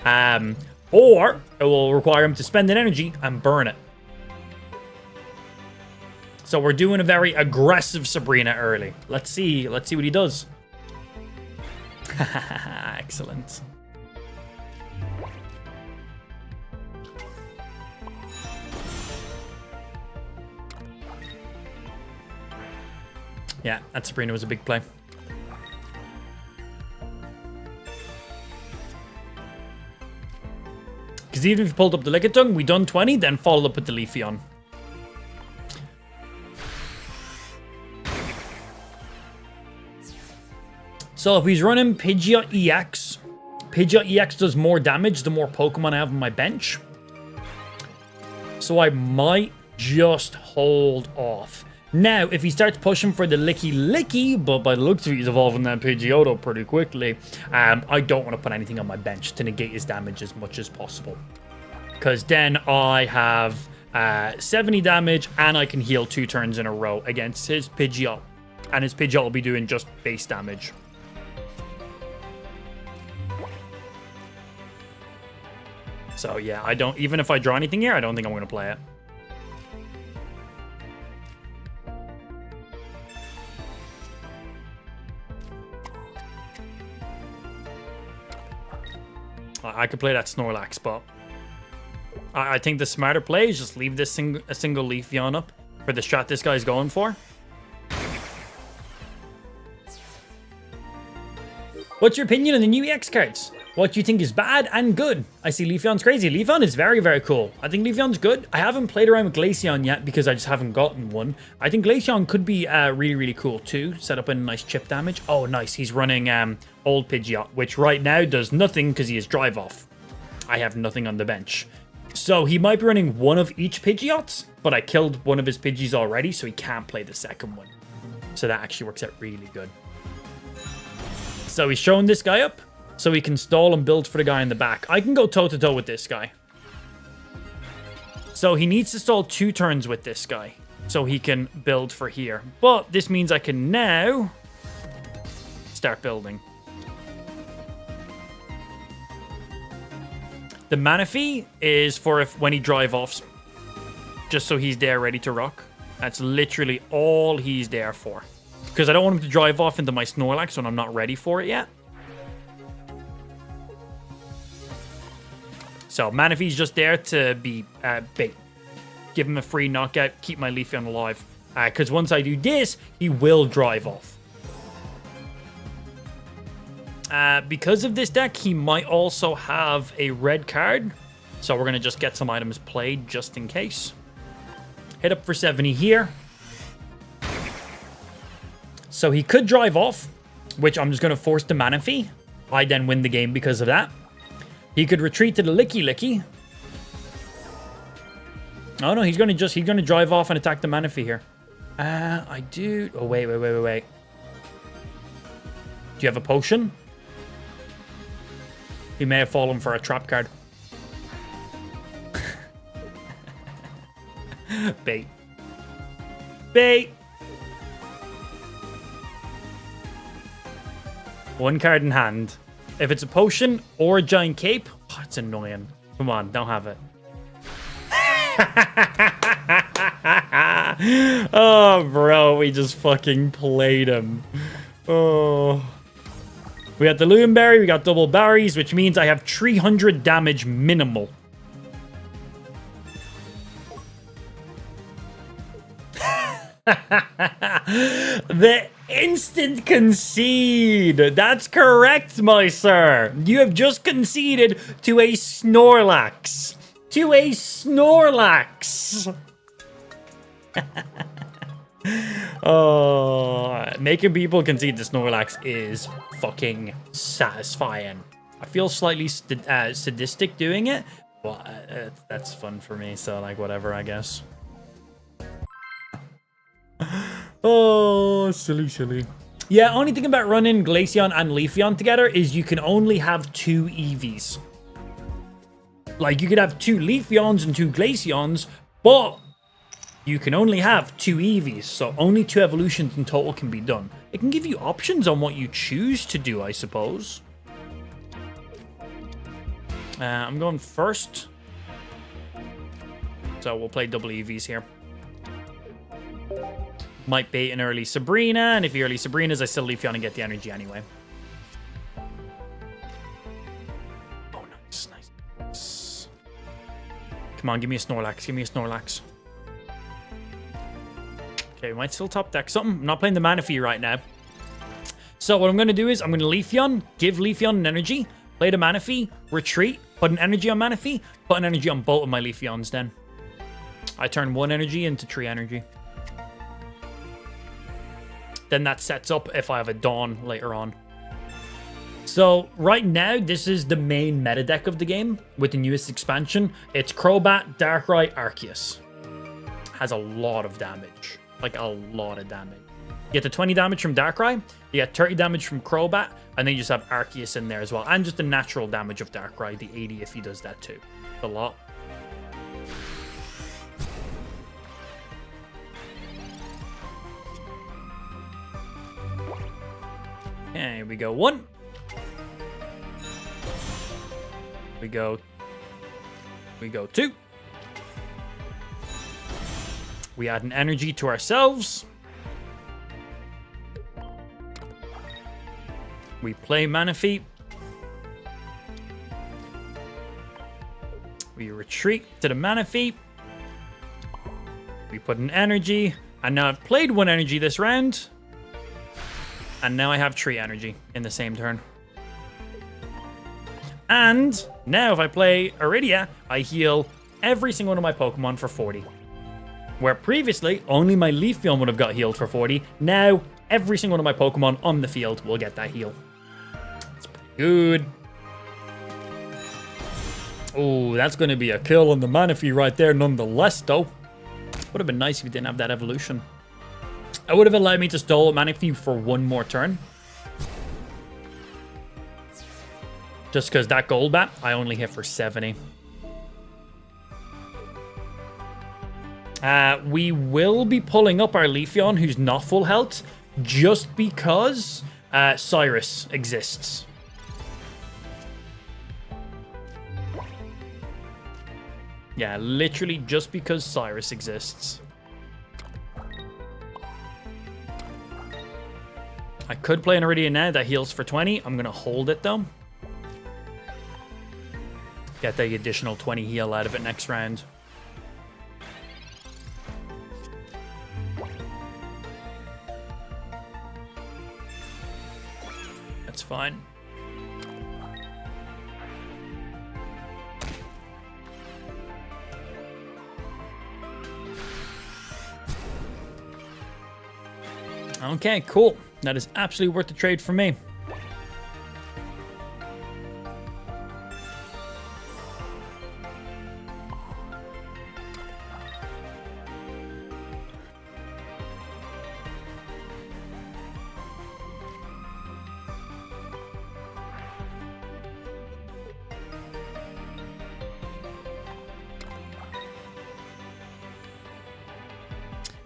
Or, it will require him to spend an energy and burn it. So we're doing a very aggressive Sabrina early. Let's see what he does. Excellent. Yeah, that Sabrina was a big play. Because even if you pulled up the Lickitung, we done 20, then followed up with the Leafeon. So if he's running Pidgeot EX, Pidgeot EX does more damage the more Pokemon I have on my bench. So I might just hold off. Now, if he starts pushing for the Licky, but by the looks of it, he's evolving that Pidgeotto pretty quickly, I don't want to put anything on my bench to negate his damage as much as possible. Because then I have 70 damage and I can heal 2 turns in a row against his Pidgeot. And his Pidgeot will be doing just base damage. So yeah, I don't, even if I draw anything here, I don't think I'm going to play it. I could play that Snorlax, but I think the smarter play is just leave this a single Leafeon up for the strat this guy's going for. What's your opinion on the new EX cards? What do you think is bad and good? I see Leafeon's crazy. Leafeon is very, very cool. I think Leafeon's good. I haven't played around with Glaceon yet because I just haven't gotten one. I think Glaceon could be really, really cool too. Set up a nice chip damage. Oh, nice. He's running Old Pidgeot, which right now does nothing because he is Drive Off. I have nothing on the bench. So he might be running one of each Pidgeots, but I killed one of his Pidgeys already, so he can't play the second one. So that actually works out really good. So he's showing this guy up, so he can stall and build for the guy in the back. I can go toe-to-toe with this guy. So he needs to stall 2 turns with this guy, so he can build for here. But this means I can now start building. The Manaphy is for if when he drive offs, just so he's there ready to rock. That's literally all he's there for. Because I don't want him to drive off into my Snorlax when I'm not ready for it yet. So Manaphy's just there to be bait. Give him a free knockout, keep my Leafeon alive. Because once I do this, he will drive off. Because of this deck, he might also have a red card. So we're going to just get some items played just in case. Hit up for 70 here. So he could drive off, which I'm just going to force the Manaphy. I then win the game because of that. He could retreat to the Licky Licky. Oh no, he's going to drive off and attack the Manaphy here. I do. Oh wait. Do you have a potion? He may have fallen for a trap card. Bait. Bait. 1 card in hand. If it's a potion or a giant cape, oh, it's annoying. Come on, don't have it. Oh, bro, we just fucking played him. Oh. We got the Loonberry, we got double berries, which means I have 300 damage minimal. The instant concede. That's correct, my sir. You have just conceded to a Snorlax. To a Snorlax. Oh, making people concede to Snorlax is fucking satisfying. I feel slightly sadistic doing it, but that's fun for me, so like whatever, I guess. Oh, silly. Yeah, only thing about running Glaceon and Leafeon together is you can only have 2 Eevees. Like, you could have 2 Leafeons and 2 Glaceons, but you can only have 2 Eevees, so only 2 evolutions in total can be done. It can give you options on what you choose to do, I suppose. I'm going first. So we'll play double Eevees here. Might bait an early Sabrina, and if he early Sabrinas, I still Leafeon and get the energy anyway. Oh, nice. Come on, give me a Snorlax. Okay, we might still top deck something. I'm not playing the Manaphy right now. So what I'm going to do is I'm going to Leafeon, give Leafeon an energy, play the Manaphy, retreat, put an energy on Manaphy, put an energy on both of my Leafeons then. I turn 1 energy into 3 energy. Then that sets up if I have a Dawn later on. So right now, this is the main meta deck of the game with the newest expansion. It's Crobat, Darkrai, Arceus. Has a lot of damage. Like a lot of damage. You get the 20 damage from Darkrai, you get 30 damage from Crobat, and then you just have Arceus in there as well. And just the natural damage of Darkrai, the 80 if he does that too. A lot. Okay, we go 1. We go 2. We add an energy to ourselves. We play Manaphy. We retreat to the Manaphy. We put an energy. And now I've played 1 energy this round. And now I have 3 energy in the same turn. And now if I play Iridia, I heal every single one of my Pokemon for 40. Where previously, only my Leafeon would have got healed for 40. Now, every single one of my Pokemon on the field will get that heal. That's pretty good. Oh, that's going to be a kill on the Manaphy right there nonetheless, though. Would have been nice if we didn't have that evolution. It would have allowed me to stall Manaphy for 1 more turn. Just because that Golbat, I only hit for 70. We will be pulling up our Leafeon, who's not full health, just because Cyrus exists. Yeah, literally just because Cyrus exists. I could play an Iridian now that heals for 20. I'm going to hold it, though. Get the additional 20 heal out of it next round. That's fine. Okay, cool. That is absolutely worth the trade for me.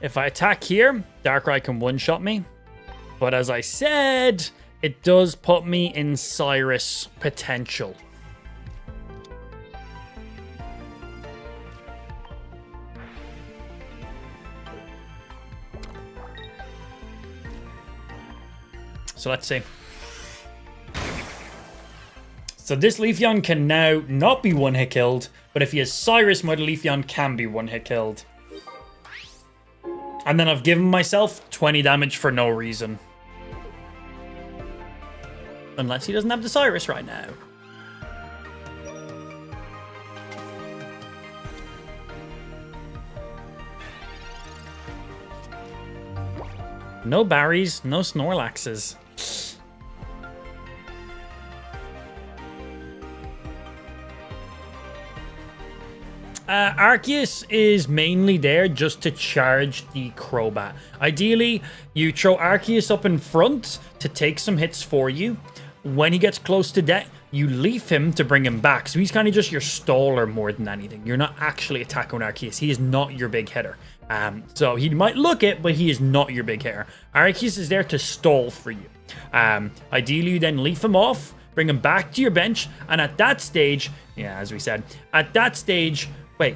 If I attack here, Darkrai can one-shot me. But as I said, it does put me in Cyrus potential. So let's see. So this Leafeon can now not be one-hit killed, but if he has Cyrus mode, Leafeon can be one-hit killed. And then I've given myself 20 damage for no reason. Unless he doesn't have the Cyrus right now. No Barrys, no Snorlaxes. Arceus is mainly there just to charge the Crobat. Ideally, you throw Arceus up in front to take some hits for you. When he gets close to death, you leaf him to bring him back. So he's kind of just your staller more than anything. You're not actually attacking Arceus. He is not your big hitter. So he might look it, but he is not your big hitter. Arceus is there to stall for you. Ideally, you then leaf him off, bring him back to your bench, and at that stage, yeah, as we said, at that stage, wait.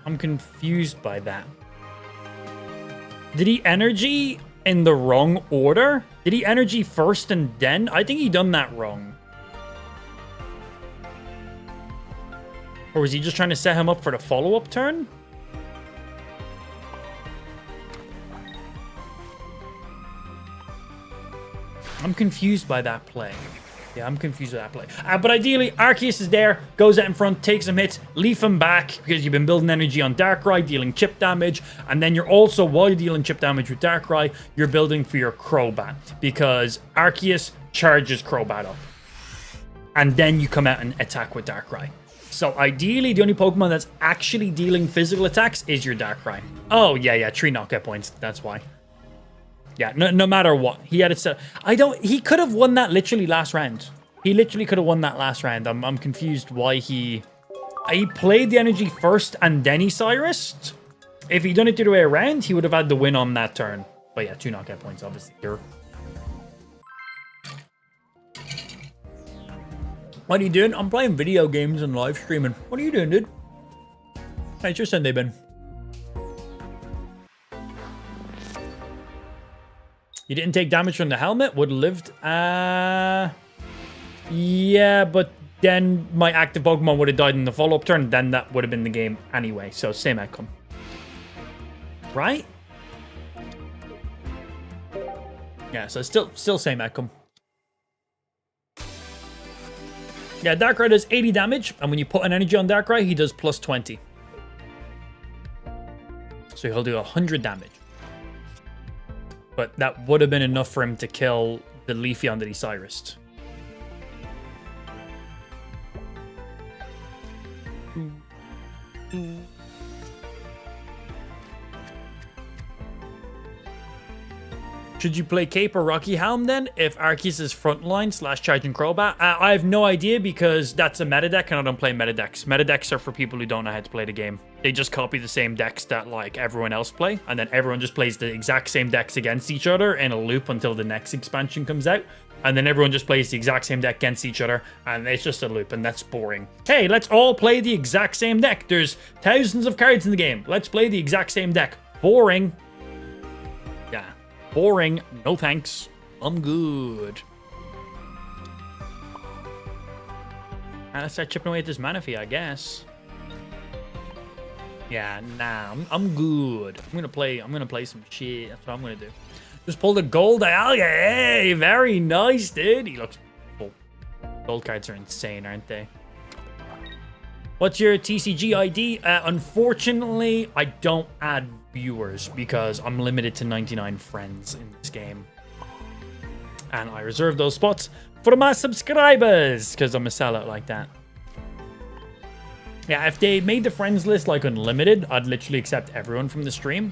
I'm confused by that. Did he energy in the wrong order? Did he energy first and then? I think he done that wrong. Or was he just trying to set him up for the follow-up turn? I'm confused by that play. Yeah, I'm confused with that play. But ideally, Arceus is there, goes out in front, takes some hits, leaf him back, because you've been building energy on Darkrai, dealing chip damage, and then you're also, while you're dealing chip damage with Darkrai, you're building for your Crobat, because Arceus charges Crobat up. And then you come out and attack with Darkrai. So ideally, the only Pokemon that's actually dealing physical attacks is your Darkrai. Oh, yeah, 3 knockout points. That's why. Yeah, no matter what. He had it set. He could have won that literally last round. He literally could have won that last round. I'm confused why he played the energy first and then he Cyrused. If he'd done it the other way around, he would have had the win on that turn. But yeah, 2 knockout points, obviously. Here. What are you doing? I'm playing video games and live streaming. What are you doing, dude? How's your Sunday been? You didn't take damage from the helmet? Would have lived? Yeah, but then my active Pokemon would have died in the follow-up turn. Then that would have been the game anyway. So same outcome. Right? Yeah, so still same outcome. Yeah, Darkrai does 80 damage, and when you put an energy on Darkrai, he does plus 20. So he'll do 100 damage. But that would have been enough for him to kill the Leafeon that he Cyrused. Should you play Cape or Rocky Helm then, if Arceus is frontline / Charging Crobat? I have no idea because that's a meta deck and I don't play meta decks. Meta decks are for people who don't know how to play the game. They just copy the same decks that like everyone else play, and then everyone just plays the exact same decks against each other in a loop until the next expansion comes out. And then everyone just plays the exact same deck against each other, and it's just a loop, and that's boring. Hey, let's all play the exact same deck. There's thousands of cards in the game. Let's play the exact same deck. Boring. Yeah. Boring. No thanks. I'm good. And let's start chipping away at this Manaphy, I guess. Yeah, nah, I'm good. I'm gonna play some shit. That's what I'm gonna do. Just pulled a gold Dialga. Hey, very nice, dude. He looks cool. Gold cards are insane, aren't they? What's your TCG ID? Unfortunately, I don't add viewers because I'm limited to 99 friends in this game. And I reserve those spots for my subscribers because I'm a sellout like that. Yeah, if they made the friends list like unlimited, I'd literally accept everyone from the stream.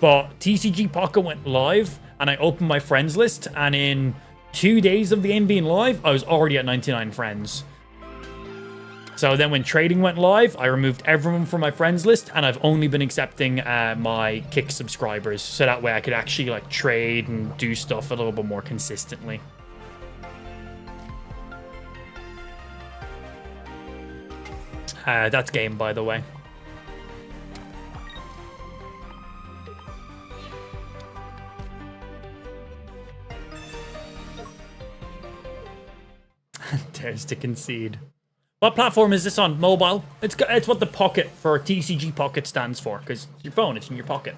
But TCGPocket went live and I opened my friends list, and in 2 days of the game being live, I was already at 99 friends. So then when trading went live, I removed everyone from my friends list, and I've only been accepting my Kick subscribers, so that way I could actually like trade and do stuff a little bit more consistently. That's game, by the way. Dares to concede. What platform is this on? Mobile? It's what the pocket for TCGPocket stands for, because your phone is in your pocket.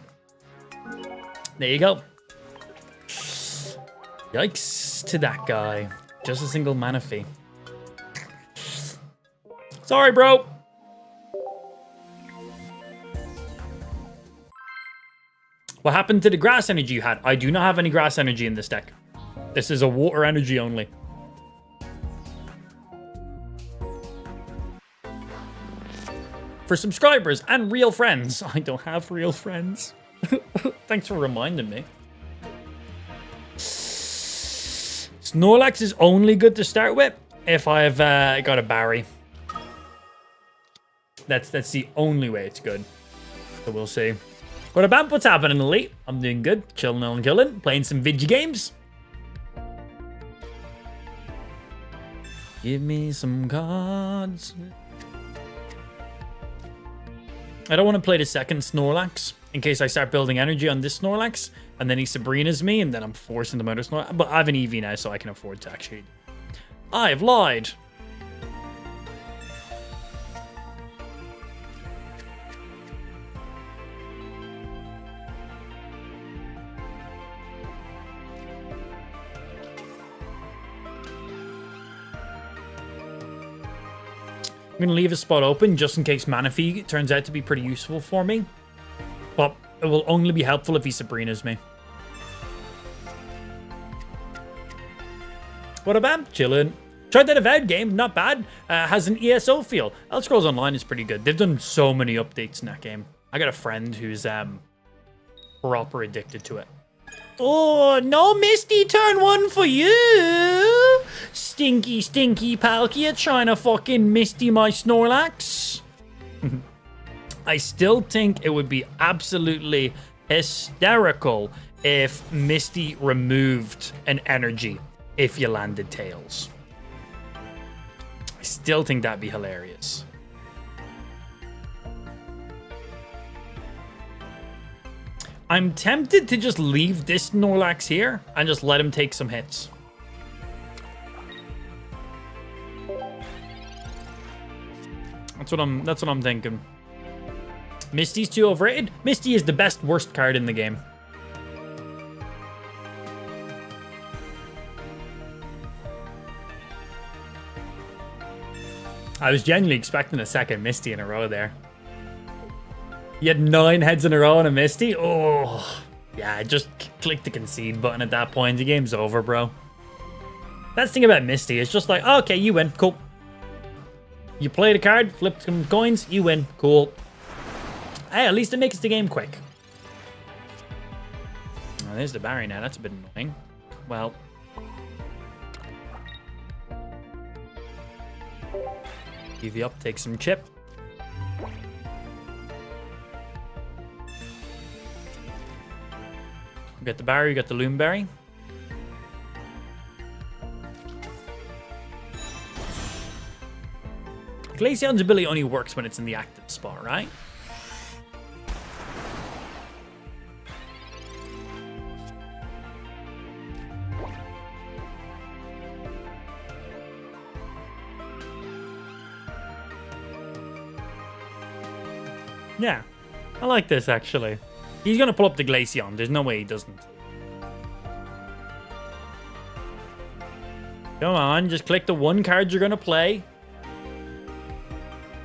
There you go. Yikes to that guy. Just a single Manaphy. Sorry, bro. What happened to the grass energy you had? I do not have any grass energy in this deck. This is a water energy only. For subscribers and real friends. I don't have real friends. Thanks for reminding me. Snorlax is only good to start with if I've got a Barry. That's the only way it's good. So we'll see. What about what's happening, Elite? I'm doing good. Chilling and killing. Playing some video games. Give me some cards. I don't want to play the second Snorlax in case I start building energy on this Snorlax and then he Sabrina's me and then I'm forcing the motor Snorlax. But I have an EV now, so I can afford to actually. I've lied. I'm going to leave a spot open just in case Manaphy turns out to be pretty useful for me. But it will only be helpful if he Sabrina's me. What about chilling? Tried that Avowed game, not bad. Has an ESO feel. Elder Scrolls Online is pretty good. They've done so many updates in that game. I got a friend who's proper addicted to it. Oh, no Misty turn 1 for you. Stinky, stinky Palkia trying to fucking Misty my Snorlax. I still think it would be absolutely hysterical if Misty removed an energy if you landed Tails. I still think that'd be hilarious. I'm tempted to just leave this Snorlax here and just let him take some hits. That's what I'm thinking. Misty's too overrated. Misty is the best worst card in the game. I was genuinely expecting a second Misty in a row there. You had 9 heads in a row and a Misty? Oh, yeah, just click the concede button at that point. The game's over, bro. That's the thing about Misty. It's just like, oh, okay, you win. Cool. You played a card, flipped some coins, you win. Cool. Hey, at least it makes the game quick. Oh, there's the Barry now. That's a bit annoying. Well. EV up, take some chip. We got the Barry, we got the Loomberry. Glaceon's ability only works when it's in the active spot, right? Yeah, I like this actually. He's gonna pull up the Glaceon. There's no way he doesn't. Come on, just click the one card you're gonna play.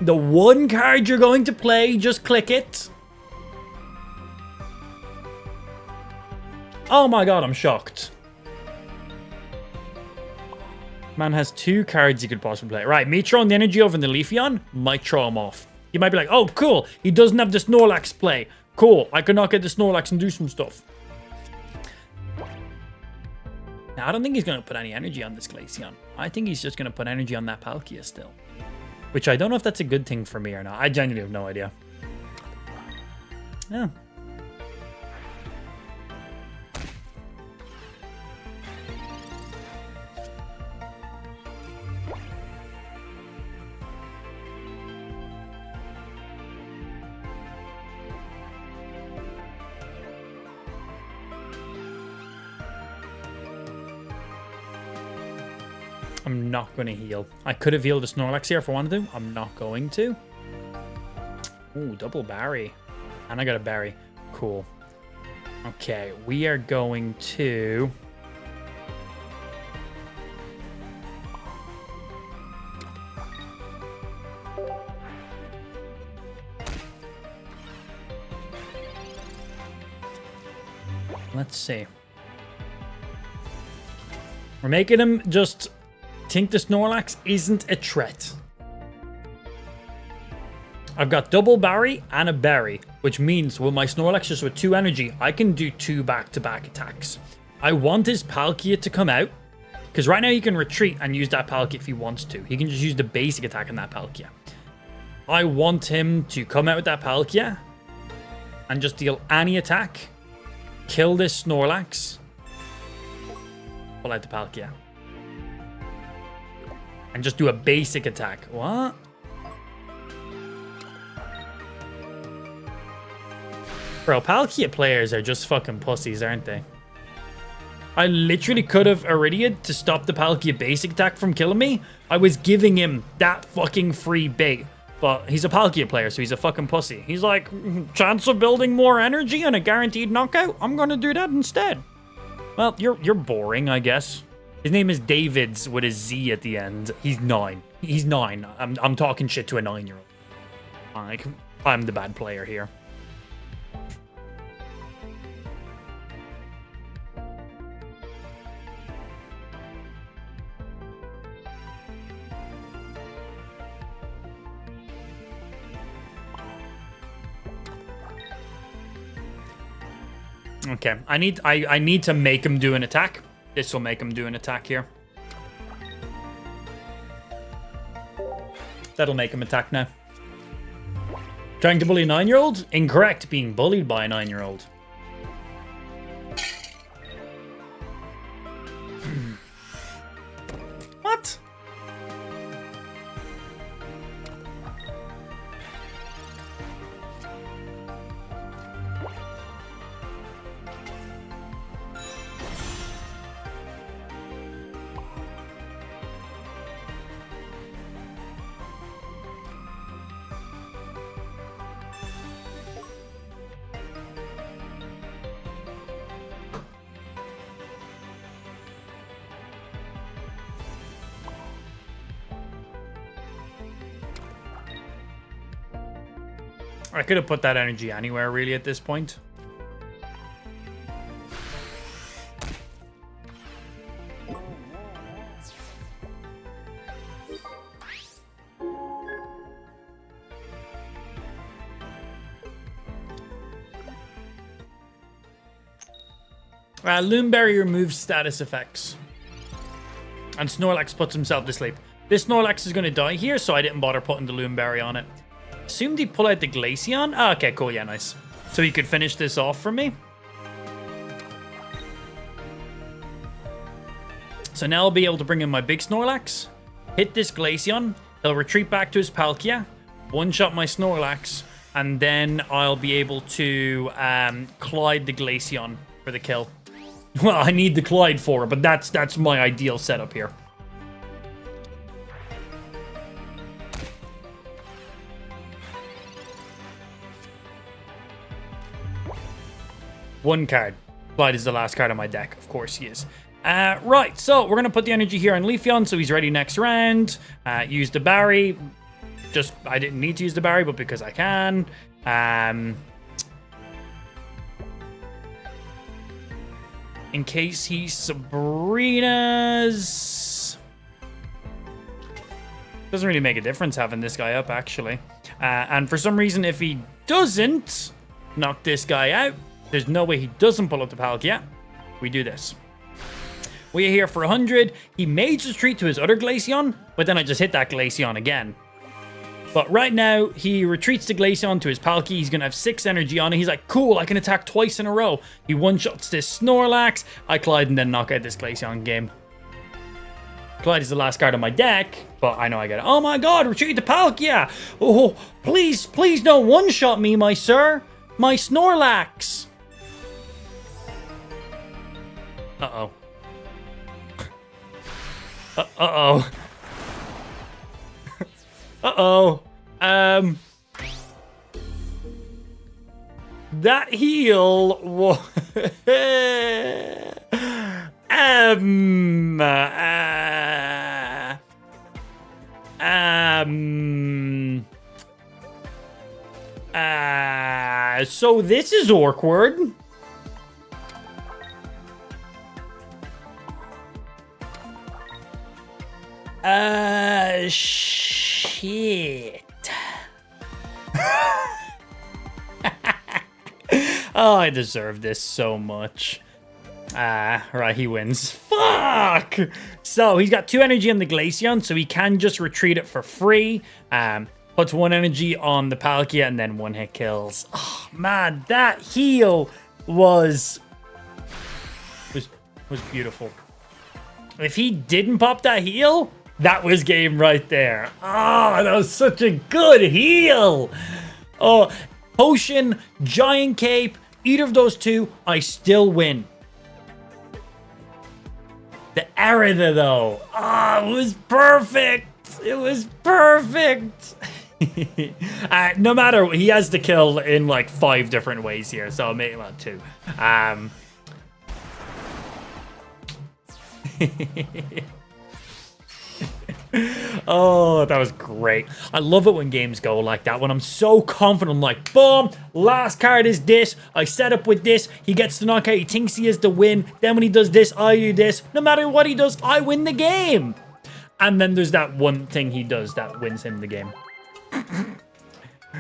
The one card you're going to play, just click it. Oh my god, I'm shocked. Man has 2 cards he could possibly play. Right, me throwing the energy over in the Leafeon might throw him off. You might be like, oh, cool. He doesn't have the Snorlax play. Cool. I could knock out the Snorlax and do some stuff. Now, I don't think he's going to put any energy on this Glaceon. I think he's just going to put energy on that Palkia still. Which I don't know if that's a good thing for me or not. I genuinely have no idea. Yeah. I'm not going to heal. I could have healed the Snorlax here if I wanted to. I'm not going to. Ooh, double Barry. And I got a Barry. Cool. Okay, we are going to... Let's see. We're making him just... think the Snorlax isn't a threat. I've got double Barry and a Berry, which means with my Snorlax just with 2 energy, I can do 2 back-to-back attacks. I want his Palkia to come out, because right now he can retreat and use that Palkia if he wants to. He can just use the basic attack on that Palkia. I want him to come out with that Palkia and just deal any attack, kill this Snorlax, pull out the Palkia. And just do a basic attack. What? Bro, Palkia players are just fucking pussies, aren't they? I literally could have Iridiaed to stop the Palkia basic attack from killing me. I was giving him that fucking free bait. But he's a Palkia player, so he's a fucking pussy. He's like, chance of building more energy and a guaranteed knockout? I'm gonna do that instead. Well, you're boring, I guess. His name is Davids with a Z at the end. He's 9. He's 9. I'm talking shit to a 9-year-old. Like, I'm the bad player here. Okay, I need to make him do an attack. This will make him do an attack here. That'll make him attack now. Trying to bully a 9-year-old? Incorrect, being bullied by a 9-year-old. What? I could have put that energy anywhere, really, at this point. Loomberry removes status effects. And Snorlax puts himself to sleep. This Snorlax is going to die here, so I didn't bother putting the Loomberry on it. Assumed he'd pull out the Glaceon. Oh, okay, cool. Yeah, nice. So he could finish this off for me. So now I'll be able to bring in my big Snorlax. Hit this Glaceon. He'll retreat back to his Palkia. One-shot my Snorlax. And then I'll be able to Clyde the Glaceon for the kill. Well, I need the Clyde for it, but that's my ideal setup here. One card. Clyde is the last card on my deck. Of course he is. Right, so we're going to put the energy here on Leafeon, so he's ready next round. Use the Barry. I didn't need to use the Barry, but because I can. In case he's Sabrina's. Doesn't really make a difference having this guy up, actually. And for some reason, if he doesn't knock this guy out, there's no way he doesn't pull up the Palkia. We do this. We're here for 100. He Mage Retreat to his other Glaceon, but then I just hit that Glaceon again. But right now, he retreats the Glaceon to his Palkia. He's going to have 6 energy on it. He's like, cool, I can attack twice in a row. He one-shots this Snorlax. I Clyde and then knock out this Glaceon game. Clyde is the last card on my deck, but I know I get it. Oh my god, retreat the Palkia! Oh, please, please don't one-shot me, my sir. My Snorlax. Uh-oh. Uh-oh. Uh-oh. That heal was... So this is awkward. Shit. Oh, I deserve this so much. Right, he wins. Fuck! So, he's got 2 energy on the Glaceon, so he can just retreat it for free. Puts 1 energy on the Palkia, and then 1-hit kills. Oh, man, that heal was beautiful. If he didn't pop that heal, that was game right there. Oh, that was such a good heal. Oh, Potion, Giant Cape, either of those 2, I still win. The Arida, though. Oh, it was perfect. It was perfect. No matter, he has to kill in like 5 different ways here, so I'll make him out 2. Oh, that was great. I love it when games go like that. When I'm so confident, I'm like, boom, last card is this. I set up with this. He gets the knockout. He thinks he has the win. Then when he does this, I do this. No matter what he does, I win the game. And then there's that one thing he does that wins him the game.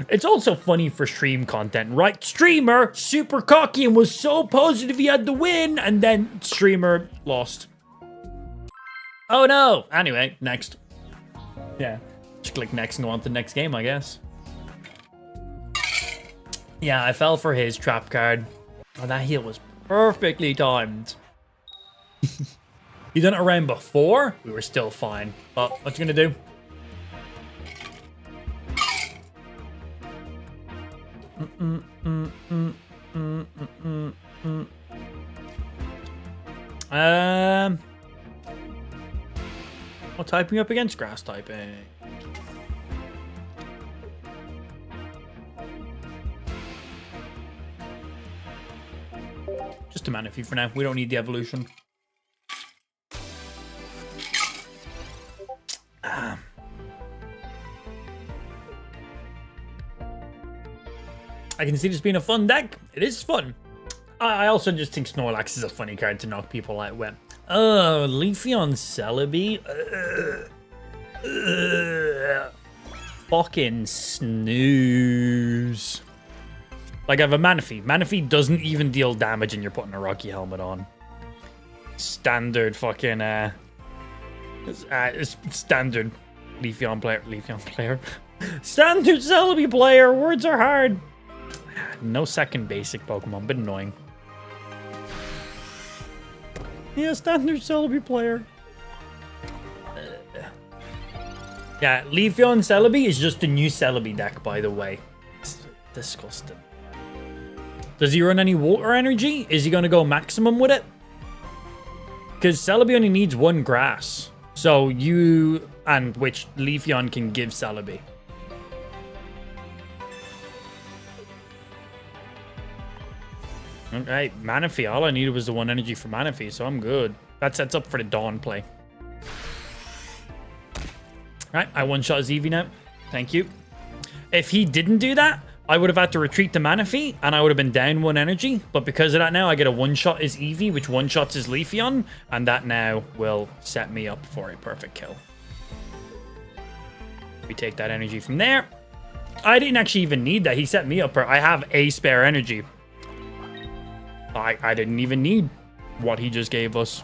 It's also funny for stream content, right? Streamer, super cocky and was so positive he had the win, and then streamer lost. Oh no! Anyway, next. Yeah, just click next and go on to the next game, I guess. Yeah, I fell for his trap card. Oh, that heal was perfectly timed. You done it around before? We were still fine. Well, what you gonna do? What typing up against? Grass typing. Just a Manaphy for now. We don't need the evolution. I can see this being a fun deck. It is fun. I also just think Snorlax is a funny card to knock people out with. Oh, Leafeon Celebi. Fucking snooze. Like, I have a Manaphy. Manaphy doesn't even deal damage and you're putting a Rocky Helmet on. Standard fucking, standard Leafeon player. Leafeon player. Standard Celebi player. Words are hard. No second basic Pokemon, but annoying. Yeah, standard Celebi player. Yeah, Leafeon Celebi is just a new Celebi deck, by the way. It's disgusting. Does he run any water energy? Is he going to go maximum with it? Because Celebi only needs one grass. So you, and which Leafeon can give Celebi. Okay, Manaphy. All I needed was the one energy for Manaphy, so I'm good. That sets up for the Dawn play. Right, I one-shot his Eevee now. Thank you. If he didn't do that, I would have had to retreat to Manaphy, and I would have been down one energy. But because of that now, I get a one-shot his Eevee, which one-shots his Leafeon, and that now will set me up for a perfect kill. We take that energy from there. I didn't actually even need that. He set me up. I have a spare energy. I didn't even need what he just gave us.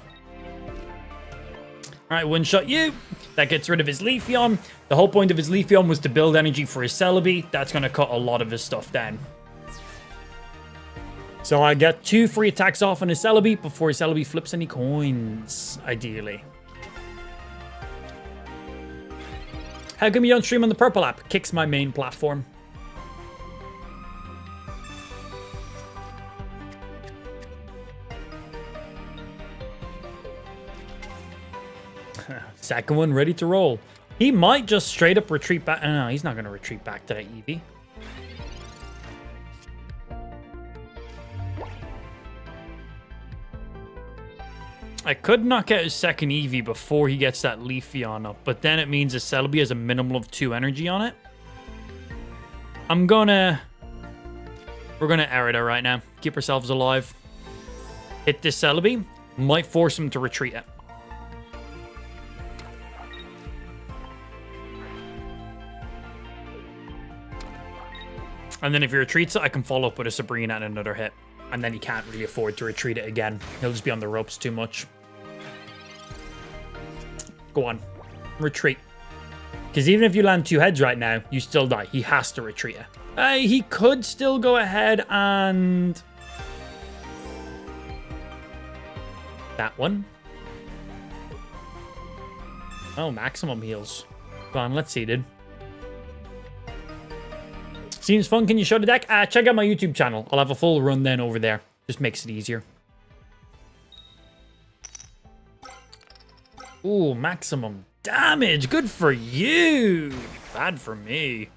Alright, one-shot you. That gets rid of his Leafeon. The whole point of his Leafeon was to build energy for his Celebi. That's going to cut a lot of his stuff down. So I get 2 free attacks off on his Celebi before his Celebi flips any coins, ideally. How come you don't stream on the Purple app? Kicks my main platform. Second one ready to roll. He might just straight up retreat back. No, he's not going to retreat back to that Eevee. I could knock out his second Eevee before he gets that Leafeon up, but then it means his Celebi has a minimum of 2 energy on it. We're gonna Erida right now. Keep ourselves alive. Hit this Celebi. Might force him to retreat it. And then if he retreats it, I can follow up with a Sabrina and another hit. And then he can't really afford to retreat it again. He'll just be on the ropes too much. Go on. Retreat. Because even if you land 2 heads right now, you still die. He has to retreat it. He could still go ahead and... that one. Oh, maximum heals. Go on, let's see, dude. Seems fun. Can you show the deck? Check out my YouTube channel. I'll have a full run then over there. Just makes it easier. Ooh, maximum damage. Good for you. Bad for me.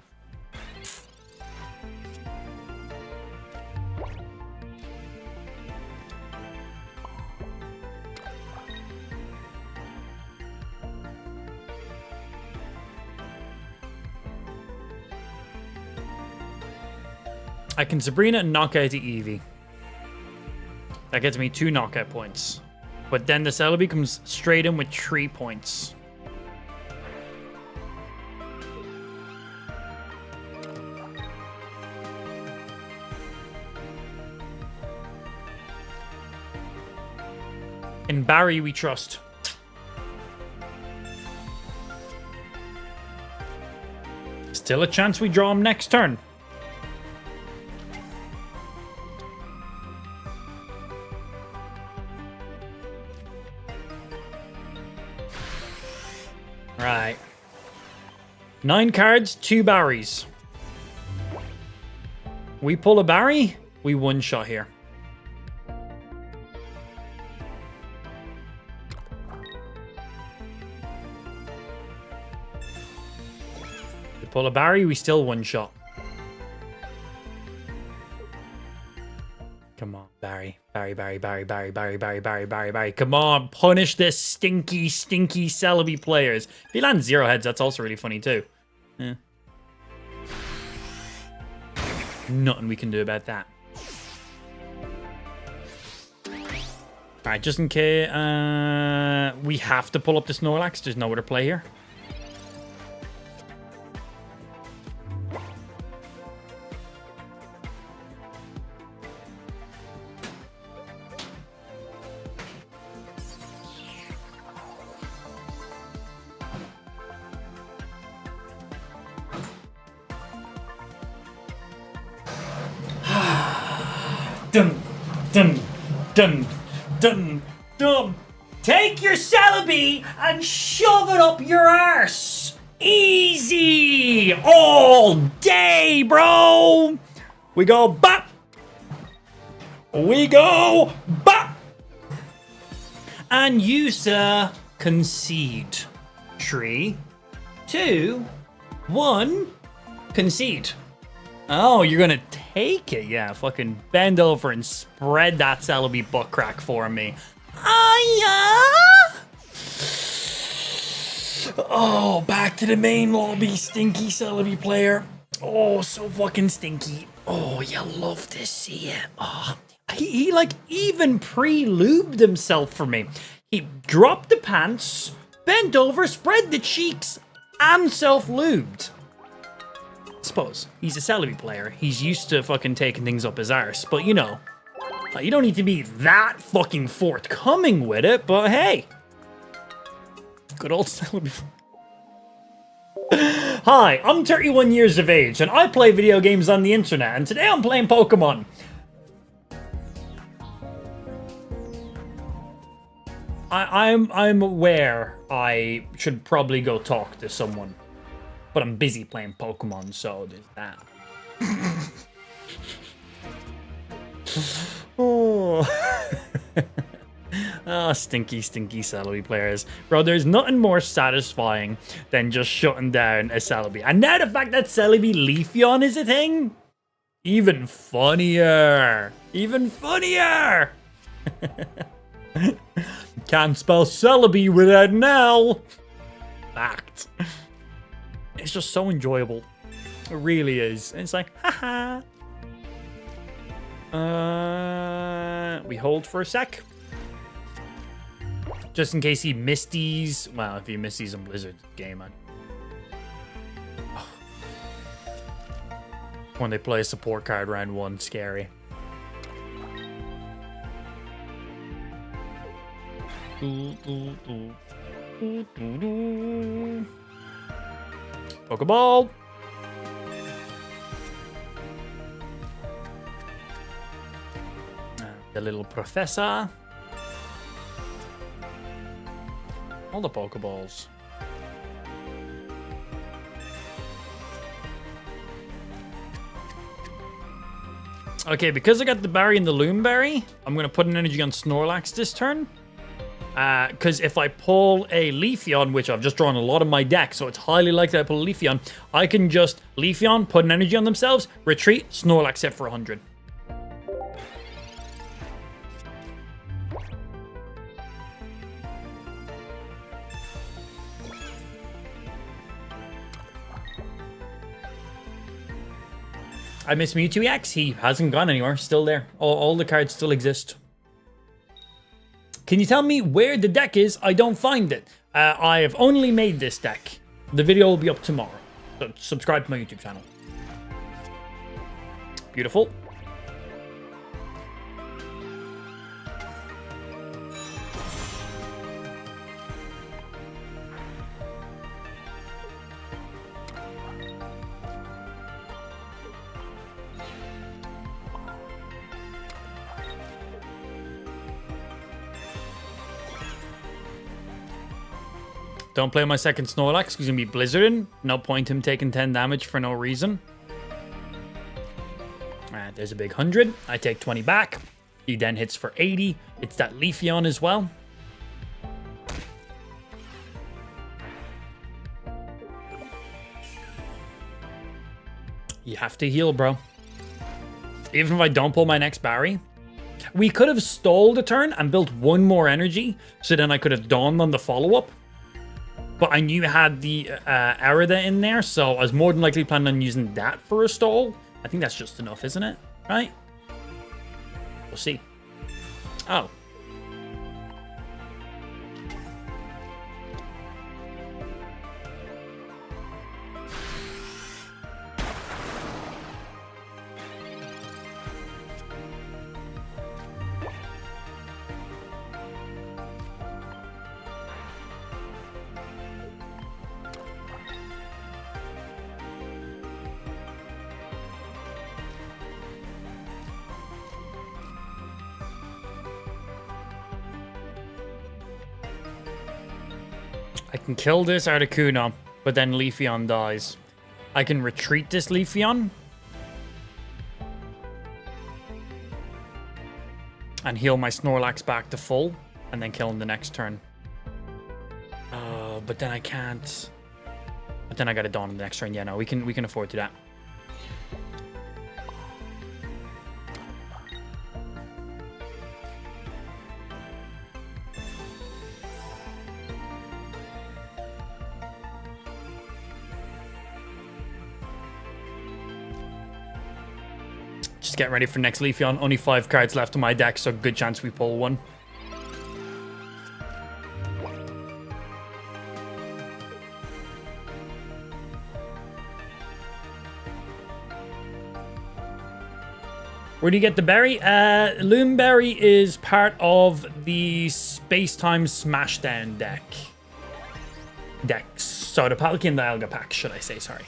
I can Sabrina and knock out the Eevee. That gets me 2 knockout points. But then the Celebi comes straight in with 3 points. In Barry, we trust. Still a chance we draw him next turn. Right. 9 cards, 2 Barrys. We pull a Barry, we one shot here. We pull a Barry, we still one shot. Come on, Barry. Barry. Come on, punish this stinky Celebi players. If he lands 0 heads, that's also really funny too. Yeah. Nothing we can do about that. Alright, just in case we have to pull up the Snorlax. There's no other play here. Dun. Take your Celebi and shove it up your arse. Easy. All day, bro. We go bop. We go bop. And you, sir, concede. 3, 2, 1, concede. Oh, you're gonna take it? Yeah, fucking bend over and spread that Celebi butt crack for me. Yeah. Oh, back to the main lobby, stinky Celebi player. Oh, so fucking stinky. Oh, you love to see it. Oh, he like even pre-lubed himself for me. He dropped the pants, bent over, spread the cheeks, and self-lubed. Suppose he's a Celebi player. He's used to fucking taking things up his arse, but you know, you don't need to be that fucking forthcoming with it. But hey, good old Celebi. Hi, I'm 31 years of age, and I play video games on the internet. And today I'm playing Pokemon. I'm aware I should probably go talk to someone. But I'm busy playing Pokemon, so there's that. Oh. Oh, stinky Celebi players. Bro, there's nothing more satisfying than just shutting down a Celebi. And now the fact that Celebi Leafeon is a thing, even funnier. Even funnier. Can't spell Celebi without an L. Fact. It's just so enjoyable. It really is. And it's like, haha. We hold for a sec. Just in case he Misties. Well, if he Misties in Blizzard game, when they play a support card round 1, scary. Pokeball. The little professor. All the Pokeballs. Okay, because I got the Barry and the Loomberry, I'm going to put an energy on Snorlax this turn. Because if I pull a Leafeon, which I've just drawn a lot of my deck, so it's highly likely I pull a Leafeon, I can just Leafeon, put an energy on themselves, retreat, Snorlax hit for 100. I miss Mewtwo EX. He hasn't gone anywhere. Still there. All the cards still exist. Can you tell me where the deck is? I don't find it. I have only made this deck. The video will be up tomorrow. So subscribe to my YouTube channel. Beautiful. Don't play my second Snorlax. He's going to be blizzarding. No point him taking 10 damage for no reason. Alright, there's a big 100. I take 20 back. He then hits for 80. It's that Leafeon as well. You have to heal, bro. Even if I don't pull my next Barry. We could have stalled a turn and built one more energy, so then I could have dawned on the follow-up. But I knew I had the Arida in there, so I was more than likely planning on using that for a stall. I think that's just enough, isn't it? Right? We'll see. Oh. I can kill this Articuno, but then Leafeon dies. I can retreat this Leafeon and heal my Snorlax back to full, and then kill him the next turn. But then I can't. But then I gotta dawn him the next turn. Yeah, no, we can afford to that. Just getting ready for next Leafeon. Only 5 cards left in my deck, so good chance we pull one. Where do you get the berry? Loomberry is part of the Space-Time Smashdown decks. So the Palkia and the Dialga pack, should I say, sorry.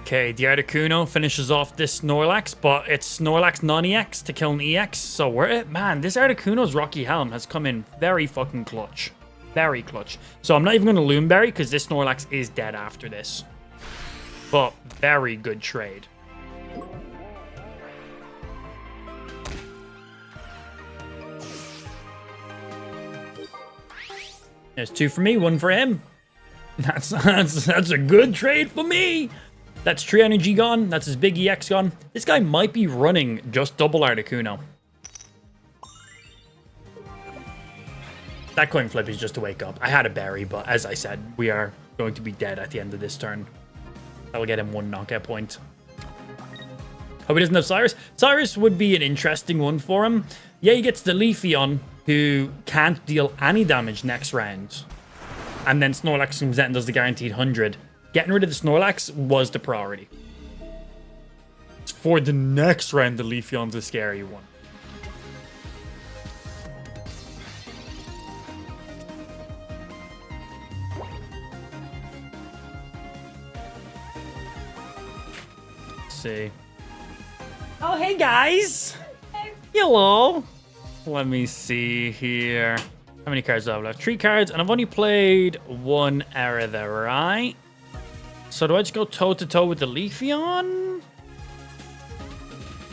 Okay, the Articuno finishes off this Snorlax, but it's Snorlax non-EX to kill an EX, so man, this Articuno's Rocky Helm has come in very fucking clutch. Very clutch. So I'm not even going to Loomberry, because this Snorlax is dead after this. But very good trade. There's 2 for me, 1 for him. That's a good trade for me. That's 3 energy gone. That's his big EX gone. This guy might be running just double Articuno. That coin flip is just to wake up. I had a berry, but as I said, we are going to be dead at the end of this turn. That'll get him 1 knockout point. Hope he doesn't have Cyrus. Cyrus would be an interesting one for him. Yeah, he gets the Leafeon, who can't deal any damage next round. And then Snorlax comes out and does the guaranteed 100. Getting rid of the Snorlax was the priority. For the next round, the Leafeon's a scary one. Let's see. Oh, hey guys! Hello! Let me see here. How many cards do I have left? 3 cards, and I've only played 1 era there, right? So do I just go toe-to-toe with the Leafeon?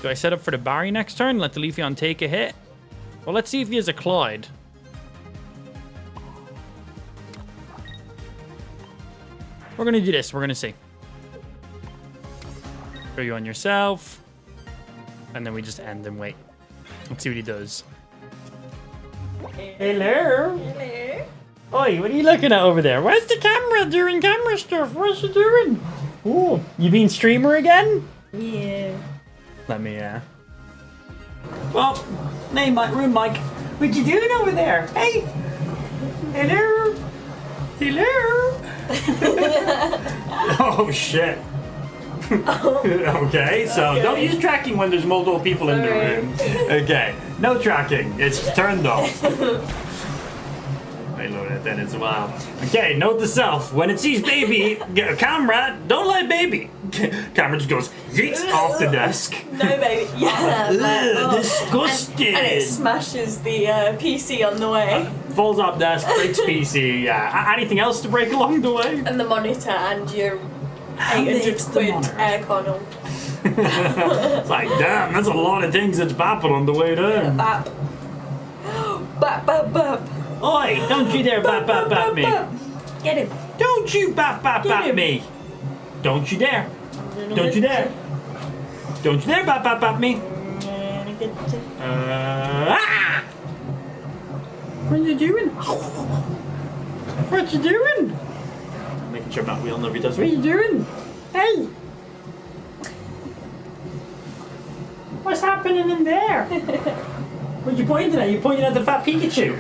Do I set up for the Barry next turn and let the Leafeon take a hit? Well, let's see if he has a Clyde. We're going to do this. We're going to see. Throw you on yourself. And then we just end and wait. Let's see what he does. Hello. Hello. Oi, what are you looking at over there? Where's the camera doing camera stuff? What's you doing? Oh, you been streamer again? Yeah. Let me, Well, name Mike, room Mike. What you doing over there? Hey. Hello. Hello. Oh shit. Okay, so don't use tracking when there's multiple people in the room. Okay, no tracking. It's turned off. I load it then as well. Okay, note to self: when it sees baby, camera, don't let baby. Camera just goes yeet off the desk. No baby. Yeah. Ugh, disgusting. And it smashes the PC on the way. Falls off desk, breaks PC. Yeah. Anything else to break along the way? And the monitor and your How 800 big's the quid monitor? air connel. It's like, damn, that's a lot of things that's bapping on the way down. Bap. Bap, bap, bap. Oi, don't you dare bap bap bap me. Get him. Don't you bap bap Get bap him. me. Don't you dare. Don't you dare. Don't you dare bap bap bap me. Ah! What are you doing? What you doing? Making sure I'm not wheeling over your toes. What are you doing? Hey! What's happening in there? What are you pointing at? You pointing at the fat Pikachu?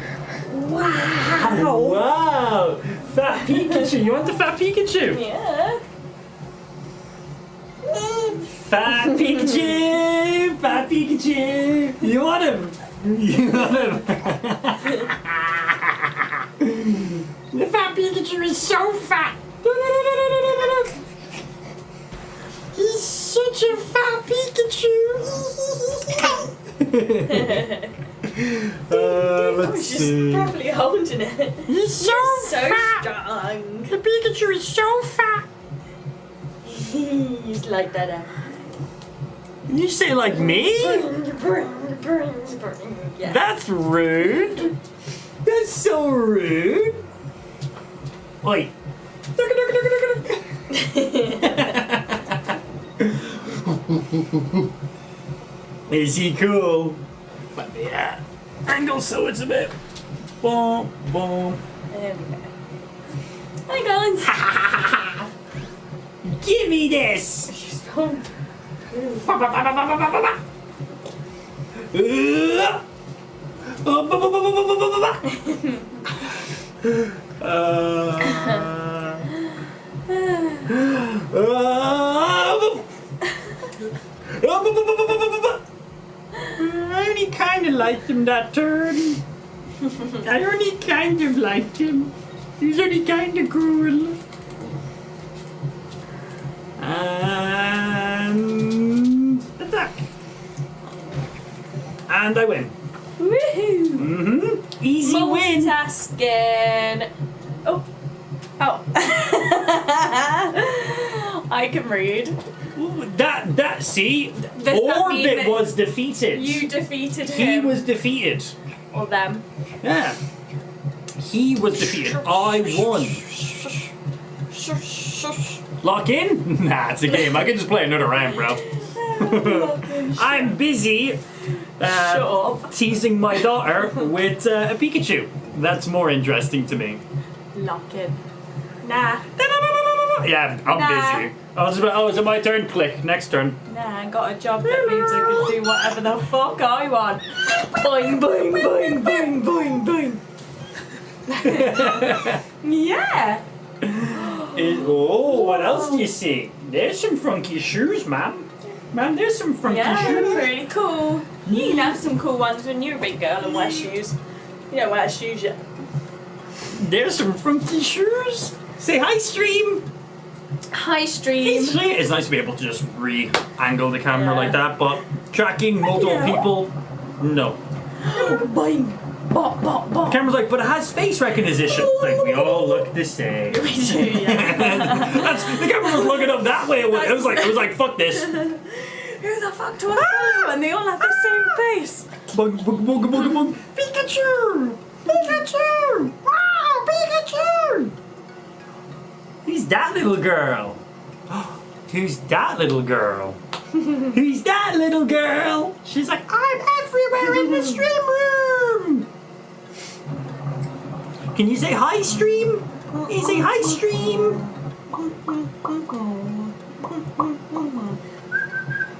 Wow. Wow! Fat Pikachu! You want the fat Pikachu? Yeah. Fat Pikachu! Fat Pikachu! You want him? You want him? The fat Pikachu is so fat! He's such a fat Pikachu! Let's She's probably holding it. He's so fat! Strong. The Pikachu is so fat! He's like that. You say like me? Yeah. That's rude. That's so rude. Oi. Is he cool? Let me angle so it's a bit. Boom, boom. There we go. Hi guys. Give me this. She's gone. I only kind of liked him, that turn. I only kind of liked him. He's only kind of cool. And attack. And I win. Woohoo! Mm-hmm. Easy win. Multitasking. Oh. Oh. I can read. Ooh, see, Does that mean Orbit that was defeated. You defeated He him. was defeated. Or them. Yeah. He was defeated. I won. Lock in? Nah, it's a game. I can just play another round, bro. I'm busy teasing my daughter with a Pikachu. That's more interesting to me. Lock in. Nah. Yeah, I'm busy. Oh, is it my turn? Click. Next turn. Nah, I got a job that means I can do whatever the fuck I want. Boing, boing, boing, boing, boing, boing. Yeah. Oh, what else do you see? There's some funky shoes, ma'am. Ma'am, there's some funky Yeah, shoes. pretty cool. You can have some cool ones when you're a big girl and wear shoes. You don't wear shoes yet. There's some funky shoes. Say hi, stream. Hi, stream. It's nice to be able to just re-angle the camera like that, but tracking multiple people, no. Boing. Bop, bop, bop. Camera's like, but it has face recognition. Like, we all look the same. We do, yeah. The camera was looking up that way. It was like, fuck this. Who the fuck do I follow? And they all have the same face. Bug, bug, bug, bug, bug. Pikachu! Pikachu! Wow, Pikachu! Who's that little girl? Who's that little girl? Who's that little girl? She's like, I'm everywhere in the stream room! Can you say hi, stream? Can you say hi, stream?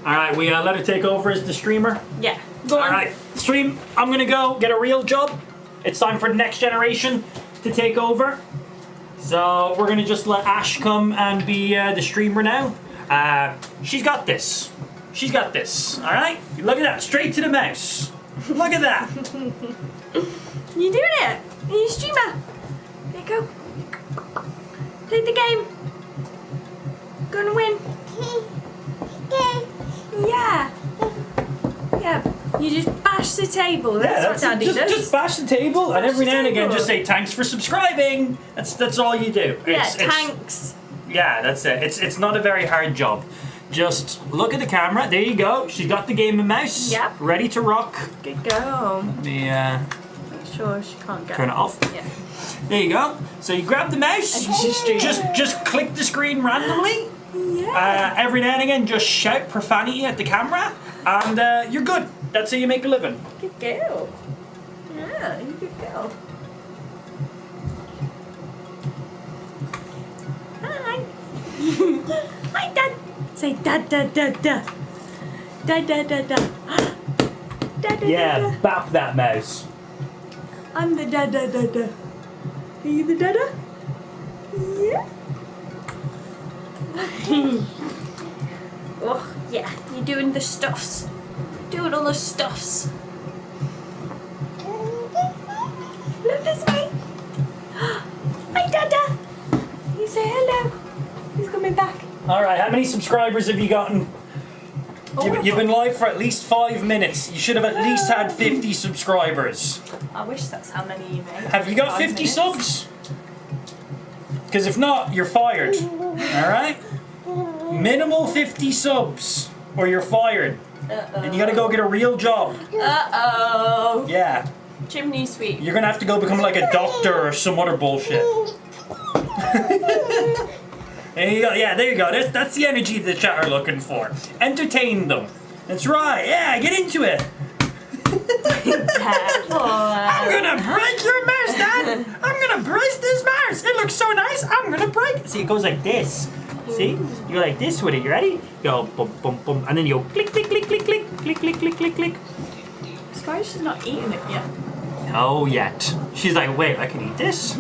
Alright, we let her take over as the streamer. Yeah. Go on. Alright, stream, I'm gonna go get a real job. It's time for the next generation to take over. So we're gonna just let Ash come and be the streamer now. She's got this. She's got this. All right. Look at that. Straight to the mouse. Look at that. You doing it? Are you a streamer? There you go. Play the game. Gonna win. Yeah. Yeah. You just bash the table. That's what Daddy does. Just bash the table, and every now and again just say thanks for subscribing. That's all you do. Yeah, thanks. Yeah, that's it. It's not a very hard job. Just look at the camera. There you go. She's got the game and mouse. Yep. Ready to rock. Good go. Let me make sure she can't get turn it off. Yeah. There you go. So you grab the mouse. Just click the screen randomly. Yeah. Every now and again, just shout profanity at the camera, and you're good. That's how you make a living. Good girl. Yeah, you good girl. Hi. Hi, Dad. Say dad, dad, dad, dad. Dad, dad, dad, dad. Dad, dad, Yeah, dad. bap that mouse. I'm the dad, dad, dad, dad. Are you the dada? Yeah. Oh, yeah. You're doing the stuffs. Doing all the stuffs. Look this way. Hi, Dada. You say hello. He's coming back. All right, how many subscribers have you gotten? You've been live for at least 5 minutes. You should have at least had 50 subscribers. I wish that's how many you made. Have you got 50 subs? Because if not, you're fired. All right? Minimal 50 subs or you're fired. And you gotta go get a real job. Uh-oh. Yeah. Chimney sweep. You're gonna have to go become like a doctor or some other bullshit. There you go. Yeah, there you go. That's the energy the chat are looking for. Entertain them. That's right. Yeah, get into it. I'm gonna break your mouse, Dad. I'm gonna break this mouse. It looks so nice. I'm gonna break it. See, it goes like this. See? You go like this with it. You ready? You go bum bum bum, and then you go click click click click click click click click click click. I'm surprised she's not eating it yet. No, yet. She's like, wait, I can eat this.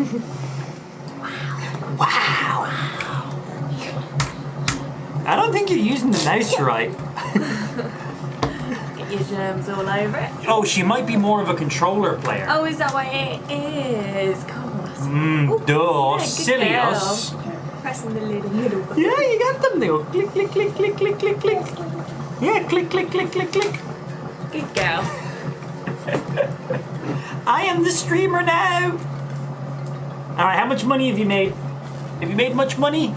Wow. I don't think you're using the mouse right. Get your germs all over it. Oh, she might be more of a controller player. Oh, is that what it is? Of course. Duh. Yeah, good Silly girl. us. Pressing the middle button. Yeah, you got them. They go click, click, click, click, click, click, click. Yeah, click, click, click, click, click. Good girl. I am the streamer now. All right, how much money have you made? Have you made much money?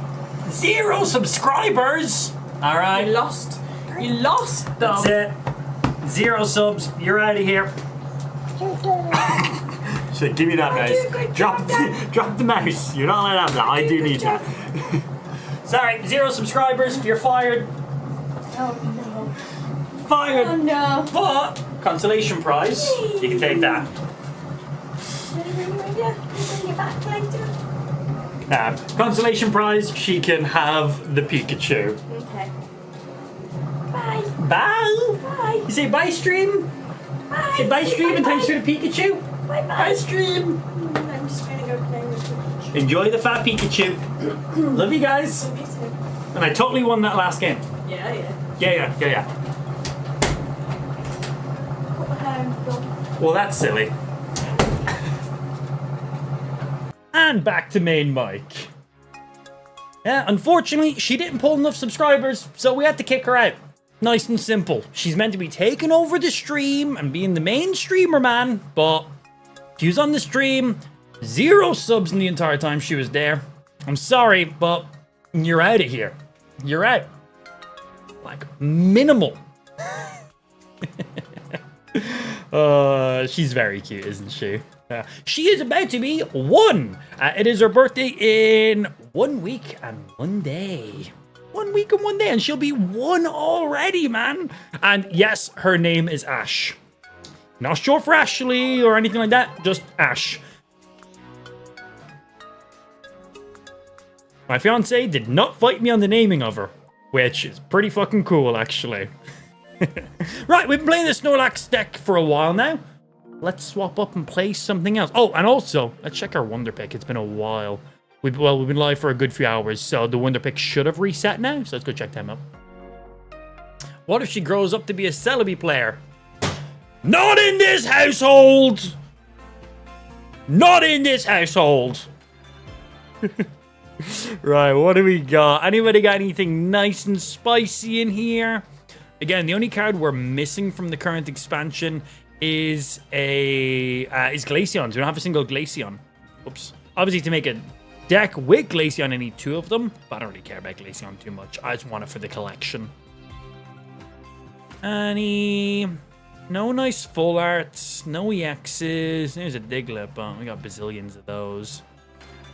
0 subscribers. All right. You lost. You lost, though. That's it. 0 subs. You're out of here. So give me that mouse. Drop the mouse. You're not allowed to have that. I do need that. Sorry, 0 subscribers. You're fired. Oh, no. Fired. Oh, no. But consolation prize. You can take that. Consolation prize. She can have the Pikachu. Okay. Bye. Bye. Bye. You say bye, stream. Bye. Say bye, stream, and thanks for the Pikachu. Bye bye. Bye, stream. I'm just gonna go play with Pikachu. Enjoy the fat Pikachu. Love you guys. Me too. And I totally won that last game. Yeah. Yeah. Put my hand on. Well, that's silly. And back to main mic. Yeah, unfortunately, she didn't pull enough subscribers, so we had to kick her out. Nice and simple. She's meant to be taking over the stream and being the main streamer, man, but she was on the stream, 0 subs in the entire time she was there. I'm sorry, but you're out of here. You're out. Like, minimal. She's very cute, isn't she? She is about to be 1. It is her birthday in 1 week and 1 day. 1 week and 1 day, and she'll be 1 already, man. And yes, her name is Ash. Not short for Ashley or anything like that, just Ash. My fiance did not fight me on the naming of her, which is pretty fucking cool, actually. Right, we've been playing the Snorlax deck for a while now. Let's swap up and play something else. Oh, and also, let's check our Wonder Pick. It's been a while. We've been live for a good few hours, so the winter pick should have reset now. So let's go check them out. What if she grows up to be a Celebi player? Not in this household! Not in this household! Right, what do we got? Anybody got anything nice and spicy in here? Again, the only card we're missing from the current expansion is Glaceon. We don't have a single Glaceon. Oops. Obviously, to make a deck with Glaceon, I need 2 of them. But I don't really care about Glaceon too much. I just want it for the collection. No nice full arts. No EXs. There's a Diglett, but we got bazillions of those.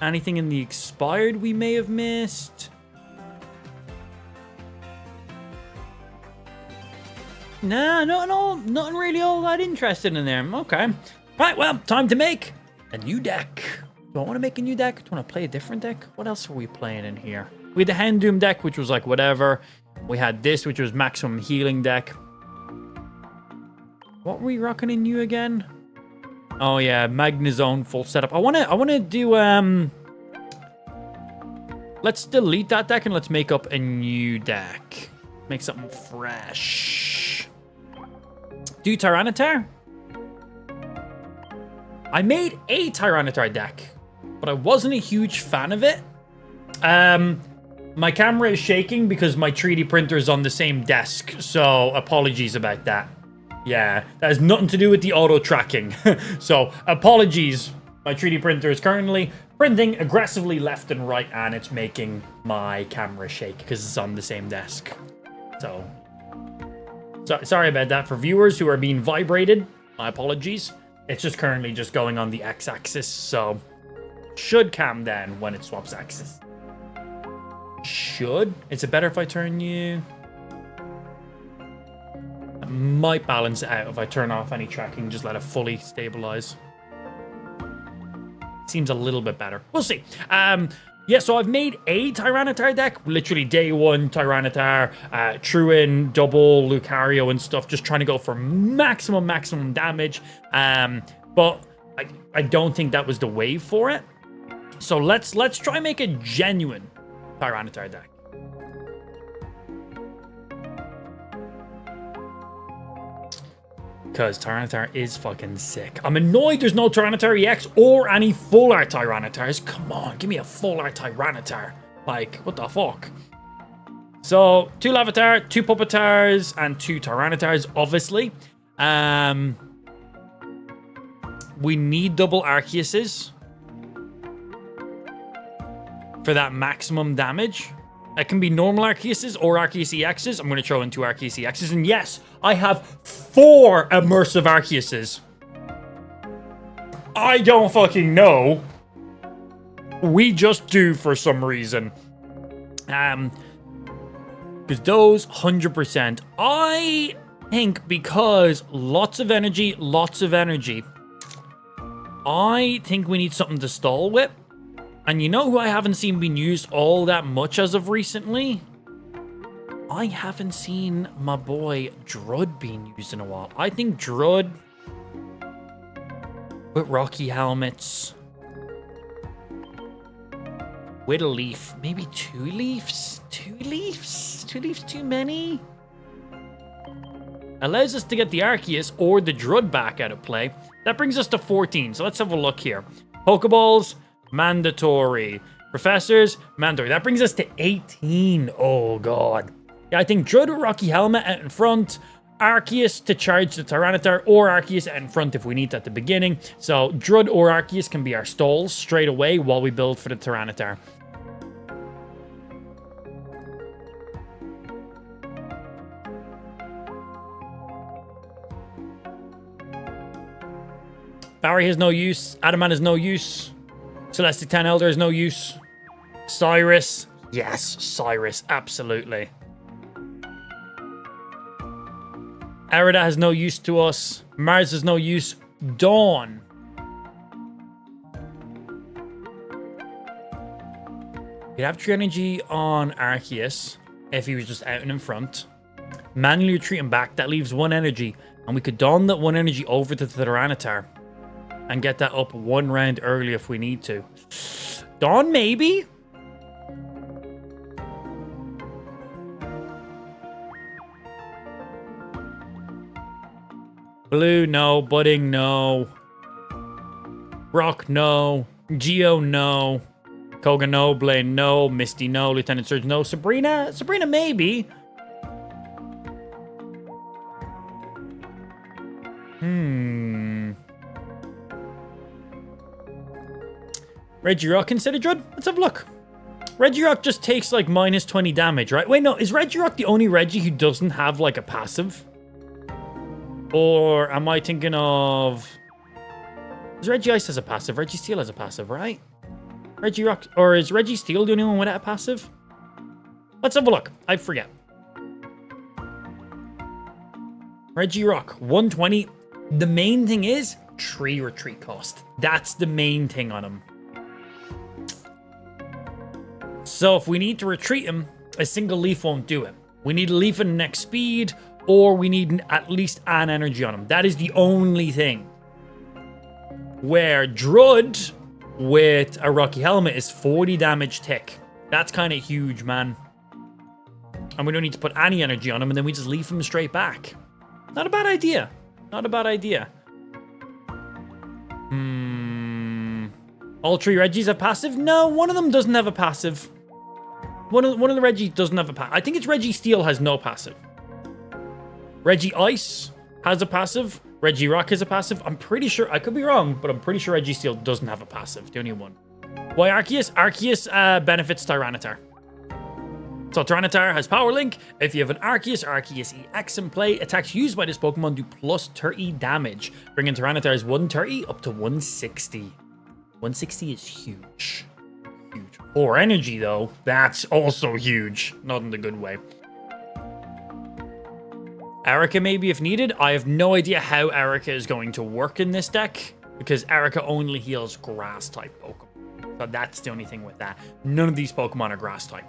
Anything in the expired we may have missed? Nah, nothing really all that interested in there. Okay. Right, well, time to make a new deck. Do I want to make a new deck? Do I want to play a different deck? What else are we playing in here? We had the Houndoom deck, which was like whatever. We had this, which was maximum healing deck. What were we rocking in new again? Oh yeah, Magnezone full setup. I wanna do let's delete that deck and let's make up a new deck. Make something fresh. Do Tyranitar? I made a Tyranitar deck, but I wasn't a huge fan of it. My camera is shaking because my 3D printer is on the same desk, so apologies about that. Yeah, that has nothing to do with the auto tracking. So apologies. My 3D printer is currently printing aggressively left and right, and it's making my camera shake because it's on the same desk. So sorry about that. For viewers who are being vibrated, my apologies. It's just currently just going on the x-axis, so should calm down when it swaps axis. Should. Is it better if I turn you? It might balance it out if I turn off any tracking, just let it fully stabilize. Seems a little bit better. We'll see. Yeah, so I've made a Tyranitar deck. Literally day 1 Tyranitar, Truin, double Lucario and stuff. Just trying to go for maximum damage. But I don't think that was the wave for it. So let's try and make a genuine Tyranitar deck. Because Tyranitar is fucking sick. I'm annoyed there's no Tyranitar EX or any full art Tyranitars. Come on, give me a full art Tyranitar. Like, what the fuck? So, 2 Lavatar, 2 Puppetars, and 2 Tyranitars, obviously. We need double Arceuses for that maximum damage. It can be normal Arceuses or Arceus EXs. I'm going to throw in 2 Arceus EXs. And yes, I have 4 immersive Arceuses. I don't fucking know. We just do for some reason. Because those 100%. I think because lots of energy. I think we need something to stall with. And you know who I haven't seen being used all that much as of recently? I haven't seen my boy Drud being used in a while. I think Drud with Rocky Helmets, with a leaf, maybe 2 leaves? 2 leaves? 2 leaves too many? Allows us to get the Arceus or the Drud back out of play. That brings us to 14, so let's have a look here. Pokeballs, mandatory. Professors, mandatory. That brings us to 18. Oh, God. Yeah, I think Drud with Rocky Helmet out in front. Arceus to charge the Tyranitar, or Arceus out in front if we need it at the beginning. So, Drud or Arceus can be our stalls straight away while we build for the Tyranitar. Barry has no use. Adamant has no use. Celestic 10 Elder has no use. Cyrus. Yes, Cyrus. Absolutely. Arida has no use to us. Mars has no use. Dawn. You'd have 3 energy on Arceus if he was just out and in front. Manually retreat him back. That leaves 1 energy. And we could Dawn that 1 energy over to the Tyranitar. And get that up 1 round early if we need to. Dawn, maybe? Blue, no. Budding, no. Rock, no. Geo, no. Koga, no. Blaine, no. Misty, no. Lieutenant Surge, no. Sabrina? Sabrina, maybe. Regirock instead of Drud? Let's have a look. Regirock just takes like minus 20 damage, right? Wait, no. Is Regirock the only Reggie who doesn't have like a passive? Or am I thinking of... Is Regice has a passive? Registeel has a passive, right? Regirock... Or is Registeel the only one without a passive? Let's have a look. I forget. Regirock, 120. The main thing is tree retreat cost. That's the main thing on him. So if we need to retreat him, a single leaf won't do it. We need a leaf in next speed, or we need at least an energy on him. That is the only thing. Where Drud with a Rocky Helmet is 40 damage tick. That's kind of huge, man. And we don't need to put any energy on him, and then we just leaf him straight back. Not a bad idea. Not a bad idea. All three Reggies have passive? No, one of them doesn't have a passive. One of the Reggies doesn't have a passive. I think it's Registeel has no passive. Reggie Ice has a passive. Reggie Rock has a passive. I'm pretty sure, I could be wrong, but I'm pretty sure Registeel doesn't have a passive. The only one. Why Arceus? Arceus benefits Tyranitar. So Tyranitar has Power Link. If you have an Arceus or Arceus EX in play, attacks used by this Pokemon do plus 30 damage, bringing Tyranitar's 130 up to 160. 160 is huge. Huge. For energy, though, that's also huge. Not in the good way. Erica, maybe if needed. I have no idea how Erica is going to work in this deck, because Erica only heals grass-type Pokemon. So that's the only thing with that. None of these Pokemon are grass-type.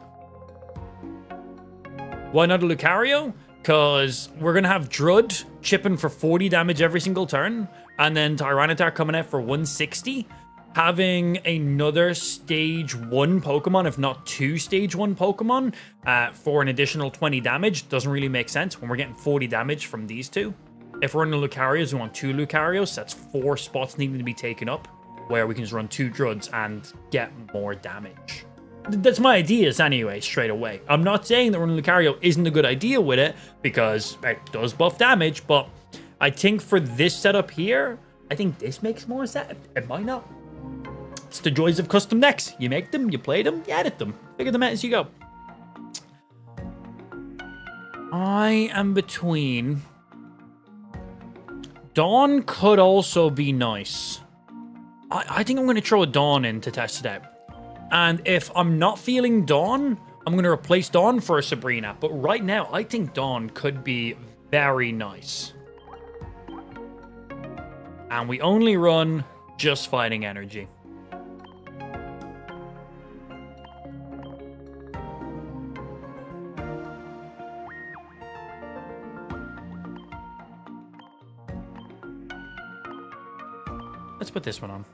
Why not a Lucario? Because we're going to have Drud chipping for 40 damage every single turn, and then Tyranitar coming out for 160. Having another stage 1 Pokemon, if not 2 stage 1 Pokemon, for an additional 20 damage doesn't really make sense when we're getting 40 damage from these two. If we're running Lucarios, we want 2 Lucarios. That's 4 spots needing to be taken up, where we can just run 2 Druds and get more damage. That's my ideas anyway, straight away. I'm not saying that running Lucario isn't a good idea with it, because it does buff damage, but I think for this setup here, I think this makes more sense. It might not. It's the joys of custom decks. You make them, you play them, you edit them. Figure them out as you go. I am between... Dawn could also be nice. I think I'm going to throw a Dawn in to test it out. And if I'm not feeling Dawn, I'm going to replace Dawn for a Sabrina. But right now, I think Dawn could be very nice. And we only run just fighting energy. Let's put this one on.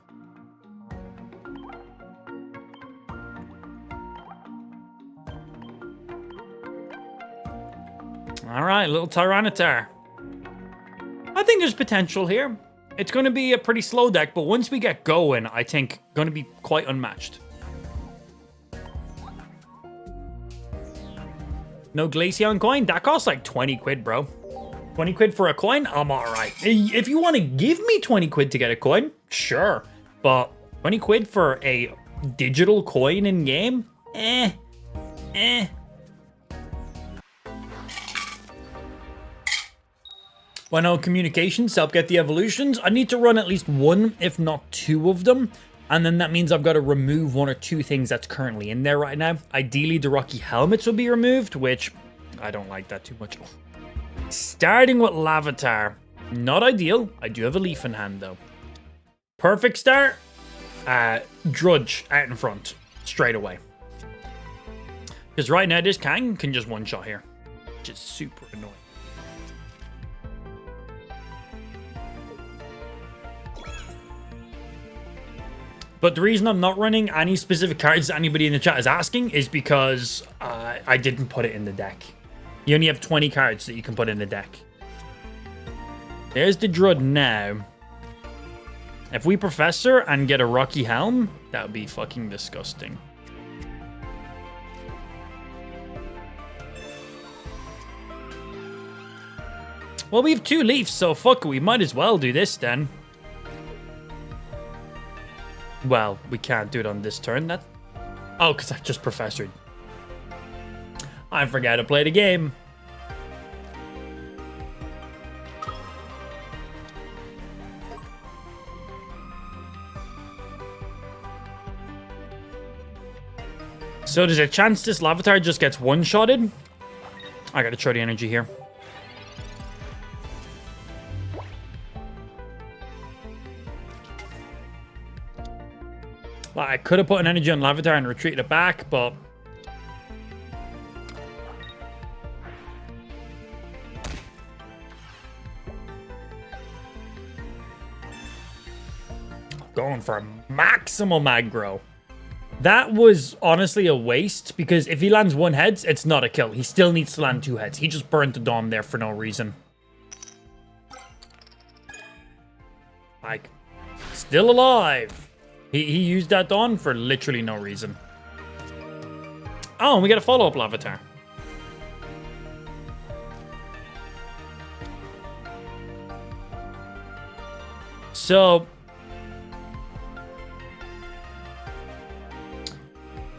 All right, little Tyranitar. I think there's potential here. It's going to be a pretty slow deck, but once we get going, I think going to be quite unmatched. No Glaceon coin? That costs like 20 quid, bro. 20 quid for a coin? I'm all right. If you want to give me 20 quid to get a coin, sure. But 20 quid for a digital coin in game? Why no communications to help get the evolutions? I need to run at least 1, if not 2 of them. And then that means I've got to remove 1 or 2 things that's currently in there right now. Ideally, the Rocky helmets will be removed, which I don't like that too much. Starting with Lavatar. Not ideal. I do have a leaf in hand, though. Perfect start. Drudge out in front. Straight away. Because right now, this Kang can just one-shot here. Which is super annoying. But the reason I'm not running any specific cards that anybody in the chat is asking is because I didn't put it in the deck. You only have 20 cards that you can put in the deck. There's the Druid now. If we Professor and get a Rocky Helm, that would be fucking disgusting. Well, we have 2 Leafs, so fuck it, we might as well do this then. Well, we can't do it on this turn. Oh, because I just Professored. I forgot to play the game. So there's a chance this Lavatar just gets one-shotted. I gotta throw the energy here. Well, I could have put an energy on Lavatar and retreated it back, but... going for maximum aggro. That was honestly a waste, because if he lands 1 heads, it's not a kill. He still needs to land 2 heads. He just burnt the Dawn there for no reason. Like, still alive. He used that Dawn for literally no reason. Oh, and we get a follow-up Lavatar. So...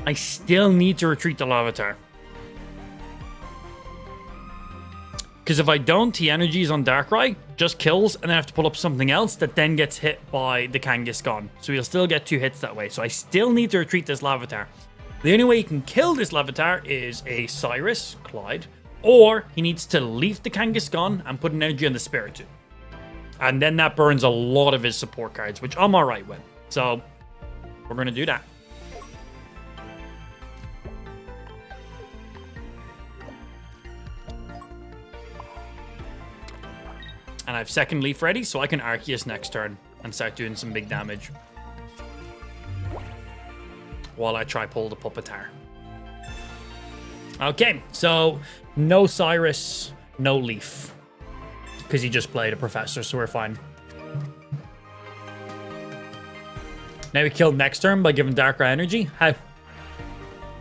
I still need to retreat the Lavatar. Because if I don't, he energies on Darkrai, just kills, and then I have to pull up something else that then gets hit by the Kangaskhan. So he'll still get 2 hits that way. So I still need to retreat this Lavatar. The only way you can kill this Lavatar is a Cyrus, Clyde, or he needs to leaf the Kangaskhan and put an energy on the Spiritomb. And then that burns a lot of his support cards, which I'm alright with. So we're going to do that. And I have second Leaf ready, so I can Arceus next turn and start doing some big damage. While I try pull the Puppetar. Okay, so no Cyrus, no Leaf. Because he just played a Professor, so we're fine. Now we killed next turn by giving Darkrai energy. How?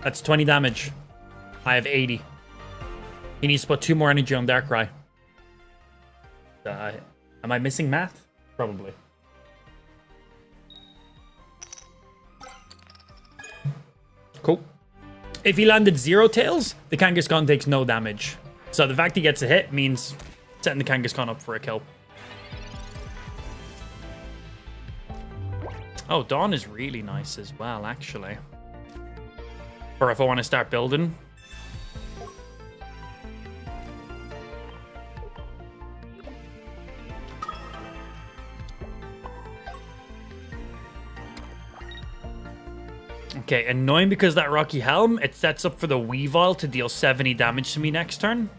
That's 20 damage. I have 80. He needs to put 2 more energy on Darkrai. Am I missing math? Probably. Cool. If he landed 0 tails, the Kangaskhan takes no damage. So the fact he gets a hit means setting the Kangaskhan up for a kill. Oh, Dawn is really nice as well, actually. Or if I want to start building. Okay, annoying because that Rocky Helm, it sets up for the Weavile to deal 70 damage to me next turn.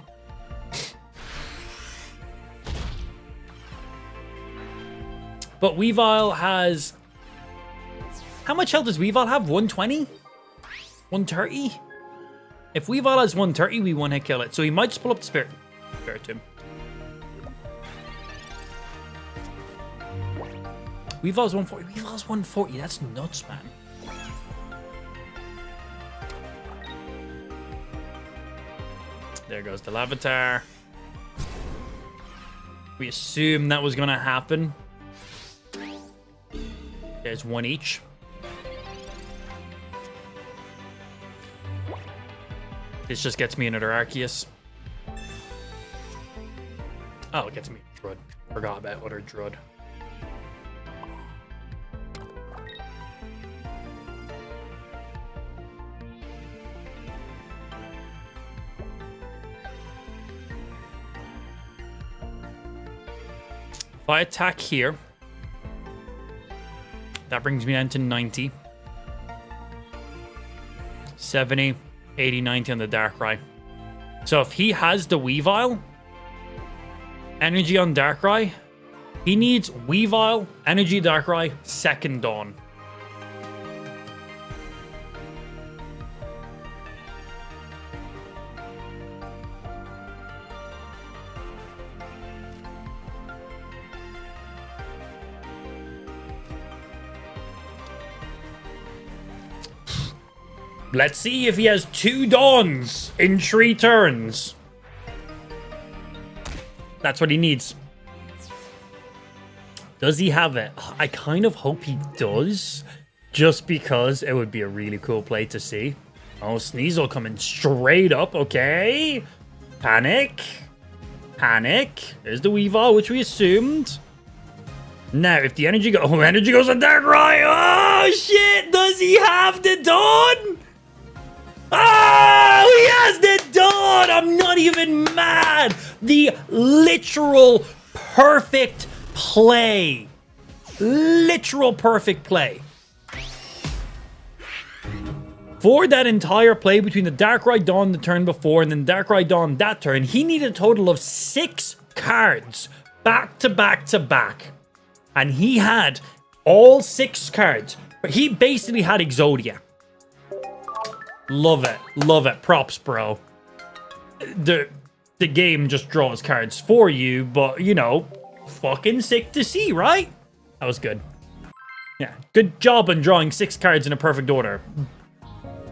But Weavile has... How much health does Weavile have? 120? 130? If Weavile has 130, we one-hit kill it. So he might just pull up the Spiritomb. Weavile's 140. Weavile's 140. That's nuts, man. There goes the Lavatar. We assume that was going to happen. There's 1 each. This just gets me another Arceus. Oh, it gets me Druid. Forgot about other Druid. If I attack here, that brings me down to 90. 70, 80, 90 on the Darkrai. So if he has the Weavile, energy on Darkrai, he needs Weavile, energy Darkrai, second Dawn. Let's see if he has 2 Dawns in 3 turns. That's what he needs. Does he have it? I kind of hope he does, just because it would be a really cool play to see. Oh, Sneasel coming straight up. Okay. Panic. Panic. There's the Weavile, which we assumed. Now, if the energy goes... Oh, energy goes on Darkrai. Oh, shit. Does he have the Dawn? Oh, he has the Dawn. I'm not even mad. The literal perfect play. Literal perfect play. For that entire play between the Darkrai Dawn the turn before and then Darkrai Dawn that turn, he needed a total of 6 cards back to back to back. And he had all 6 cards. He basically had Exodia. Love it. Love it. Props, bro. The game just draws cards for you, but, you know, fucking sick to see, right? That was good. Yeah, good job on drawing 6 cards in a perfect order.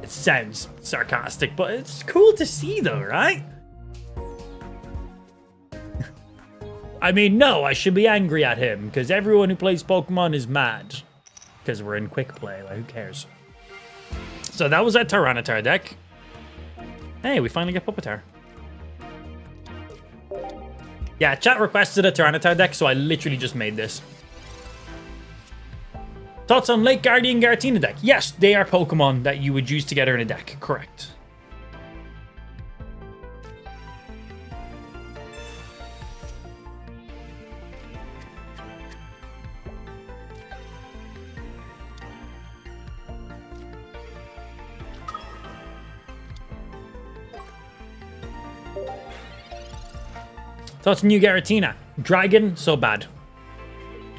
It sounds sarcastic, but it's cool to see, though, right? I mean, no, I should be angry at him, because everyone who plays Pokemon is mad. Because we're in quick play, like, who cares? So that was that Tyranitar deck. Hey, we finally get Pupitar. Yeah, chat requested a Tyranitar deck, so I literally just made this. Thoughts on Lake Guardian Garatina deck? Yes, they are Pokemon that you would use together in a deck. Correct. Thoughts on new Garatina? Dragon, so bad.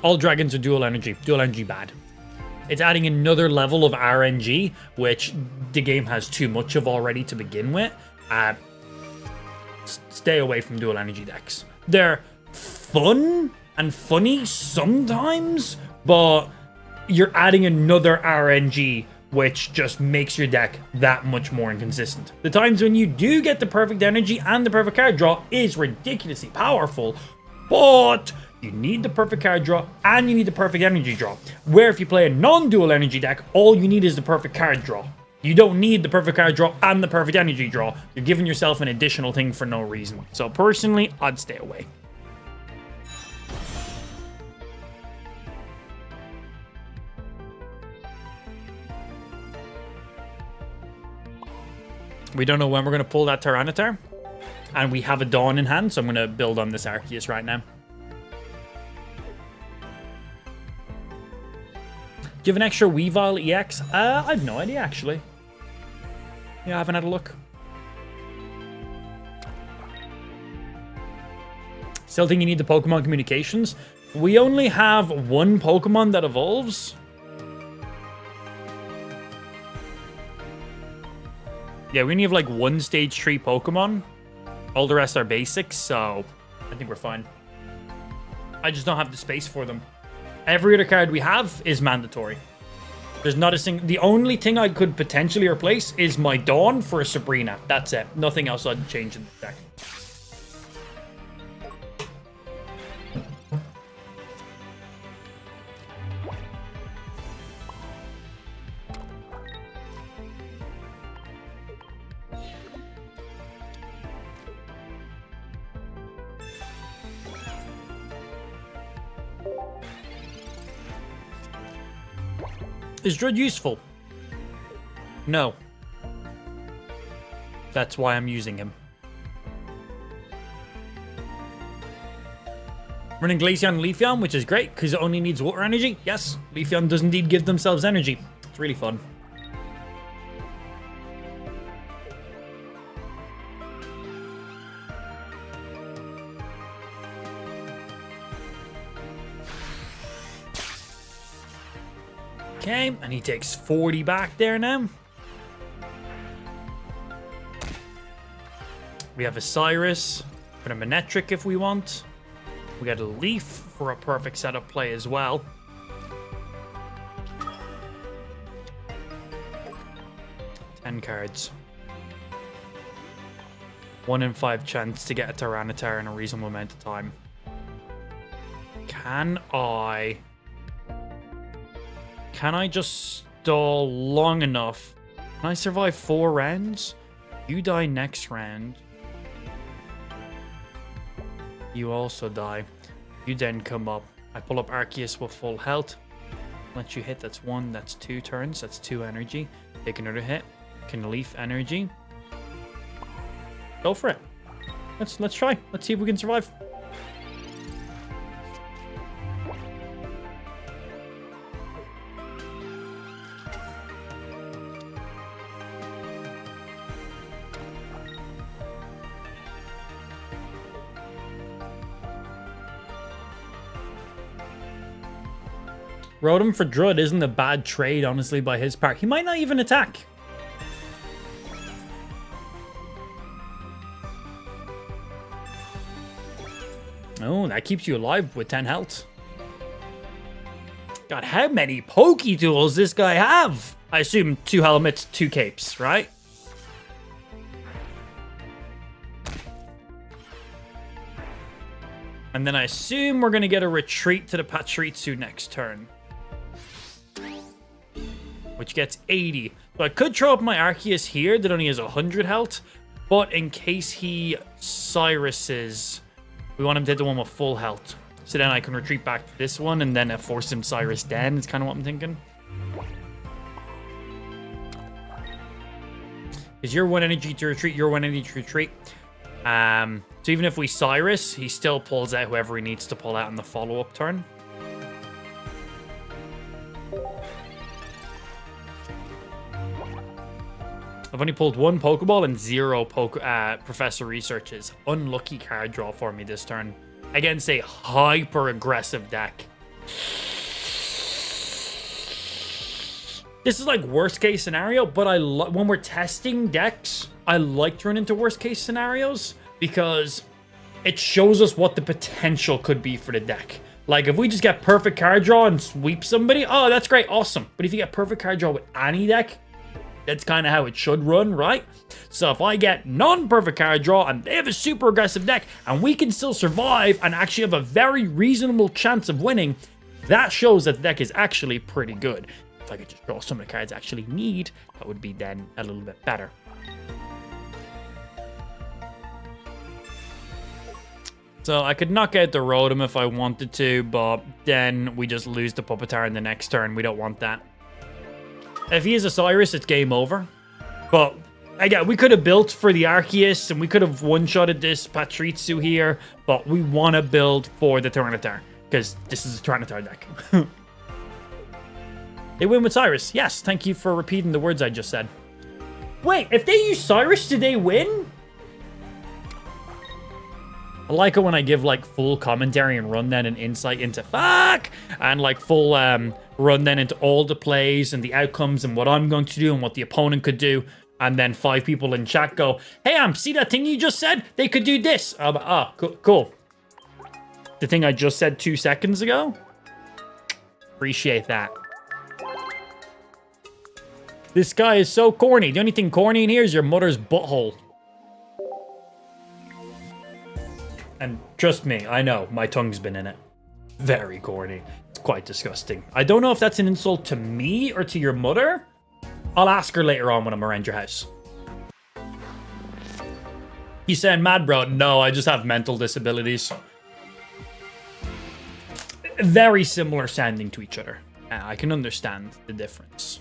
All dragons are dual energy. Dual energy bad. It's adding another level of RNG, which the game has too much of already to begin with. Stay away from dual energy decks. They're fun and funny sometimes, but you're adding another RNG, which just makes your deck that much more inconsistent. The times when you do get the perfect energy and the perfect card draw is ridiculously powerful, but you need the perfect card draw and you need the perfect energy draw. Where if you play a non-dual energy deck, all you need is the perfect card draw. You don't need the perfect card draw and the perfect energy draw. You're giving yourself an additional thing for no reason. So personally, I'd stay away. We don't know when we're going to pull that Tyranitar. And we have a Dawn in hand, so I'm going to build on this Arceus right now. Do you have an extra Weavile EX? I have no idea, actually. Yeah, I haven't had a look. Still think you need the Pokemon communications. We only have 1 Pokemon that evolves. Yeah, we only have like 1 stage 3 Pokemon. All the rest are basics, so I think we're fine. I just don't have the space for them. Every other card we have is mandatory. There's not a single... The only thing I could potentially replace is my Dawn for a Sabrina. That's it. Nothing else I'd change in the deck. Is Druid useful? No. That's why I'm using him. Running Glaceon and Leafeon, which is great, because it only needs water energy. Yes, Leafeon does indeed give themselves energy. It's really fun. Okay, and he takes 40 back there now. We have a Cyrus, put a Manectric if we want. We got a Leaf for a perfect setup play as well. 10 cards. 1 in 5 chance to get a Tyranitar in a reasonable amount of time. Can I just stall long enough? Can I survive 4 rounds? You die next round. You also die. You then come up. I pull up Arceus with full health. Let you hit. That's 1. That's 2 turns. That's 2 energy. Take another hit. Can Leaf energy. Go for it. Let's try. Let's see if we can survive. Rotom for Druid isn't a bad trade, honestly, by his part. He might not even attack. Oh, that keeps you alive with 10 health. God, how many Poké Tools this guy have? I assume 2 helmets, 2 capes, right? And then I assume we're going to get a retreat to the Pachirisu next turn. Which gets 80. So I could throw up my Arceus here that only has 100 health. But in case he Cyruses, we want him to hit the one with full health. So then I can retreat back to this one and then force him Cyrus Den. Is kind of what I'm thinking. Is your 1 energy to retreat, your 1 energy to retreat. So even if we Cyrus, he still pulls out whoever he needs to pull out on the follow-up turn. I've only pulled 1 Pokeball and 0 Professor Researches. Unlucky card draw for me this turn. Against a hyper-aggressive deck. This is like worst-case scenario, but when we're testing decks, I like to run into worst-case scenarios because it shows us what the potential could be for the deck. Like, if we just get perfect card draw and sweep somebody, oh, that's great, awesome. But if you get perfect card draw with any deck, that's kind of how it should run, right? So if I get non-perfect card draw and they have a super aggressive deck and we can still survive and actually have a very reasonable chance of winning, that shows that the deck is actually pretty good. If I could just draw some of the cards I actually need, that would be then a little bit better. So I could knock out the Rotom if I wanted to, but then we just lose the Pupitar in the next turn. We don't want that. If he is a Cyrus, it's game over. But again, we could have built for the Arceus and we could have one-shotted this Pachirisu here, but we want to build for the Tyranitar because this is a Tyranitar deck. They win with Cyrus. Yes, thank you for repeating the words I just said. Wait, if they use Cyrus, do they win? I like it when I give like full commentary and rundown and insight into fuck and like full rundown into all the plays and the outcomes and what I'm going to do and what the opponent could do. And then 5 people in chat go, hey, see that thing you just said? They could do this. Cool. The thing I just said 2 seconds ago? Appreciate that. This guy is so corny. The only thing corny in here is your mother's butthole. And trust me, I know, my tongue's been in it. Very corny. It's quite disgusting. I don't know if that's an insult to me or to your mother. I'll ask her later on when I'm around your house. You saying mad, bro? No, I just have mental disabilities. Very similar sounding to each other. I can understand the difference.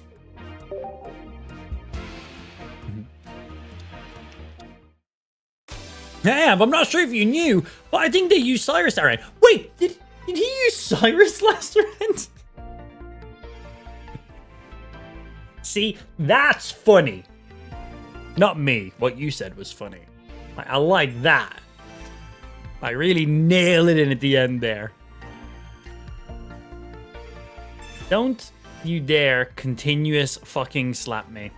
Yeah, I'm not sure if you knew, but I think they used Cyrus that round. Wait, did he use Cyrus last round? See, that's funny. Not me. What you said was funny. I like that. I really nailed it in at the end there. Don't you dare continuous fucking slap me.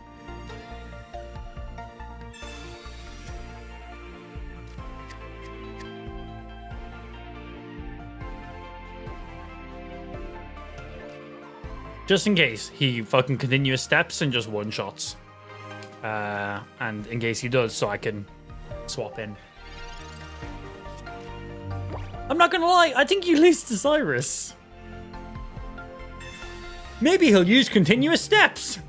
Just in case he fucking continuous steps and just one-shots. And in case he does, so I can swap in. I'm not gonna lie, I think you lose to Cyrus. Maybe he'll use continuous steps.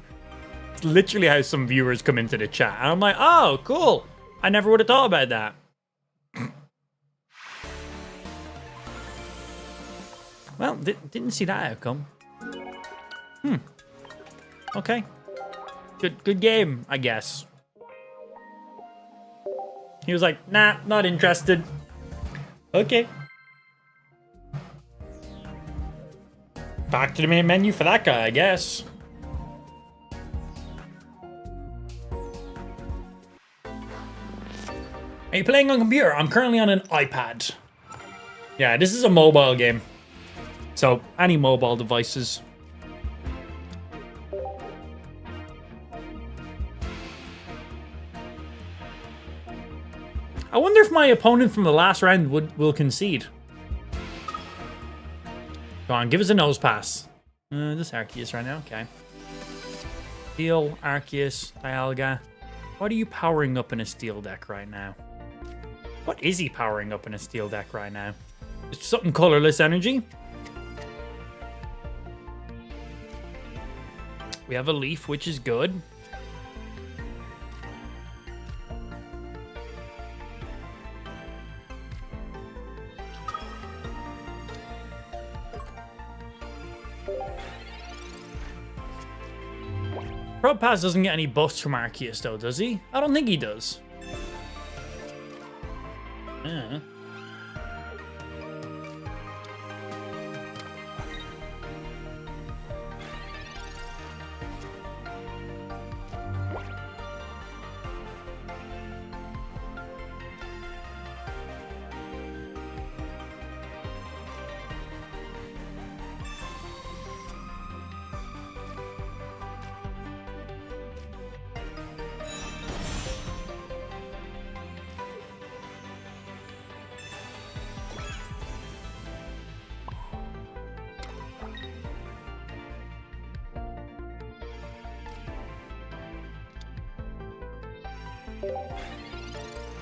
It's literally how some viewers come into the chat. And I'm like, oh, cool. I never would have thought about that. Well, didn't see that outcome. Okay. Good game, I guess. He was like, nah, not interested. Okay. Back to the main menu for that guy, I guess. Are you playing on computer? I'm currently on an iPad. Yeah, this is a mobile game. So, any mobile devices. I wonder if my opponent from the last round will concede. Go on, give us a nose pass. This Arceus right now, okay. Steel, Arceus, Dialga. What are you powering up in a steel deck right now? What is he powering up in a steel deck right now? It's something colorless energy. We have a leaf, which is good. Propass doesn't get any buffs from Arceus though, does he? I don't think he does. Yeah.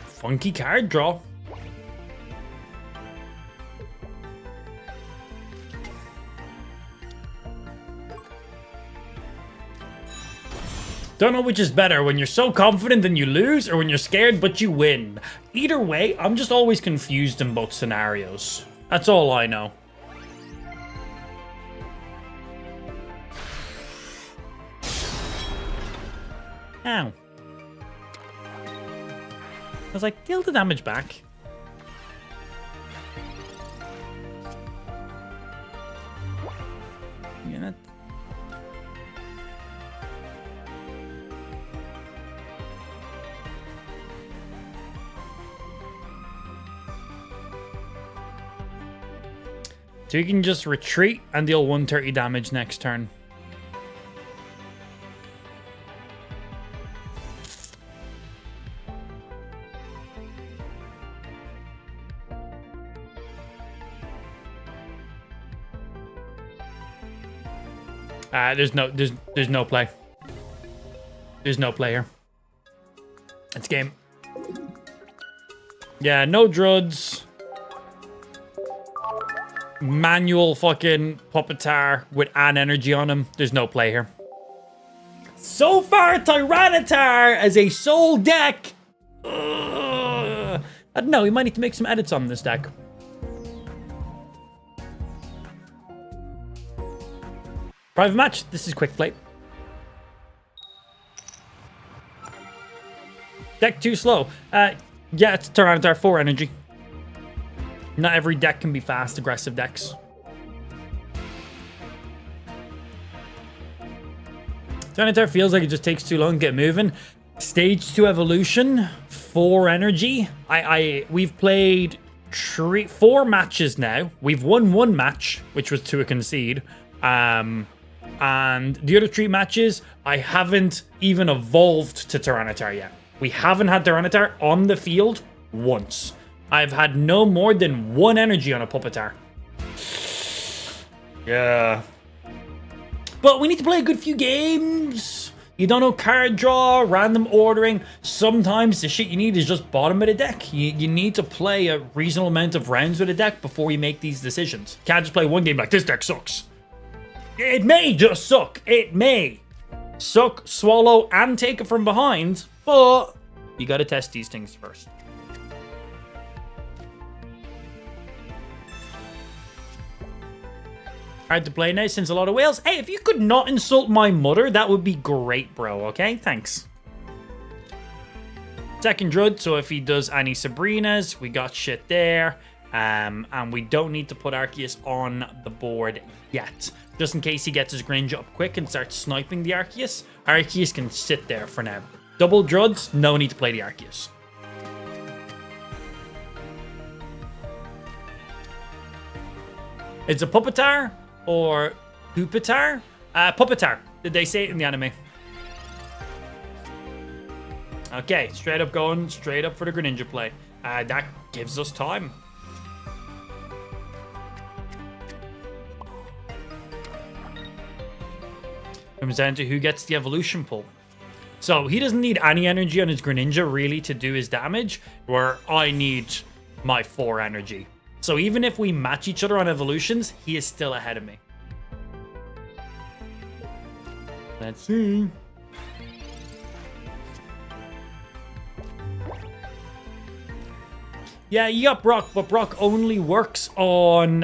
Funky card draw. Don't know which is better, when you're so confident and you lose, or when you're scared but you win. Either way, I'm just always confused in both scenarios. That's all I know. Ow. I was like, deal the damage back. Yeah, that... So you can just retreat and deal 130 damage next turn. There's no play. There's no play here. It's game. Yeah, no Druds. Manual fucking Puppetar with an energy on him. There's no play here. So far, Tyranitar as a soul deck. I don't know, we might need to make some edits on this deck. Private match, this is quick play. Deck too slow. Yeah, it's Tyranitar 4 energy. Not every deck can be fast, aggressive decks. Tyranitar feels like it just takes too long to get moving. Stage 2 evolution, 4 energy. We've played 4 matches now. We've won 1 match, which was to a concede. And the other 3 matches, I haven't even evolved to Tyranitar yet. We haven't had Tyranitar on the field once. I've had no more than 1 energy on a Puppetar. Yeah. But we need to play a good few games. You don't know card draw, random ordering. Sometimes the shit you need is just bottom of the deck. You need to play a reasonable amount of rounds with a deck before you make these decisions. Can't just play one game like, this deck sucks. It may just suck. It may suck, swallow, and take it from behind, but you gotta test these things first. Hard to play now since a lot of whales. Hey, if you could not insult my mother, that would be great, bro, okay? Thanks. Second Druid, so if he does any Sabrinas, we got shit there. And we don't need to put Arceus on the board yet. Just in case he gets his Greninja up quick and starts sniping the Arceus, Arceus can sit there for now. Double Druids, no need to play the Arceus. It's a Puppetar or Pupitar? Puppetar. Did they say it in the anime? Okay, straight up going, straight up for the Greninja play. That gives us time. Comes down to who gets the evolution pull. So he doesn't need any energy on his Greninja really to do his damage, where I need my 4 energy. So even if we match each other on evolutions, he is still ahead of me. Let's see. Yeah, you got Brock, but Brock only works on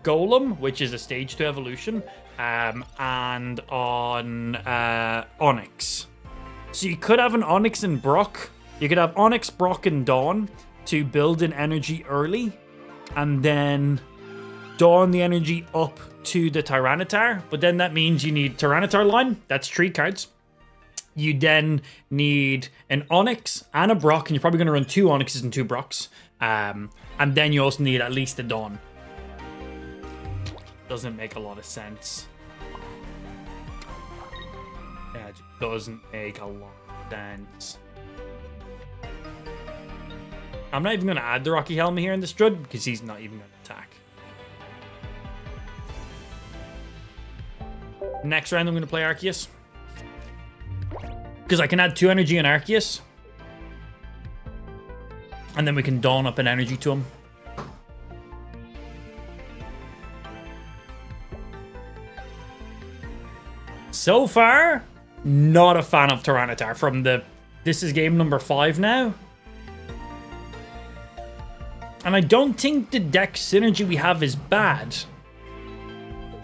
Golem, which is a stage 2 evolution, and on Onyx. So you could have an Onyx and Brock. You could have Onyx, Brock, and Dawn to build in energy early, and then Dawn the energy up to the Tyranitar. But then that means you need Tyranitar line. That's 3 cards. You then need an Onyx and a Brock, and you're probably going to run 2 Onyxes and 2 Brocks. And then you also need at least a Dawn. Doesn't make a lot of sense. Yeah, it just doesn't make a lot of sense. I'm not even going to add the Rocky Helmet here in this Druid, because he's not even going to attack. Next round, I'm going to play Arceus. Because I can add 2 energy on Arceus. And then we can Dawn up an energy to him. So far, not a fan of Tyranitar from the... This is game number 5 now. And I don't think the deck synergy we have is bad.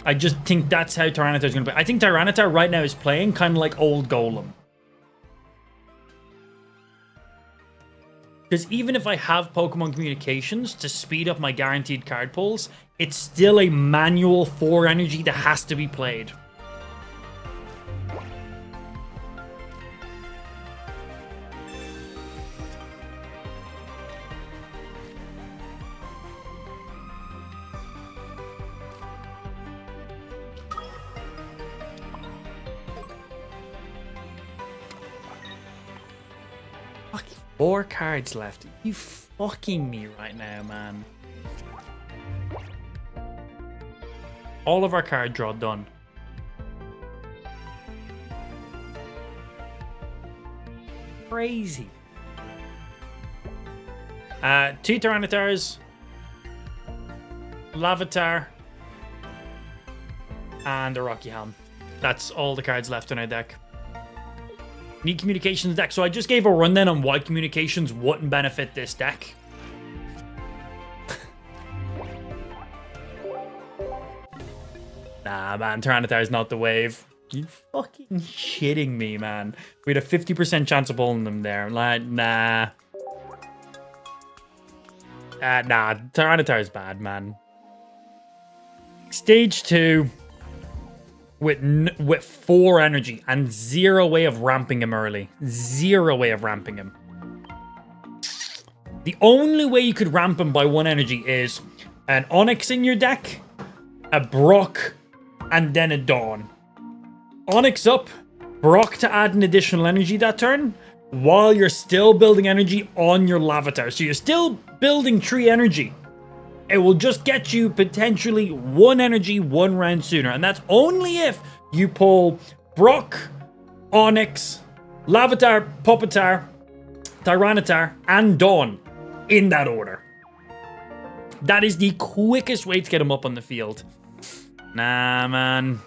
I just think that's how Tyranitar is going to play. I think Tyranitar right now is playing kind of like old Golem. Because even if I have Pokemon Communications to speed up my guaranteed card pulls, it's still a manual 4 energy that has to be played. Fuck, 4 cards left. You fucking me right now, man. All of our card draw done. Crazy. 2 Tyranitars, Lavatar, and a Rocky Helm. That's all the cards left in our deck. Need Communications deck. So I just gave a rundown on why Communications wouldn't benefit this deck. Nah, man, Tyranitar is not the wave. You fucking shitting me, man. We had a 50% chance of pulling them there. Like, nah. Nah, Tyranitar is bad, man. Stage 2 with 4 energy and 0 way of ramping him early. 0 way of ramping him. The only way you could ramp him by 1 energy is an Onyx in your deck, a Brock, and then a Dawn. Onyx up, Brock to add an additional energy that turn, while you're still building energy on your Lavatar. So you're still building 3 energy. It will just get you potentially 1 energy 1 round sooner. And that's only if you pull Brock, Onyx, Lavatar, Puppetar, Tyranitar, and Dawn in that order. That is the quickest way to get them up on the field. Nah, man.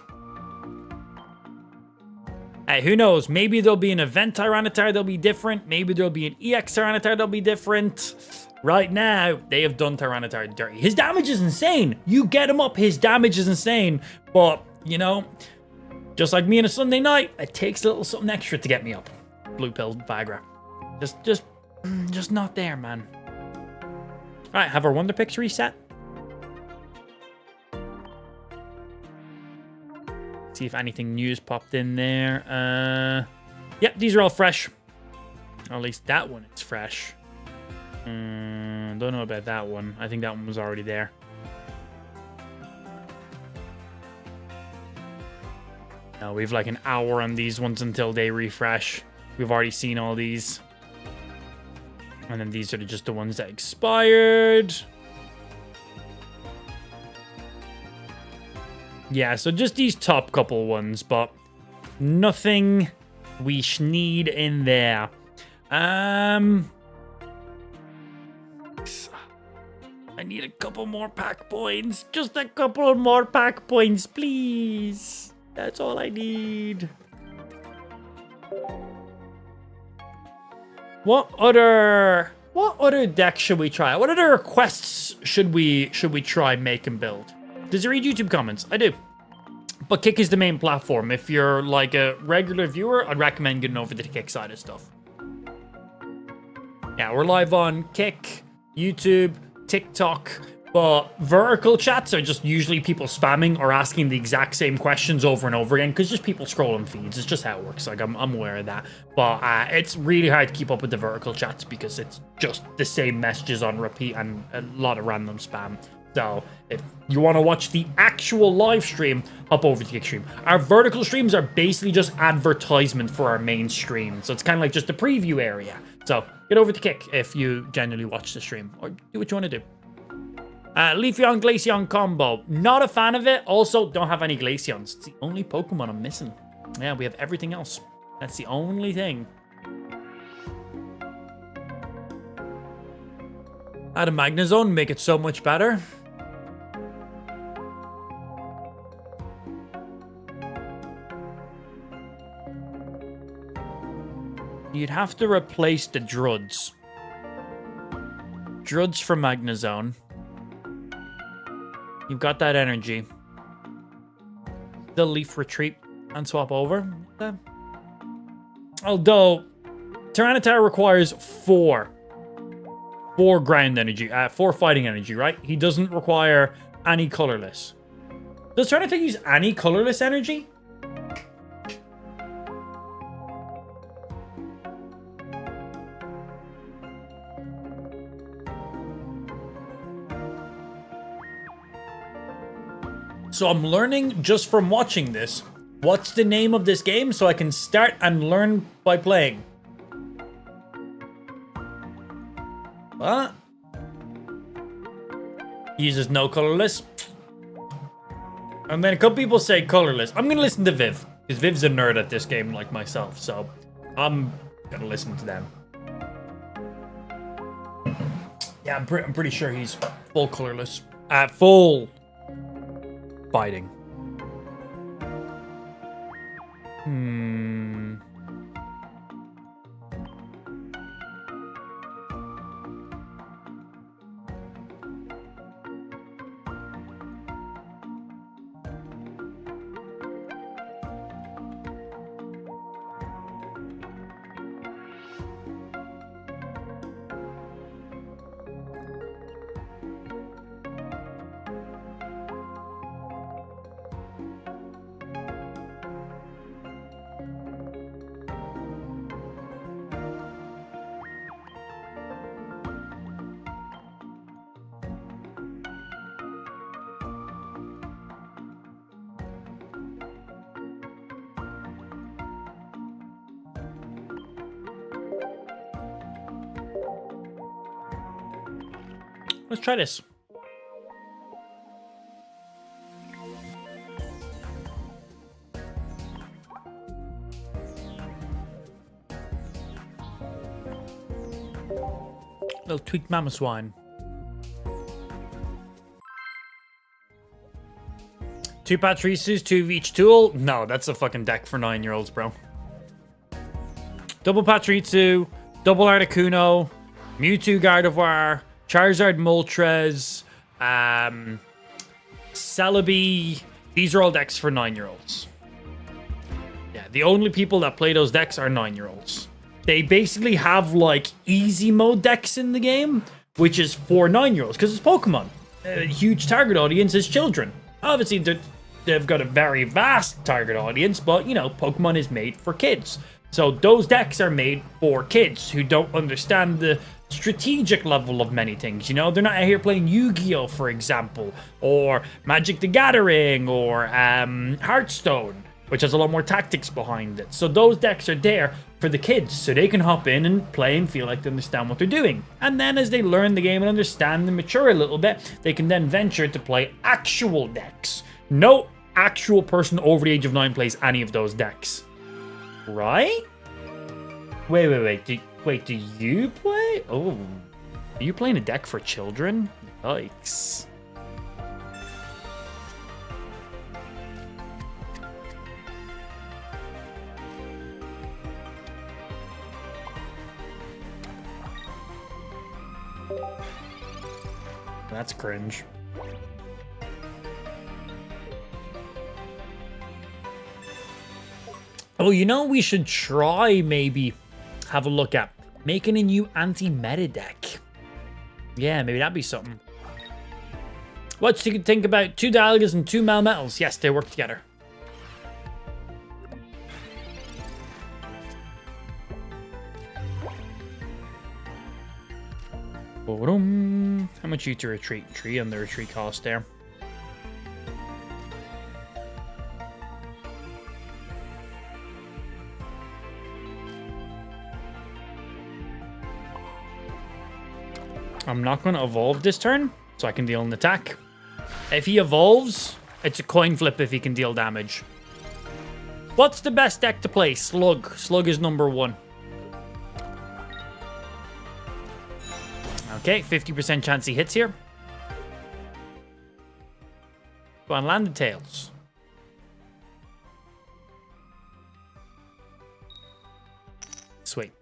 Hey, who knows? Maybe there'll be an event Tyranitar that'll be different. Maybe there'll be an EX Tyranitar that'll be different. Right now, they have done Tyranitar dirty. His damage is insane. You get him up, his damage is insane. But, you know, just like me on a Sunday night, it takes a little something extra to get me up. Blue pill, Viagra. Just not there, man. All right, have our Wonder Picks reset. See if anything new's popped in there. Yep, these are all fresh. Or at least that one is fresh. Don't know about that one. I think that one was already there. Now we have like an hour on these ones until they refresh. We've already seen all these. And then these are just the ones that expired. Yeah, so just these top couple ones, but nothing we need in there. I need a couple more pack points. Just a couple more pack points, please. That's all I need. What other deck should we try? What other quests should we try, make, and build? Does he read YouTube comments? I do. But Kick is the main platform. If you're like a regular viewer, I'd recommend getting over to the Kick side of stuff. Yeah, we're live on Kick, YouTube, TikTok, but vertical chats are just usually people spamming or asking the exact same questions over and over again because just people scrolling feeds. It's just how it works. Like, I'm aware of that. But it's really hard to keep up with the vertical chats because it's just the same messages on repeat and a lot of random spam. So if you want to watch the actual live stream, hop over to Kick stream. Our vertical streams are basically just advertisement for our main stream. So it's kind of like just a preview area. So get over to Kick if you genuinely watch the stream or do what you want to do. Leafeon Glaceon combo. Not a fan of it. Also, don't have any Glaceons. It's the only Pokemon I'm missing. Yeah, we have everything else. That's the only thing. Add a Magnezone, make it so much better. You'd have to replace the Druds. Druds for Magnezone. You've got that energy. The Leaf Retreat and swap over. Although, Tyranitar requires 4 ground energy, 4 fighting energy, right? He doesn't require any colorless. Does Tyranitar use any colorless energy? So I'm learning just from watching this. What's the name of this game so I can start and learn by playing? What? Uses no colorless. And then a couple people say colorless. I'm gonna listen to Viv, because Viv's a nerd at this game like myself, so I'm gonna listen to them. Yeah, I'm pretty sure he's full colorless. Full fighting. Let's try this. Little tweaked mama swine. 2 Patrices, 2 of each tool. No, that's a fucking deck for 9-year-olds, bro. Double Pachirisu, double Articuno, Mewtwo Gardevoir, Charizard Moltres, Celebi. These are all decks for 9-year-olds. Yeah, the only people that play those decks are 9-year-olds. They basically have, like, easy mode decks in the game, which is for 9-year-olds, because it's Pokemon. A huge target audience is children. Obviously, they've got a very vast target audience, but, you know, Pokemon is made for kids. So those decks are made for kids who don't understand the strategic level of many things, you know? They're not out here playing Yu-Gi-Oh, for example, or Magic the Gathering, or Hearthstone, which has a lot more tactics behind it. So those decks are there for the kids, so they can hop in and play and feel like they understand what they're doing. And then as they learn the game and understand and mature a little bit, they can then venture to play actual decks. No actual person over the age of 9 plays any of those decks. Right? Wait. Do you play? Oh. Are you playing a deck for children? Yikes. That's cringe. Oh, you know, we should try maybe have a look at making a new anti-meta deck. Yeah, maybe that'd be something. What do you think about 2 Dialgas and 2 Melmetals? Yes, they work together. How much you to retreat? 3 on the retreat cost there. I'm not going to evolve this turn, so I can deal an attack. If he evolves, it's a coin flip if he can deal damage. What's the best deck to play? Slug. Slug is number 1. Okay, 50% chance he hits here. Go on, land the tails. Sweet.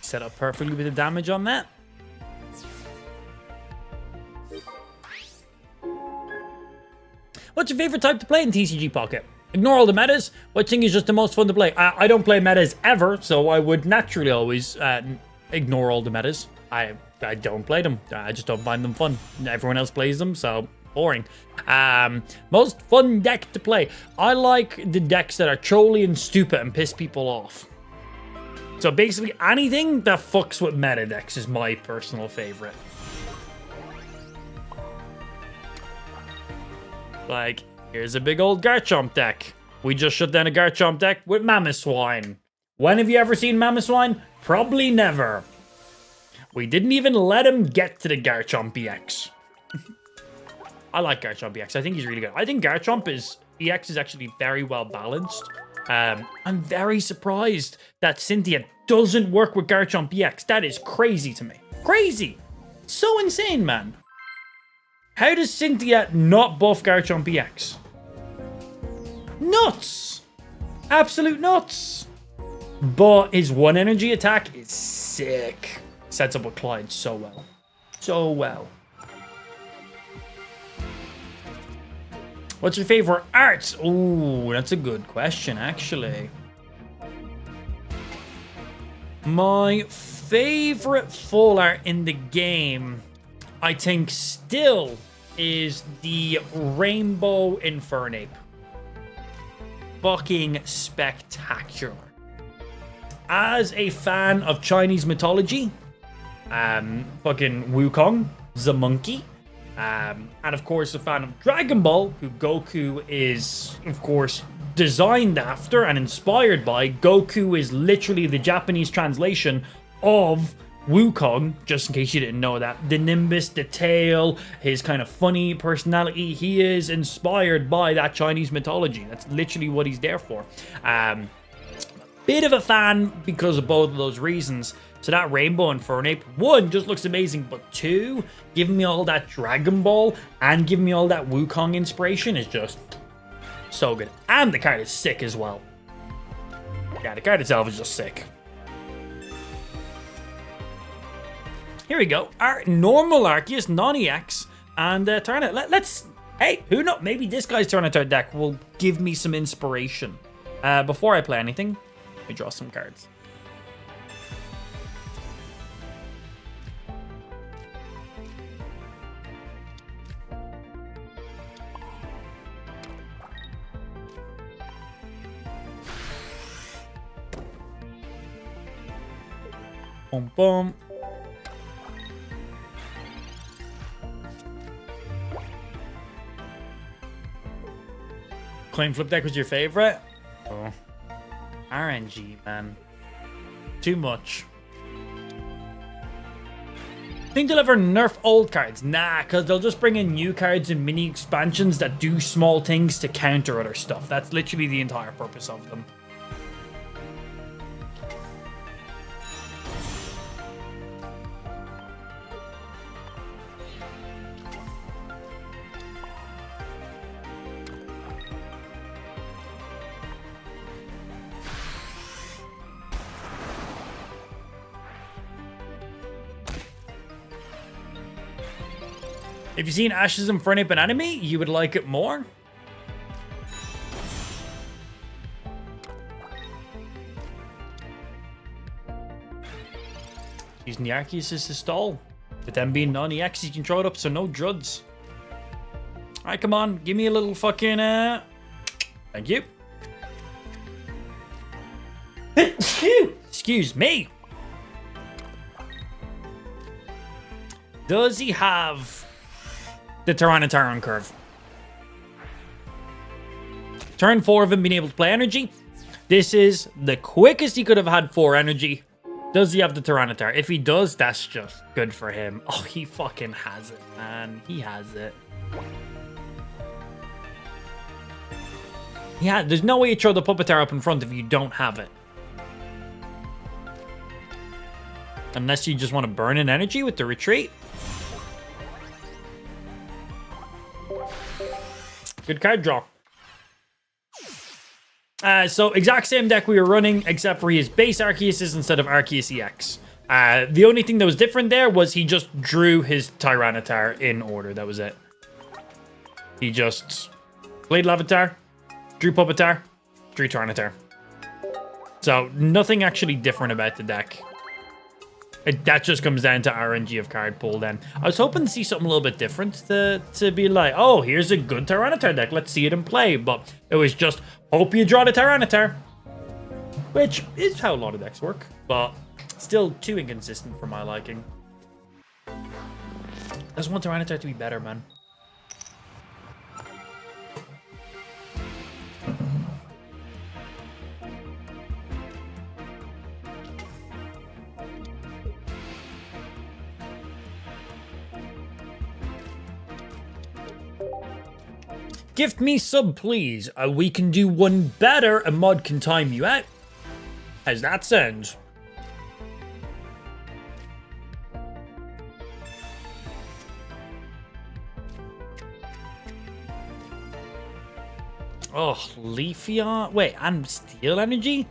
Set up perfectly with the damage on that. What's your favorite type to play in TCGPocket? Ignore all the metas. What thing is just the most fun to play? I don't play metas ever, so I would naturally always ignore all the metas. I don't play them. I just don't find them fun. Everyone else plays them, so boring. Most fun deck to play. I like the decks that are trolly and stupid and piss people off. So basically anything that fucks with meta decks is my personal favorite. Like, here's a big old Garchomp deck. We just shut down a Garchomp deck with Mamoswine. When have you ever seen Mamoswine? Probably never. We didn't even let him get to the Garchomp EX. I like Garchomp EX. I think he's really good. I think Garchomp EX is actually very well balanced. I'm very surprised that Cynthia doesn't work with Garchomp EX. That is crazy to me. Crazy. So insane, man. How does Cynthia not buff Garchomp EX? Nuts. Absolute nuts. But his 1 energy attack is sick. Sets up with Clyde so well. So well. What's your favorite art? Ooh, that's a good question, actually. My favorite full art in the game, I think, still is the Rainbow Infernape. Fucking spectacular. As a fan of Chinese mythology, fucking Wukong, the monkey, and of course a fan of Dragon Ball, who Goku is, of course, designed after and inspired by. Goku is literally the Japanese translation of Wukong, just in case you didn't know that. The Nimbus, the tail, his kind of funny personality, he is inspired by that Chinese mythology. That's literally what he's there for. Bit of a fan because of both of those reasons. So that Rainbow Infernape, 1, just looks amazing, but 2, giving me all that Dragon Ball and giving me all that Wukong inspiration is just so good. And the card is sick as well. Yeah, the card itself is just sick. Here we go. Our normal Arceus, non-EX, and Tyranitar. Let's... Hey, who knows? Maybe this guy's Tyranitar deck will give me some inspiration. Before I play anything, let me draw some cards. Boom, boom. Coin flip deck was your favorite? Oh. RNG, man. Too much. Think they'll ever nerf old cards? Nah, because they'll just bring in new cards and mini expansions that do small things to counter other stuff. That's literally the entire purpose of them. If you've seen Ash's Infernape and Enemy, you would like it more. Using the Arceus as a stall. With them being non-EX, you can throw it up, so no druds. Alright, come on. Give me a little fucking... Thank you. Excuse me. Does he have... the Tyranitar on curve? Turn 4 of him being able to play energy. This is the quickest he could have had 4 energy. Does he have the Tyranitar? If he does, that's just good for him. Oh, he fucking has it, man. He has it. Yeah, there's no way you throw the Puppeteer up in front if you don't have it. Unless you just want to burn in energy with the retreat. Good card draw. So exact same deck we were running, except for his base Arceus instead of Arceus EX. The only thing that was different there was he just drew his Tyranitar in order. That was it. He just played Larvitar, drew Puppeteer, drew Tyranitar. So nothing actually different about the deck. That just comes down to RNG of card pool then. I was hoping to see something a little bit different to be like, oh, here's a good Tyranitar deck. Let's see it in play. But it was just, hope you draw the Tyranitar. Which is how a lot of decks work. But still too inconsistent for my liking. I just want Tyranitar to be better, man. Gift me sub, please. We can do one better. A mod can time you out. How's that sound? Oh, Leafeon. Wait, and Steel Energy?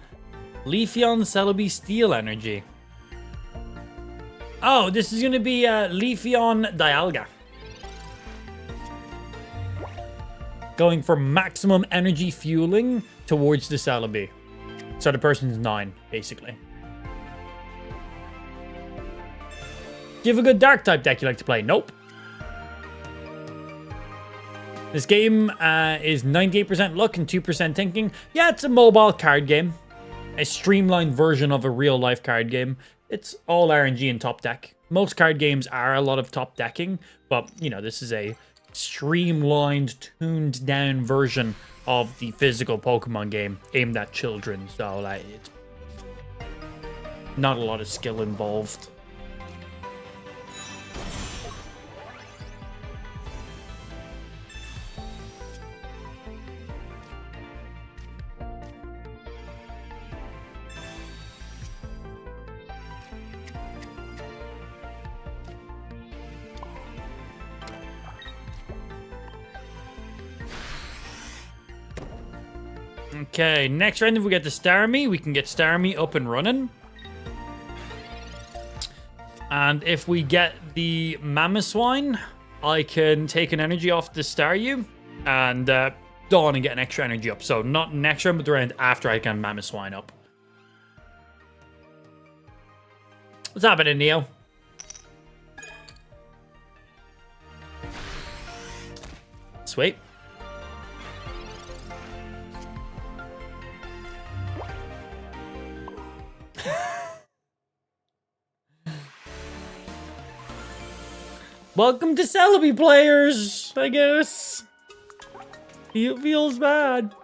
Leafeon, Celebi, Steel Energy. Oh, this is going to be Leafeon Dialga. Going for maximum energy fueling towards the Celebi. So the person's 9, basically. Do you have a good dark type deck you like to play? Nope. This game is 98% luck and 2% thinking. Yeah, it's a mobile card game. A streamlined version of a real life card game. It's all RNG and top deck. Most card games are a lot of top decking, but you know, this is a streamlined, tuned down version of the physical Pokemon game aimed at children. So like, it's not a lot of skill involved. Okay, next round if we get the Starmie, we can get Starmie up and running. And if we get the Mamoswine, I can take an energy off the Staryu and Dawn and get an extra energy up. So not next round, but the round after I can Mamoswine up. What's happening, Neo? Sweet. Welcome to Celebi players, I guess. It feels bad.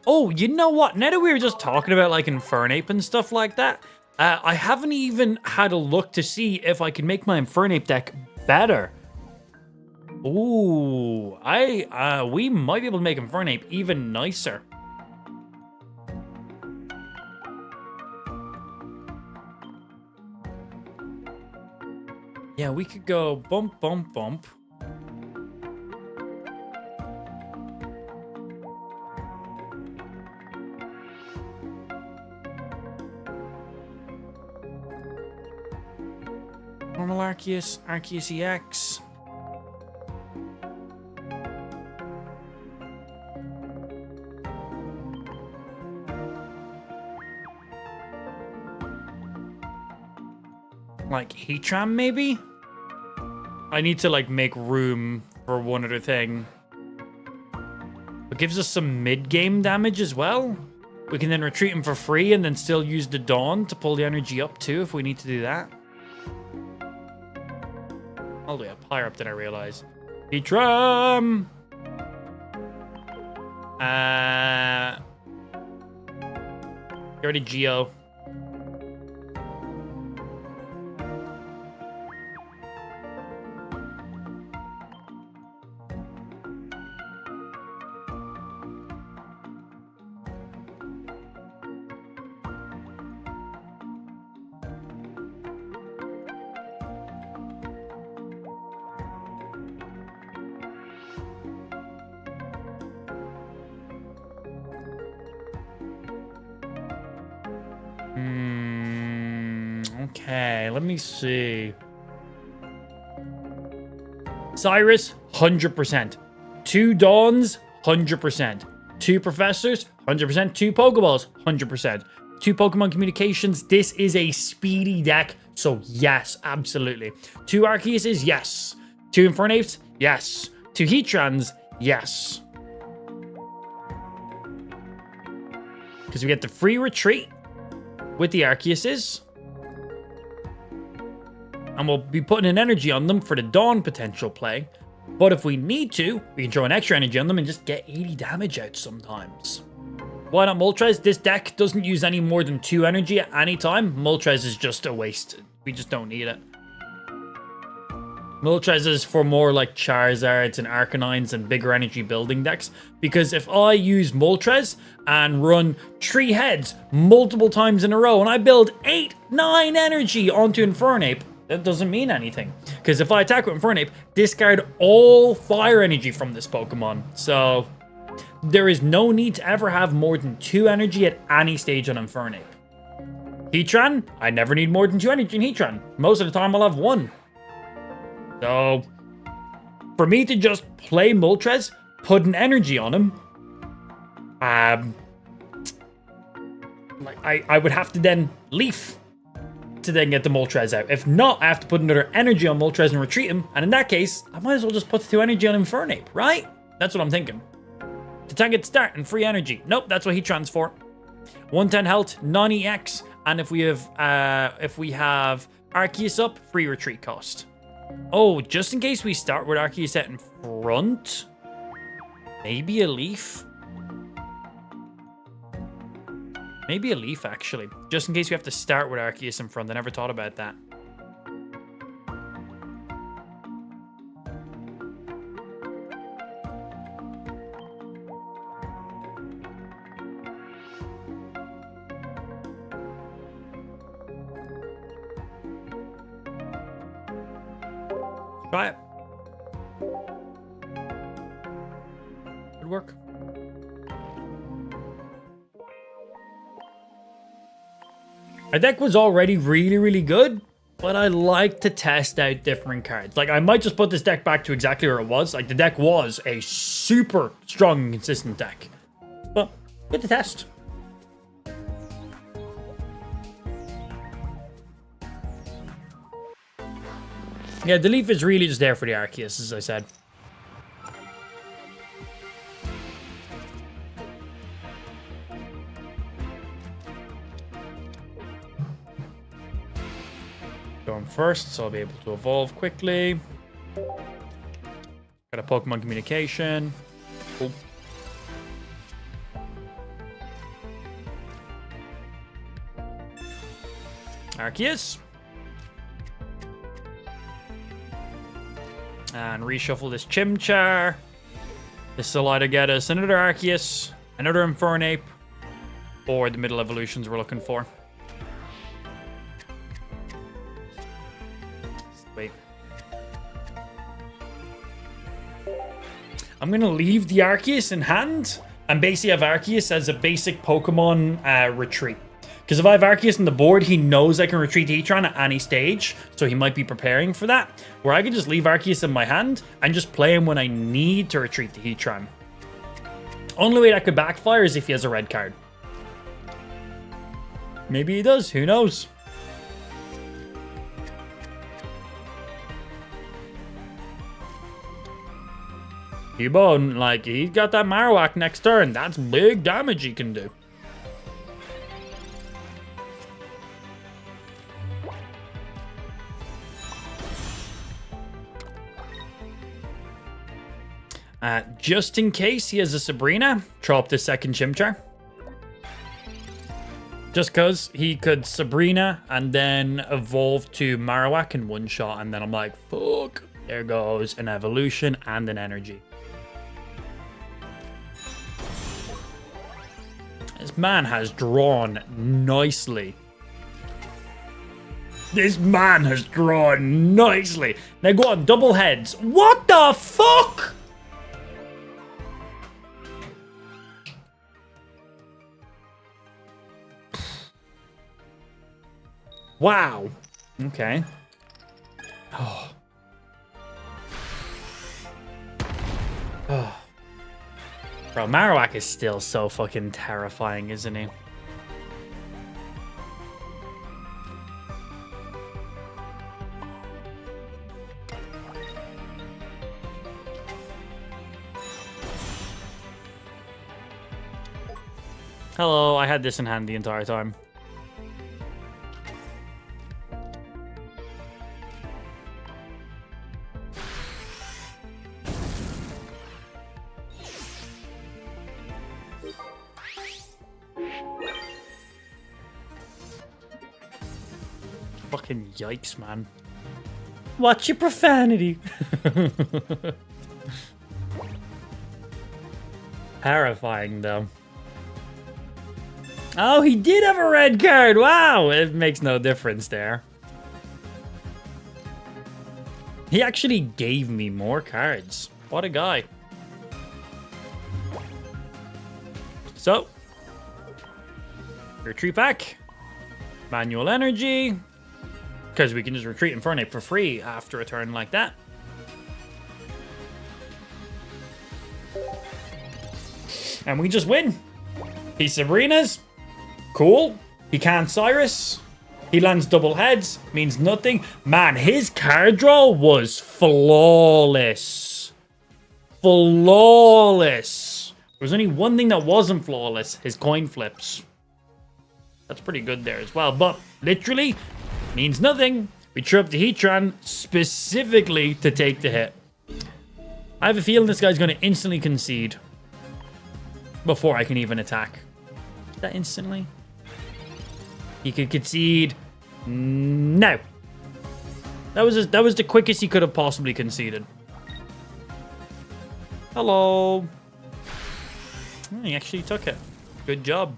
Oh, you know what? Now that we were just talking about like Infernape and stuff like that, I haven't even had a look to see if I can make my Infernape deck better. Ooh, we might be able to make Infernape even nicer. Yeah, we could go bump, bump, bump. Normal Arceus, Arceus EX. Like Heatran, maybe? I need to like make room for one other thing. It gives us some mid-game damage as well. We can then retreat him for free and then still use the Dawn to pull the energy up too if we need to do that. I'll do it higher up than I realize. Heatran! Get ready, Geo. Okay, let me see. Cyrus, 100%. 2 Dawns, 100%. 2 Professors, 100%. 2 Pokeballs, 100%. 2 Pokemon Communications. This is a speedy deck, so yes, absolutely. 2 Arceuses, yes. 2 Infernapes, yes. 2 Heatrans, yes. Because we get the free retreat with the Arceuses. And we'll be putting an energy on them for the Dawn potential play. But if we need to, we can throw an extra energy on them and just get 80 damage out sometimes. Why not Moltres? This deck doesn't use any more than 2 energy at any time. Moltres is just a waste. We just don't need it. Moltres is for more like Charizards and Arcanines and bigger energy building decks. Because if I use Moltres and run 3 heads multiple times in a row and I build 8, 9 energy onto Infernape, that doesn't mean anything. Because if I attack with Infernape, discard all fire energy from this Pokemon. So there is no need to ever have more than 2 energy at any stage on Infernape. Heatran, I never need more than 2 energy in Heatran. Most of the time I'll have 1. So for me to just play Moltres, put an energy on him, like I would have to then Leaf to then get the Moltres out. If not, I have to put another energy on Moltres and retreat him. And in that case, I might as well just put the 2 energy on Infernape, right? That's what I'm thinking. To tank at start and free energy. Nope, that's what Heatran's for. 110 health, non-EX. And if we have Arceus up, free retreat cost. Oh, just in case we start with Arceus out in front, maybe a Leaf. Maybe a Leaf, actually. Just in case we have to start with Arceus in front. I never thought about that. Try it. Good work. Our deck was already really, really good, but I like to test out different cards. Like, I might just put this deck back to exactly where it was. Like, the deck was a super strong and consistent deck. But, good to test. Yeah, the Leaf is really just there for the Arceus, as I said. Going first, so I'll be able to evolve quickly. Got a Pokemon communication. Cool. Arceus. And reshuffle this Chimchar. This will either get us another Arceus, another Infernape, or the middle evolutions we're looking for. Wait. I'm going to leave the Arceus in hand and basically have Arceus as a basic Pokemon retreat. Because if I have Arceus on the board, he knows I can retreat to Heatran at any stage, so he might be preparing for that. Where I can just leave Arceus in my hand and just play him when I need to retreat to Heatran. Only way that could backfire is if he has a red card. Maybe he does, who knows? Cubone, like, he's got that Marowak next turn. That's big damage he can do. Just in case he has a Sabrina, drop the second Chimchar. Just because he could Sabrina and then evolve to Marowak in one shot, and then I'm like, fuck. There goes an evolution and an energy. This man has drawn nicely. This man has drawn nicely. Now go on, double heads. What the fuck? Wow. Okay. Oh. Oh. Bro, Marowak is still so fucking terrifying, isn't he? Hello, I had this in hand the entire time. Fucking yikes, man. Watch your profanity. Terrifying, though. Oh, he did have a red card. Wow, it makes no difference there. He actually gave me more cards. What a guy. So, retreat back. Manual energy. Because we can just retreat Infernape for free after a turn like that. And we just win. He Sabrina's. Cool. He can't Cyrus. He lands double heads. Means nothing. Man, his card draw was flawless. Flawless. There was only one thing that wasn't flawless. His coin flips. That's pretty good there as well. But literally means nothing. We trip the Heatran specifically to take the hit. I have a feeling this guy's going to instantly concede before I can even attack. Is that instantly? He could concede. No. That was the quickest he could have possibly conceded. Hello. Oh, he actually took it. Good job.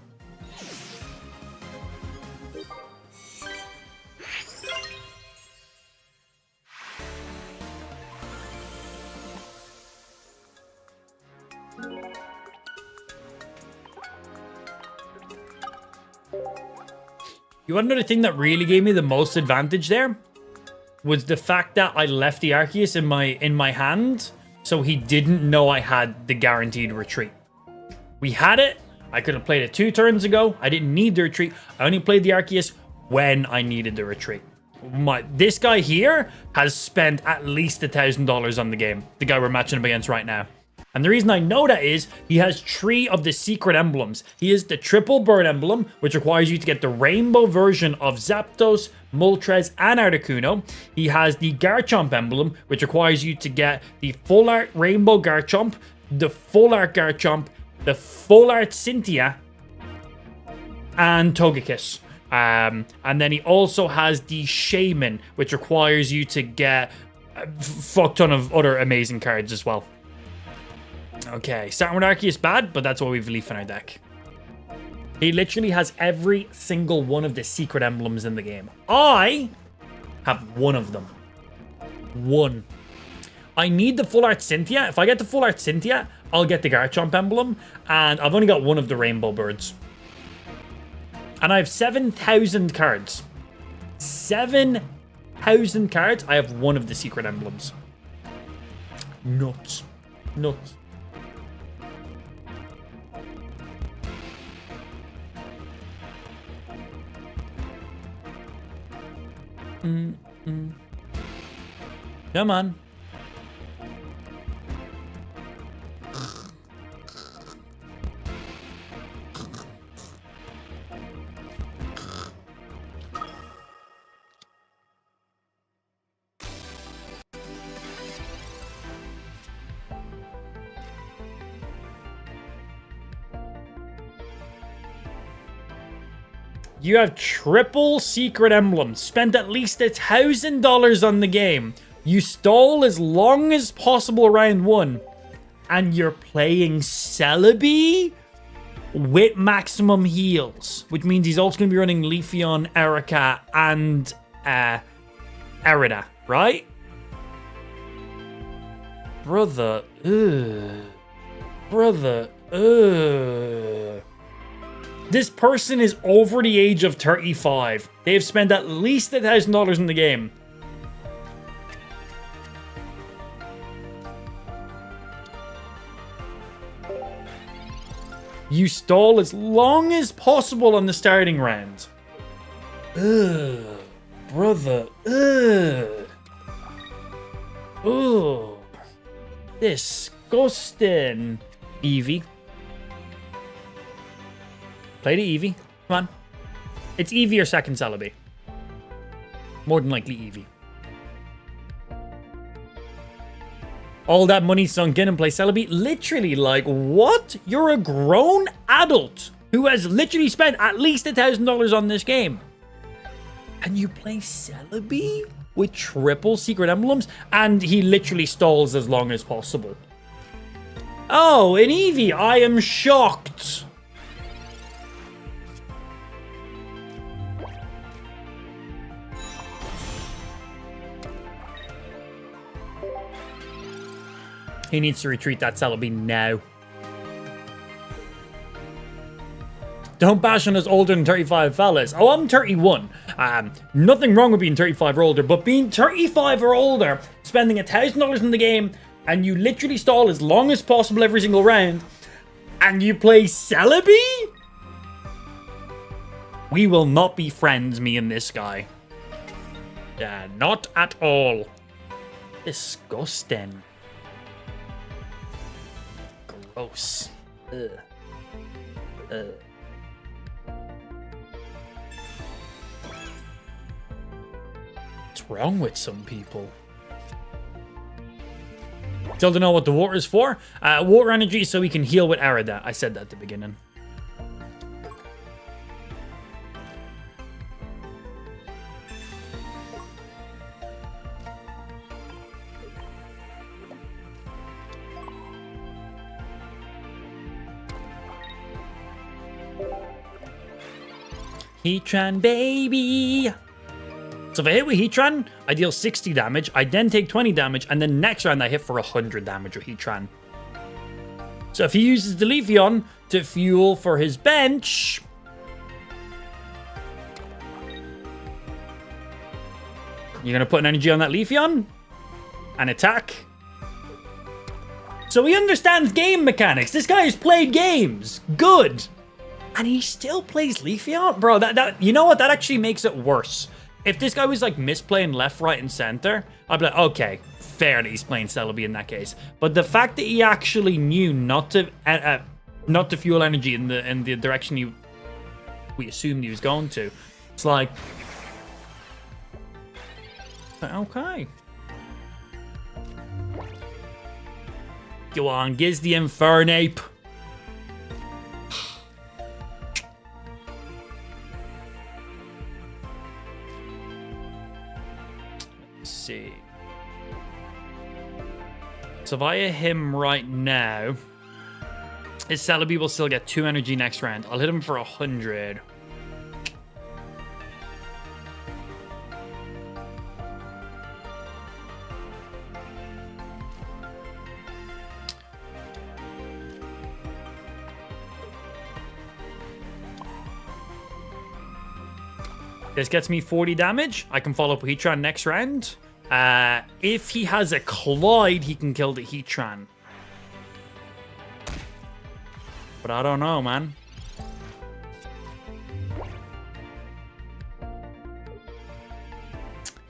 You want another thing that really gave me the most advantage there? Was the fact that I left the Arceus in my hand, so he didn't know I had the guaranteed retreat. We had it. I could have played it 2 turns ago. I didn't need the retreat. I only played the Arceus when I needed the retreat. This guy here has spent at least $1,000 on the game. The guy we're matching up against right now. And the reason I know that is he has 3 of the secret emblems. He is the triple bird emblem, which requires you to get the rainbow version of Zapdos, Moltres, and Articuno. He has the Garchomp emblem, which requires you to get the full art rainbow Garchomp, the full art Garchomp, the full art Cynthia, and Togekiss. And then he also has the Shaman, which requires you to get a fuck ton of other amazing cards as well. Okay, starting with Arceus bad, but that's why we've Leaf in our deck. He literally has every single one of the secret emblems in the game. I have 1 of them. 1. I need the full art Cynthia. If I get the full art Cynthia, I'll get the Garchomp emblem, and I've only got 1 of the rainbow birds. And I have 7,000 cards. 7,000 cards. I have 1 of the secret emblems. Nuts. Nuts. Come on. You have triple secret emblems. Spent at least $1,000 on the game. You stall as long as possible round 1. And you're playing Celebi with maximum heals. Which means he's also going to be running Leafeon, Erica, and Erida, right? Brother. Brother. This person is over the age of 35. They've spent at least $1,000 in the game. You stall as long as possible on the starting round. Ugh. Brother. Ugh. Ugh. Disgusting. Eevee. Play the Eevee. Come on. It's Eevee or second Celebi. More than likely Eevee. All that money sunk in and play Celebi. Literally, like, what? You're a grown adult who has literally spent at least $1,000 on this game. And you play Celebi with triple secret emblems? And he literally stalls as long as possible. Oh, an Eevee. I am shocked. He needs to retreat that Celebi now. Don't bash on us older than 35 fellas. Oh, I'm 31. Nothing wrong with being 35 or older, but being 35 or older, spending $1,000 in the game, and you literally stall as long as possible every single round, and you play Celebi? We will not be friends, me and this guy. Yeah, not at all. Disgusting. Gross. Ugh. Ugh. What's wrong with some people? Still don't know what the water is for. Water energy so we can heal with Arida. I said that at the beginning. Heatran, baby! So if I hit with Heatran, I deal 60 damage, I then take 20 damage, and then next round I hit for 100 damage with Heatran. So if he uses the Leafeon to fuel for his bench... You're going to put an energy on that Leafeon and attack. So he understands game mechanics. This guy has played games. Good. And he still plays Leafeon? Bro, that you know what? That actually makes it worse. If this guy was like misplaying left, right, and center, I'd be like, okay, fair that he's playing Celebi in that case. But the fact that he actually knew not to fuel energy in the direction we assumed he was going to, it's like, okay. Go on, gives the Infernape. Let's see. So via him right now, his Celebi will still get 2 energy next round. I'll hit him for 100. This gets me 40 damage. I can follow up with Heatran next round. If he has a Clyde, he can kill the Heatran. But I don't know, man.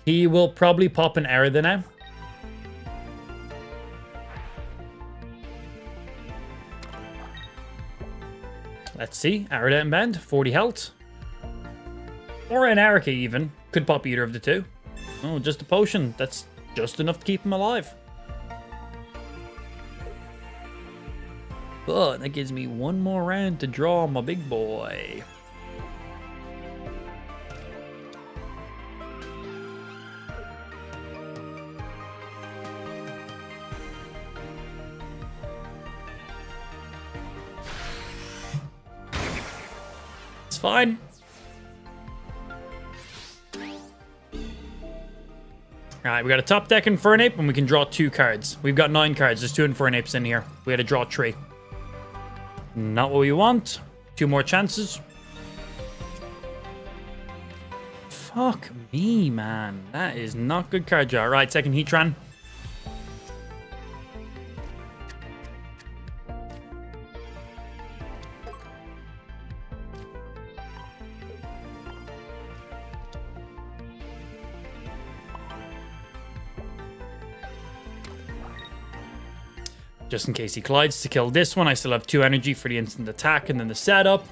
He will probably pop an Erida now. Let's see. Erida and Bend, 40 health. Or an Erica even. Could pop either of the two. Oh, just a potion. That's just enough to keep him alive. But that gives me one more round to draw my big boy. It's fine. Alright, we got a top deck Infernape and we can draw 2 cards. We've got 9 cards. There's 2 Infernapes in here. We had to draw 3. Not what we want. 2 more chances. Fuck me, man. That is not good card draw. Right, second Heatran. Just in case he collides to kill this one, I still have 2 energy for the instant attack and then the setup.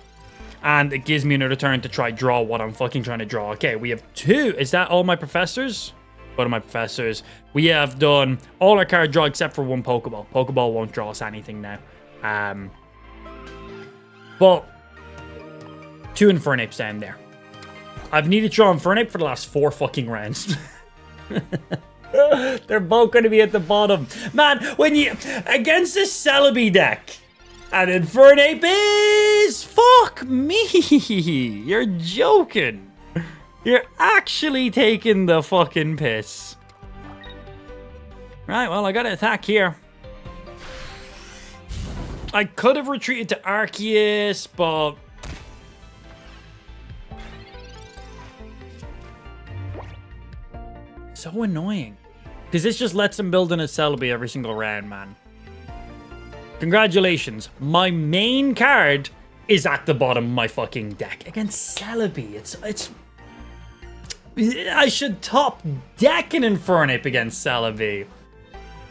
And it gives me another turn to try draw what I'm fucking trying to draw. Okay, we have 2. Is that all my professors? What are my professors? We have done all our card draw except for 1 Pokeball. Pokeball won't draw us anything now. But 2 Infernapes down there. I've needed to draw Infernape for the last 4 fucking rounds. They're both going to be at the bottom. Man, when you... Against this Celebi deck, an Infernape is... Fuck me. You're joking. You're actually taking the fucking piss. Right, well, I got to attack here. I could have retreated to Arceus, but... So annoying. Because this just lets him build in a Celebi every single round, man. Congratulations. My main card is at the bottom of my fucking deck. Against Celebi. It's... I should top deck an Infernape against Celebi.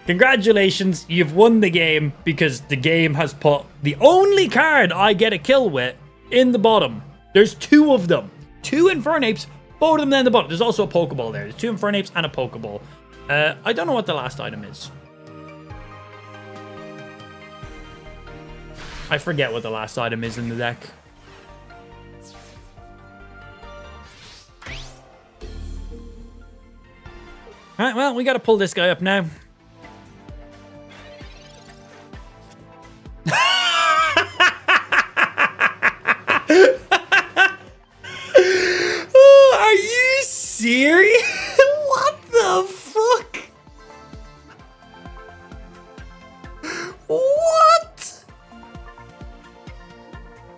Congratulations. You've won the game because the game has put the only card I get a kill with in the bottom. There's 2 of them. 2 Infernapes. Both of them in the bottom. There's also a Pokeball there. There's 2 Infernapes and a Pokeball. I don't know what the last item is. I forget what the last item is in the deck. Alright, well, we gotta pull this guy up now. Oh, are you serious? What the fuck? What?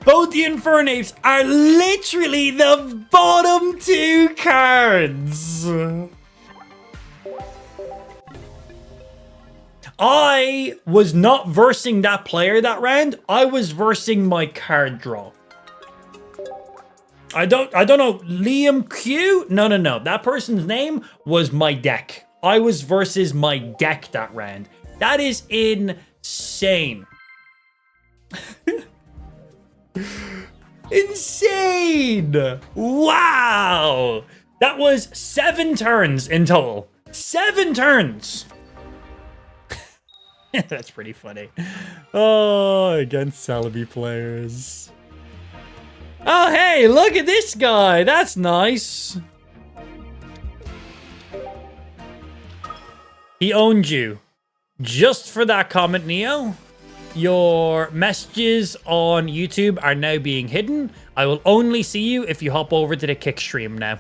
Both the Infernapes are literally the bottom 2 cards. I was not versing that player that round. I was versing my card draw. I don't know. Liam Q? No. That person's name was my deck. I was versus my deck that round. That is insane. Insane! Wow! That was 7 turns in total. 7 turns! That's pretty funny. Oh, against Celebi players. Oh, hey, look at this guy. That's nice. He owned you. Just for that comment, Neo. Your messages on YouTube are now being hidden. I will only see you if you hop over to the Kick stream now.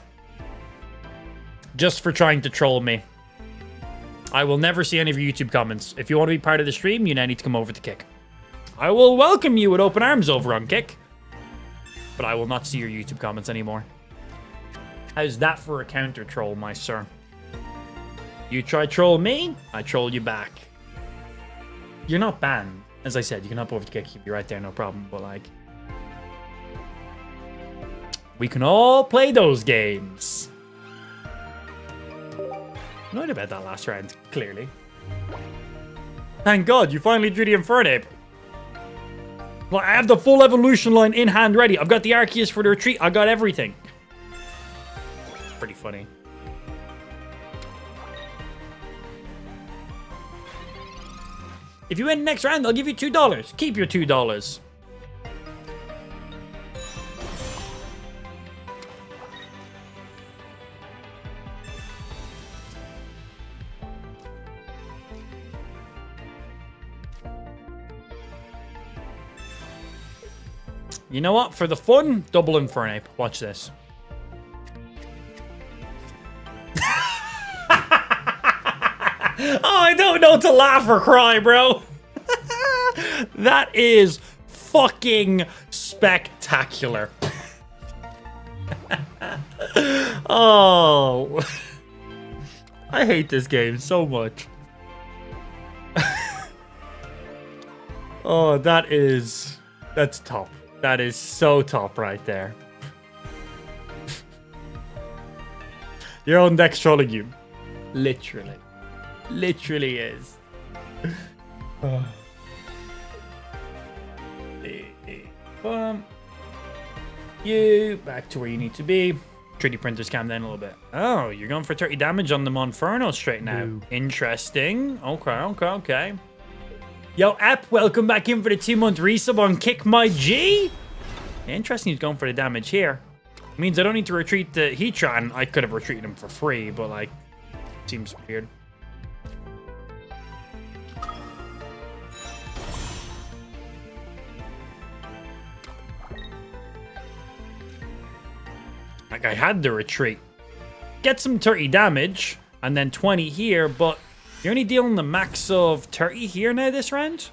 Just for trying to troll me. I will never see any of your YouTube comments. If you want to be part of the stream, you now need to come over to Kick. I will welcome you with open arms over on Kick. But I will not see your YouTube comments anymore. How's that for a counter troll, my sir? You try troll me, I troll you back. You're not banned. As I said, you can hop over to Kick, keep you right there, no problem. But like, we can all play those games. Annoyed about that last round, clearly. Thank God, you finally drew the Infernape. Well, I have the full evolution line in hand ready. I've got the Arceus for the retreat. I got everything. Pretty funny. If you win next round, I'll give you $2. Keep your $2. You know what? For the fun, double Infernape. Watch this. Oh, I don't know to laugh or cry, bro. That is fucking spectacular. Oh. I hate this game so much. Oh, that's top. That is so top right there. Your own deck's trolling you. Literally. Literally is. You back to where you need to be. 3D printers calm down a little bit. Oh, you're going for 30 damage on the Monferno straight now. Ooh. Interesting. Okay. Yo, App, welcome back in for the 2-month resub on Kick My G. Interesting, he's going for the damage here. Means I don't need to retreat the Heatran. I could have retreated him for free, but like, seems weird. Like, I had to retreat. Get some 30 damage, and then 20 here, but you're only dealing the max of 30 here now this round.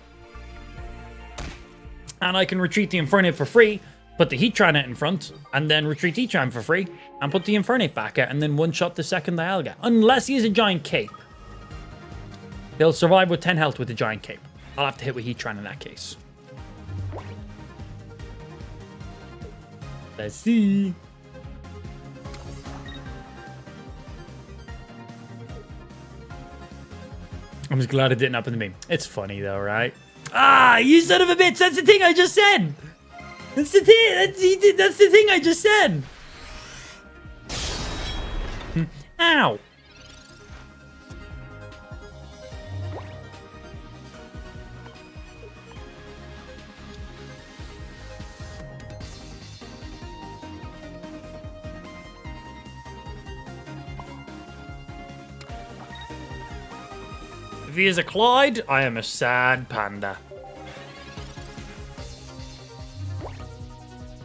And I can retreat the Infernape for free, put the Heatran out in front, and then retreat Heatran for free, and put the Infernape back out, and then one-shot the second Dialga. Unless he has a Giant Cape. He'll survive with 10 health with the Giant Cape. I'll have to hit with Heatran in that case. Let's see. I'm just glad it didn't happen to me. It's funny though, right? Ah, you son of a bitch! That's the thing I just said. That's the thing. That's the thing I just said. Ow! If he is a Clyde, I am a sad panda.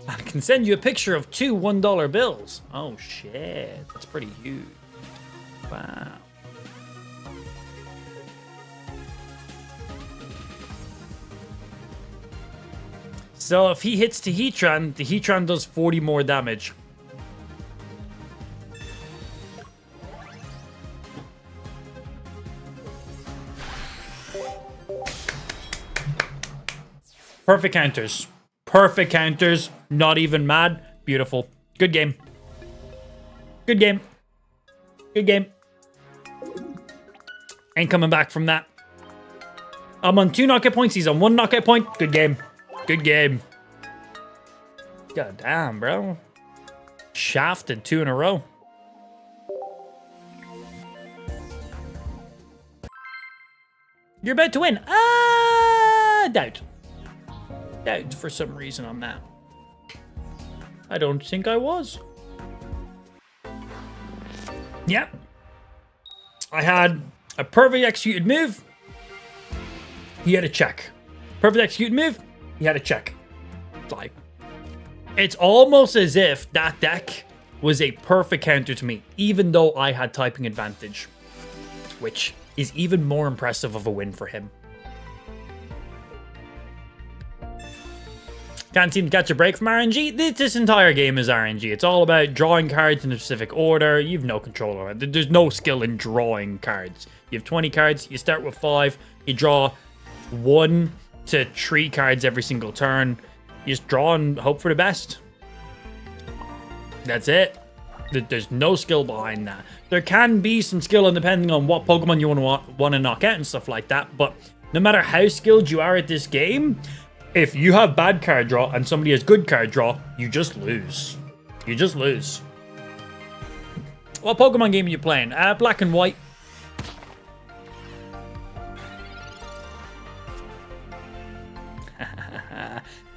I can send you a picture of 2 $1 bills. Oh shit, that's pretty huge. Wow. So if he hits the Heatran does 40 more damage. Perfect counters. Perfect counters. Not even mad. Beautiful. Good game. Good game. Good game. Ain't coming back from that. I'm on 2 knockout points. He's on 1 knockout point. Good game. Good game. God damn, bro. Shafted 2 in a row. You're about to win. Doubt. Doubt for some reason on that. I don't think I was. Yep. I had a perfect executed move. He had a check. Perfect executed move. He had a check. Like, it's almost as if that deck was a perfect counter to me, even though I had typing advantage, which is even more impressive of a win for him. Can't seem to catch a break from RNG. This entire game is RNG. It's all about drawing cards in a specific order. You've no control over it. There's no skill in drawing cards. You have 20 cards. You start with 5. You draw 1 to 3 cards every single turn. You just draw and hope for the best. That's it. There's no skill behind that. There can be some skill depending on what Pokemon you want to knock out and stuff like that. But no matter how skilled you are at this game, if you have bad card draw and somebody has good card draw, you just lose. You just lose. What Pokemon game are you playing? Black and White.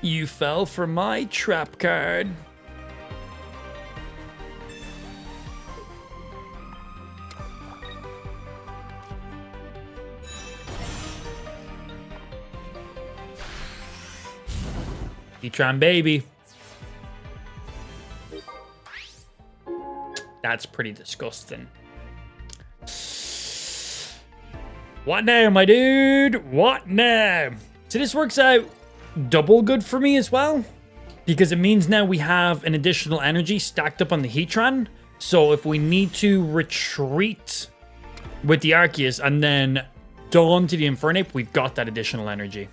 You fell for my trap card. Heatran baby. That's pretty disgusting. What now, my dude? What now? So this works out double good for me as well, because it means now we have an additional energy stacked up on the Heatran. So if we need to retreat with the Arceus and then dawn to the Infernape, we've got that additional energy.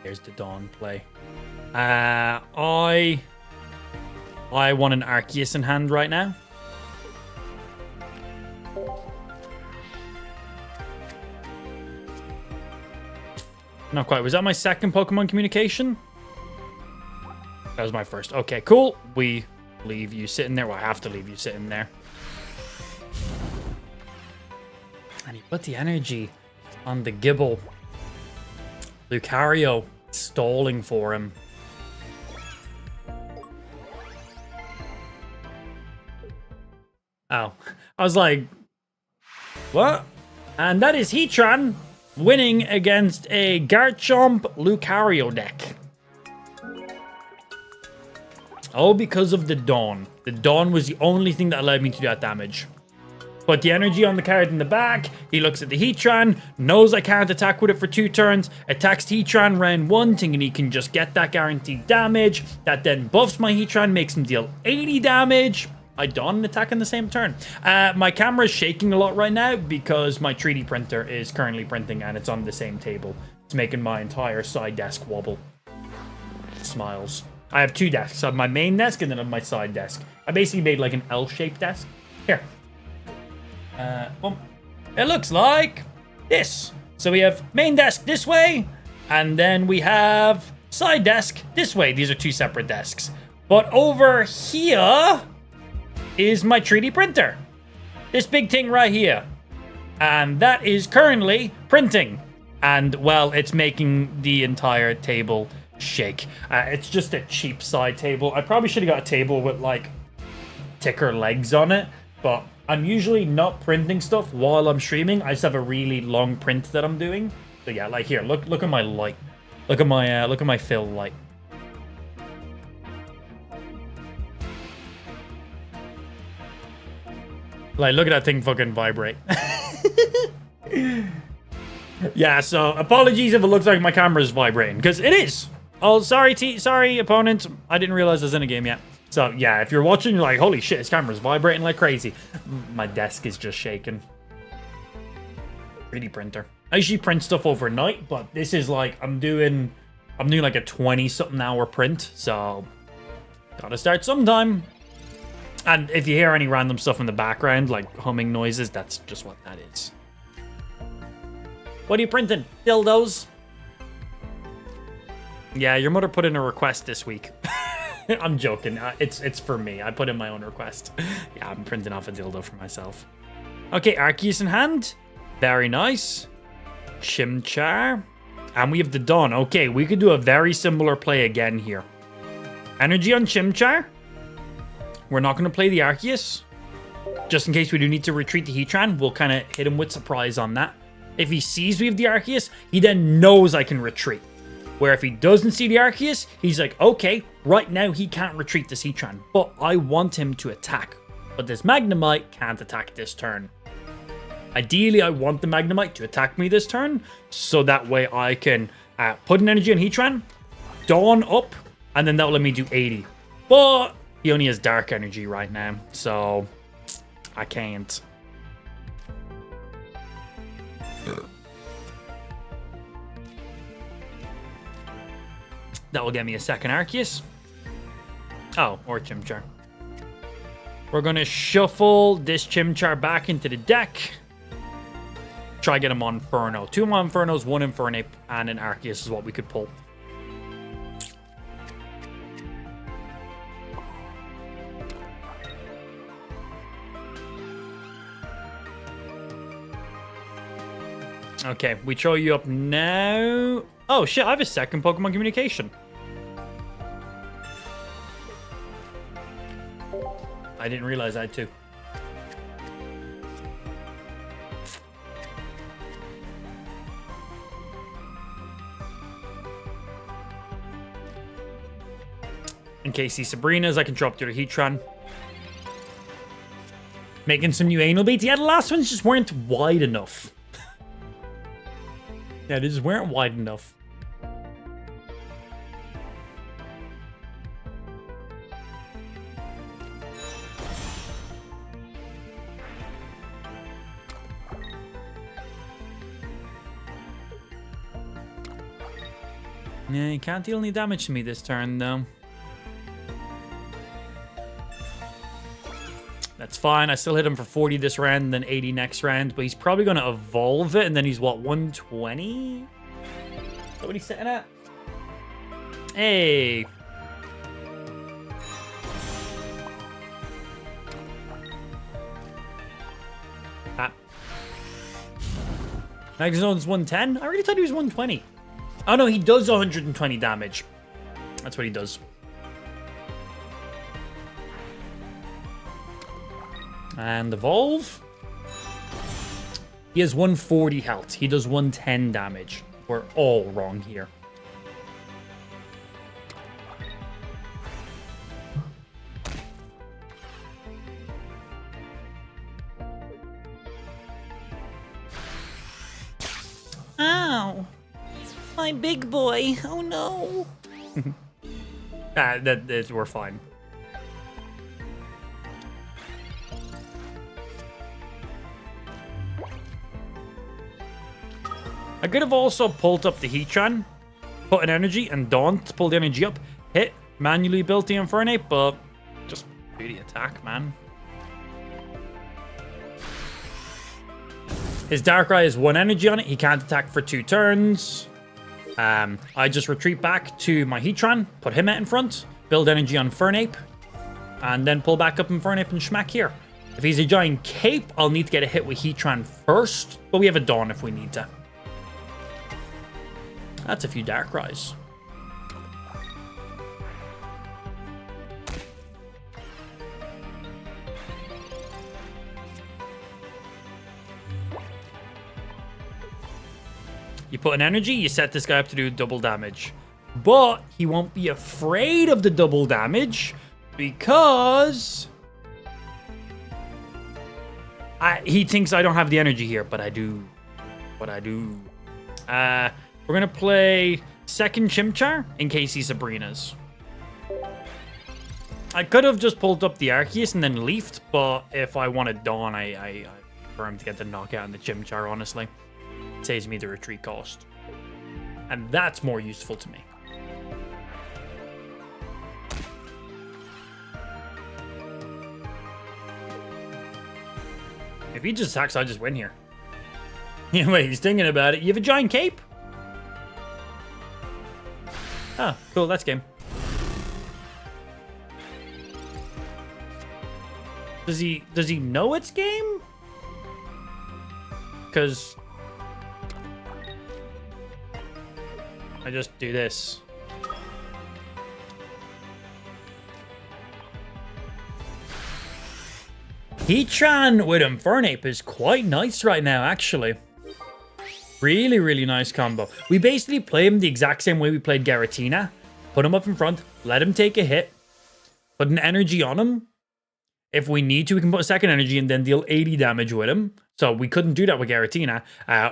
There's the Dawn play. I want an Arceus in hand right now. Not quite. Was that my second Pokemon communication? That was my first. Okay, cool. We leave you sitting there. Well, I have to leave you sitting there. And he put the energy on the Gibble. Lucario stalling for him. Oh, I was like, what? And that is Heatran winning against a Garchomp Lucario deck. All because of the Dawn. The Dawn was the only thing that allowed me to do that damage. Put the energy on the card in the back. He looks at the Heatran, knows I can't attack with it for 2 turns, attacks Heatran round 1, thinking he can just get that guaranteed damage. That then buffs my Heatran, makes him deal 80 damage. I Dawn and attack in the same turn. My camera is shaking a lot right now because my 3D printer is currently printing and it's on the same table. It's making my entire side desk wobble. Smiles. I have 2 desks. I have my main desk and then I have my side desk. I basically made like an L-shaped desk. Here. It looks like this. So we have main desk this way, and then we have side desk this way. These are 2 separate desks. But over here is my 3D printer. This big thing right here. And that is currently printing. And, well, it's making the entire table shake. It's just a cheap side table. I probably should have got a table with, like, thicker legs on it, but I'm usually not printing stuff while I'm streaming. I just have a really long print that I'm doing. So yeah, like here, look at my light. Look at my fill light. Like, look at that thing fucking vibrate. Yeah, so apologies if it looks like my camera is vibrating, because it is. Oh, sorry, opponent. I didn't realize I was in a game yet. So, yeah, if you're watching, you're like, holy shit, his camera's vibrating like crazy. My desk is just shaking. 3D printer. I usually print stuff overnight, but this is like, I'm doing like a 20-something hour print, so gotta start sometime. And if you hear any random stuff in the background, like humming noises, that's just what that is. What are you printing? Dildos? Yeah, your mother put in a request this week. I'm joking. It's for me. I put in my own request. Yeah, I'm printing off a dildo for myself. Okay, Arceus in hand. Very nice. Chimchar. And we have the Dawn. Okay, we could do a very similar play again here. Energy on Chimchar. We're not going to play the Arceus. Just in case we do need to retreat the Heatran, we'll kind of hit him with surprise on that. If he sees we have the Arceus, he then knows I can retreat. Where if he doesn't see the Arceus, he's like, okay, right now he can't retreat this Heatran, but I want him to attack. But this Magnemite can't attack this turn. Ideally, I want the Magnemite to attack me this turn, so that way I can put an energy on Heatran, Dawn up, and then that will let me do 80. But he only has Dark Energy right now, so I can't. That will get me a second Arceus. Oh, or Chimchar. We're going to shuffle this Chimchar back into the deck. Try get him on Inferno. 2 on Infernos, 1 Infernape, and an Arceus is what we could pull. Okay, we throw you up now. Oh shit, I have a second Pokemon Communication. I didn't realize I had 2. In case he's Sabrina's, I can drop through the Heatran. Making some new anal beads. Yeah, the last ones just weren't wide enough. Yeah, they just weren't wide enough. Yeah, you can't deal any damage to me this turn, though. That's fine. I still hit him for 40 this round and then 80 next round, but he's probably going to evolve it, and then he's, what, 120? Is that what he's sitting at? Hey. Magnezone's 110? I already thought he was 120. Oh, no, he does 120 damage. That's what he does. And evolve. He has 140 health. He does 110 damage. We're all wrong here. Ow. My big boy. Oh no. We're fine. I could have also pulled up the Heatran, put an energy, and Dawn to pull the energy up, hit, manually built the Infernape, but just do the attack, man. His Darkrai has 1 energy on it. He can't attack for 2 turns. I just retreat back to my Heatran, put him out in front, build energy on Infernape, and then pull back up Infernape and schmack here. If he's a giant cape, I'll need to get a hit with Heatran first, but we have a Dawn if we need to. That's a few Darkrai's. You put an energy, you set this guy up to do double damage. But he won't be afraid of the double damage because he thinks I don't have the energy here, but I do. We're going to play second Chimchar in case he Sabrinas. I could have just pulled up the Arceus and then leafed, but if I wanted Dawn, I prefer him to get the knockout and the Chimchar, honestly. It saves me the retreat cost. And that's more useful to me. If he just attacks, I just win here. Anyway, he's thinking about it. You have a giant cape? Oh, cool. That's game. Does he know it's game? Because I just do this. Heatran with Infernape is quite nice right now, actually. Really, really nice combo. We basically play him the exact same way we played Giratina. Put him up in front, let him take a hit, put an energy on him. If we need to, we can put a second energy and then deal 80 damage with him. So we couldn't do that with Giratina.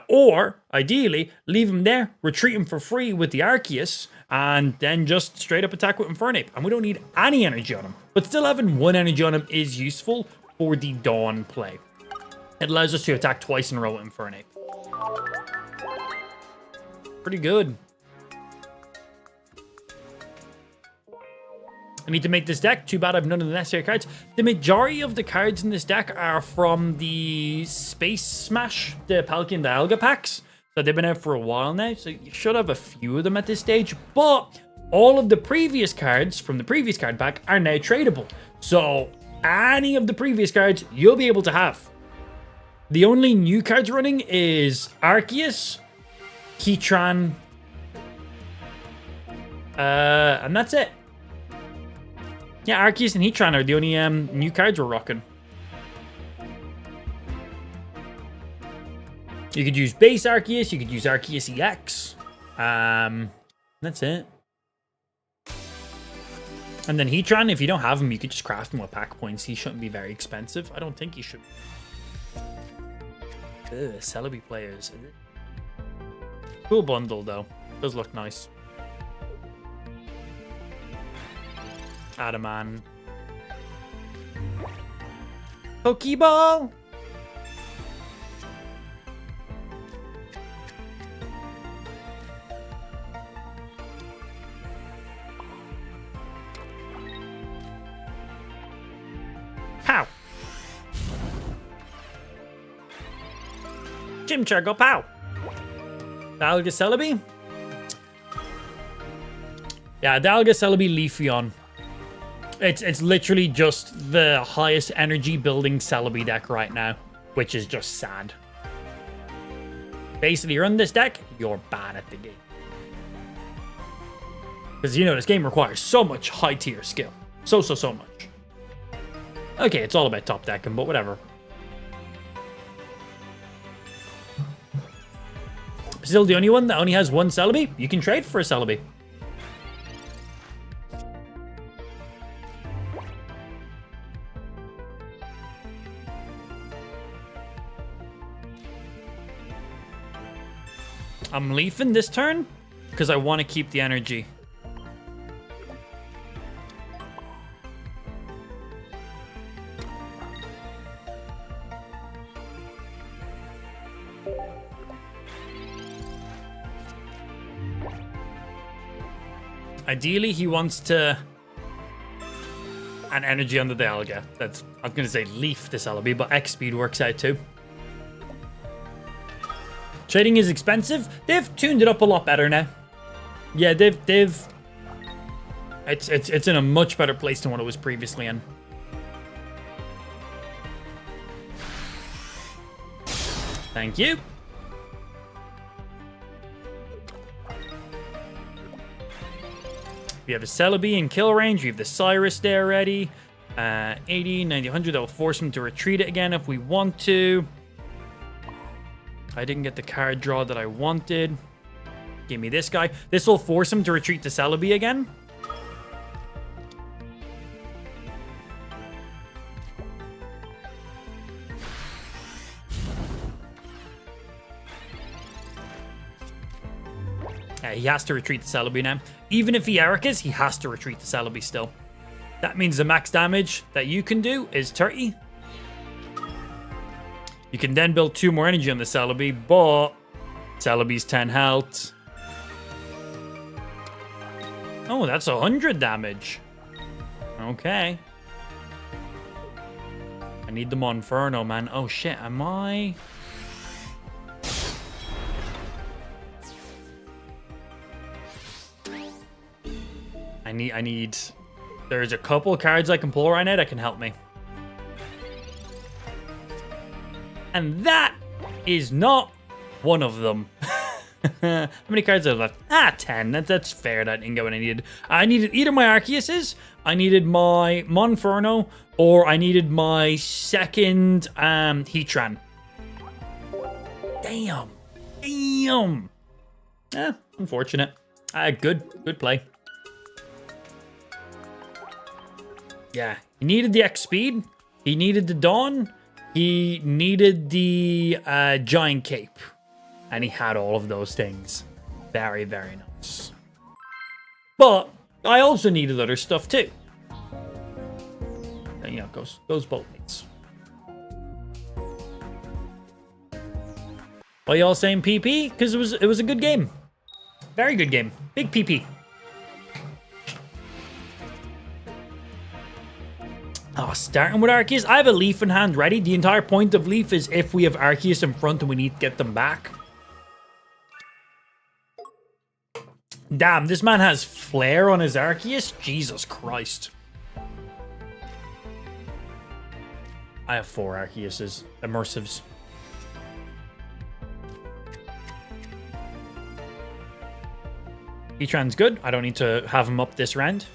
Or, ideally, leave him there, retreat him for free with the Arceus, and then just straight up attack with Infernape. And we don't need any energy on him. But still having one energy on him is useful for the Dawn play. It allows us to attack twice in a row with Infernape. Pretty good. I need to make this deck. Too bad I've none of the necessary cards. The majority of the cards in this deck are from the Space Smash, the Palkia and Dialga packs. So they've been out for a while now, so you should have a few of them at this stage. But all of the previous cards from the previous card pack are now tradable. So any of the previous cards you'll be able to have. The only new cards running is Arceus, Heatran, and that's it. Yeah, Arceus and Heatran are the only new cards we're rocking. You could use base Arceus, you could use Arceus EX. That's it. And then Heatran, if you don't have him, you could just craft him with pack points. He shouldn't be very expensive. I don't think he should. Ugh, Celebi players. Cool bundle, though. Does look nice. Adaman. Pokeball! Pow! Chimchar, go pow! Dialga Celebi? Yeah, Dialga Celebi Leafeon. It's literally just the highest energy building Celebi deck right now, which is just sad. Basically, you're on this deck, you're bad at the game. Because, you know, this game requires so much high-tier skill. So much. Okay, it's all about top decking, but whatever. Still the only one that only has one Celebi? You can trade for a Celebi. I'm leafing this turn because I want to keep the energy. Ideally, he wants to an energy on the Dialga. That's, I was going to say leaf the Celebi, but X speed works out too. Trading is expensive. They've tuned it up a lot better now. Yeah, it's in a much better place than what it was previously in. Thank you. We have a Celebi in kill range. We have the Cyrus there ready. 80, 90, 100. That will force him to retreat it again if we want to. I didn't get the card draw that I wanted. Give me this guy. This will force him to retreat to Celebi again. he has to retreat the Celebi now. Even if he Ericas, he has to retreat the Celebi still. That means the max damage that you can do is 30. You can then build 2 more energy on the Celebi, but Celebi's 10 health. Oh, that's 100 damage. Okay. I need the Monferno, man. Oh, shit. Am I... I need... There's a couple cards I can pull right now that can help me. And that is not one of them. How many cards are left? 10. That's fair. That didn't get what I needed. I needed either my Arceuses, I needed my Monferno, or I needed my second Heatran. Damn. Unfortunate. Good play. Yeah, he needed the X speed. He needed the Dawn. He needed the Giant Cape. And he had all of those things. Very, very nice. But I also needed other stuff too. And, you know, goes both ways. Why y'all saying PP? Because it was a good game. Very good game. Big PP. Oh, starting with Arceus. I have a Leaf in hand ready. The entire point of Leaf is if we have Arceus in front and we need to get them back. Damn, this man has Flare on his Arceus? Jesus Christ. I have 4 Arceuses. Immersives. Heatran's good. I don't need to have him up this round.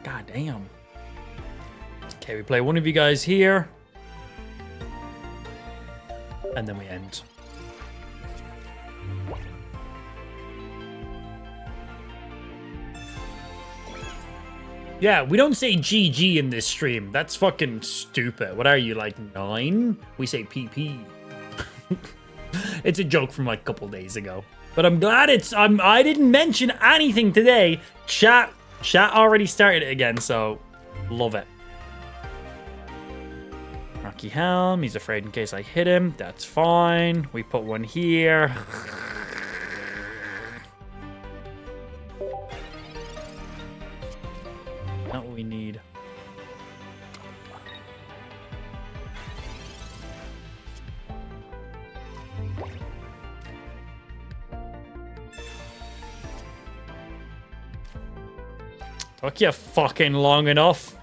God damn. Okay, we play one of you guys here. And then we end. Yeah, we don't say GG in this stream. That's fucking stupid. What are you, like 9? We say PP. It's a joke from like a couple days ago. But I'm glad it's... I didn't mention anything today. Chat already started it again, so love it. Rocky Helm. He's afraid in case I hit him. That's fine. We put one here. Not what we need. Took you fucking long enough.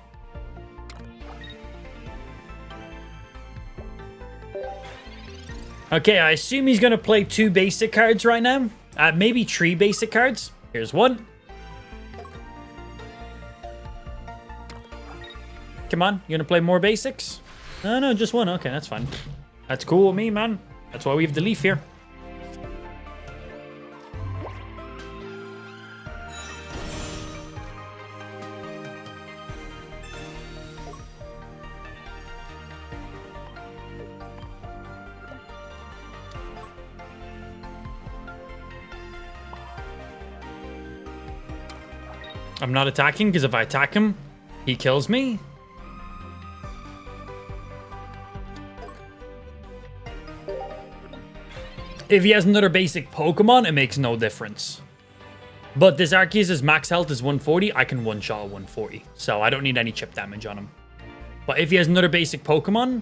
Okay, I assume he's gonna play 2 basic cards right now. Maybe 3 basic cards. Here's one. Come on, you gonna play more basics? No, just one. Okay, that's fine. That's cool with me, man. That's why we have the Leaf here. I'm not attacking, because if I attack him, he kills me. If he has another basic Pokemon, it makes no difference. But this Arceus' max health is 140. I can one-shot 140. So I don't need any chip damage on him. But if he has another basic Pokemon,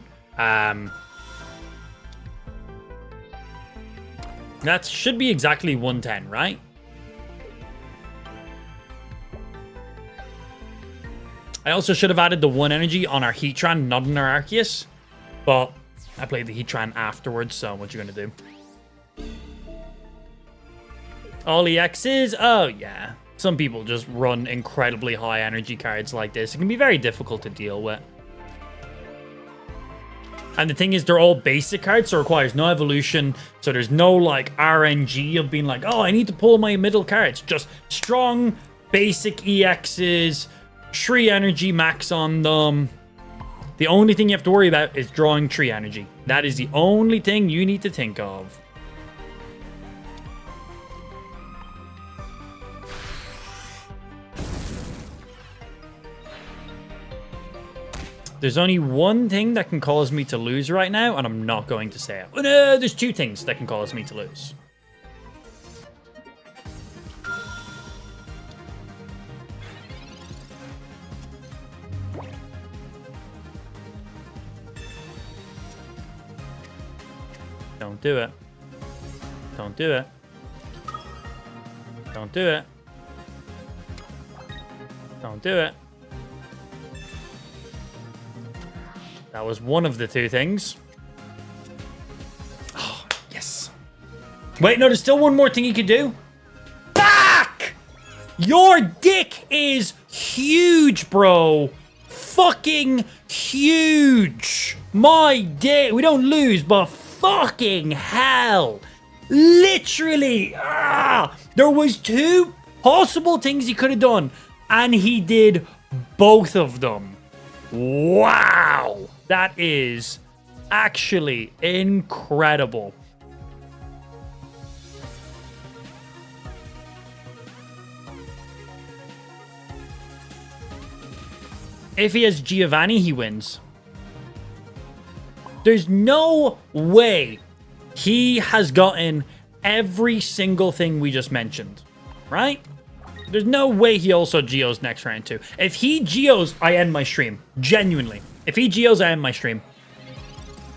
that should be exactly 110, right? I also should have added the 1 energy on our Heatran, not on our Arceus. But I played the Heatran afterwards, so what you gonna do? All EXs? Oh, yeah. Some people just run incredibly high energy cards like this. It can be very difficult to deal with. And the thing is, they're all basic cards, so it requires no evolution. So there's no, like, RNG of being like, oh, I need to pull my middle cards. Just strong, basic EXs, 3 energy max on them. The only thing you have to worry about is drawing 3 energy. That is the only thing you need to think of. There's only one thing that can cause me to lose right now, and I'm not going to say it. Oh, no, there's two things that can cause me to lose. Don't do it. Don't do it. Don't do it. Don't do it. That was one of the two things. Oh, yes. Wait, no, there's still one more thing you could do. Fuck! Your dick is huge, bro. Fucking huge. My dick. We don't lose, but fucking hell. Literally. There was two possible things he could have done, and he did both of them. Wow. That is actually incredible. If he has Giovanni, he wins. There's no way he has gotten every single thing we just mentioned, right? There's no way he also geos next round too. If he geos, I end my stream. Genuinely. If he geos, I end my stream.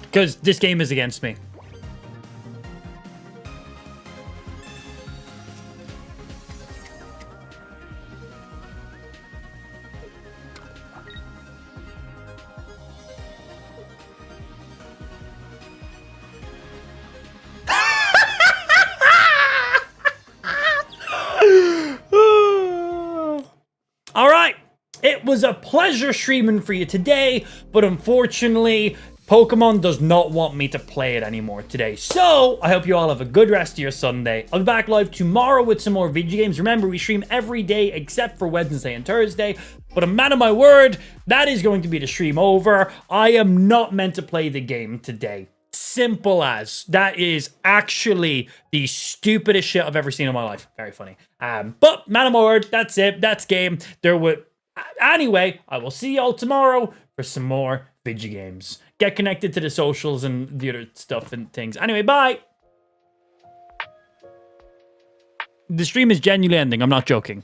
Because this game is against me. All right, it was a pleasure streaming for you today, but unfortunately, Pokemon does not want me to play it anymore today. So, I hope you all have a good rest of your Sunday. I'll be back live tomorrow with some more video games. Remember, we stream every day except for Wednesday and Thursday, but a man of my word, that is going to be the stream over. I am not meant to play the game today. Simple as. That is actually the stupidest shit I've ever seen in my life. Very funny. But man of my word, that's it. That's game. Anyway, I will see y'all tomorrow for some more video games. Get connected to the socials and the other stuff and things. Anyway, bye. The stream is genuinely ending. I'm not joking.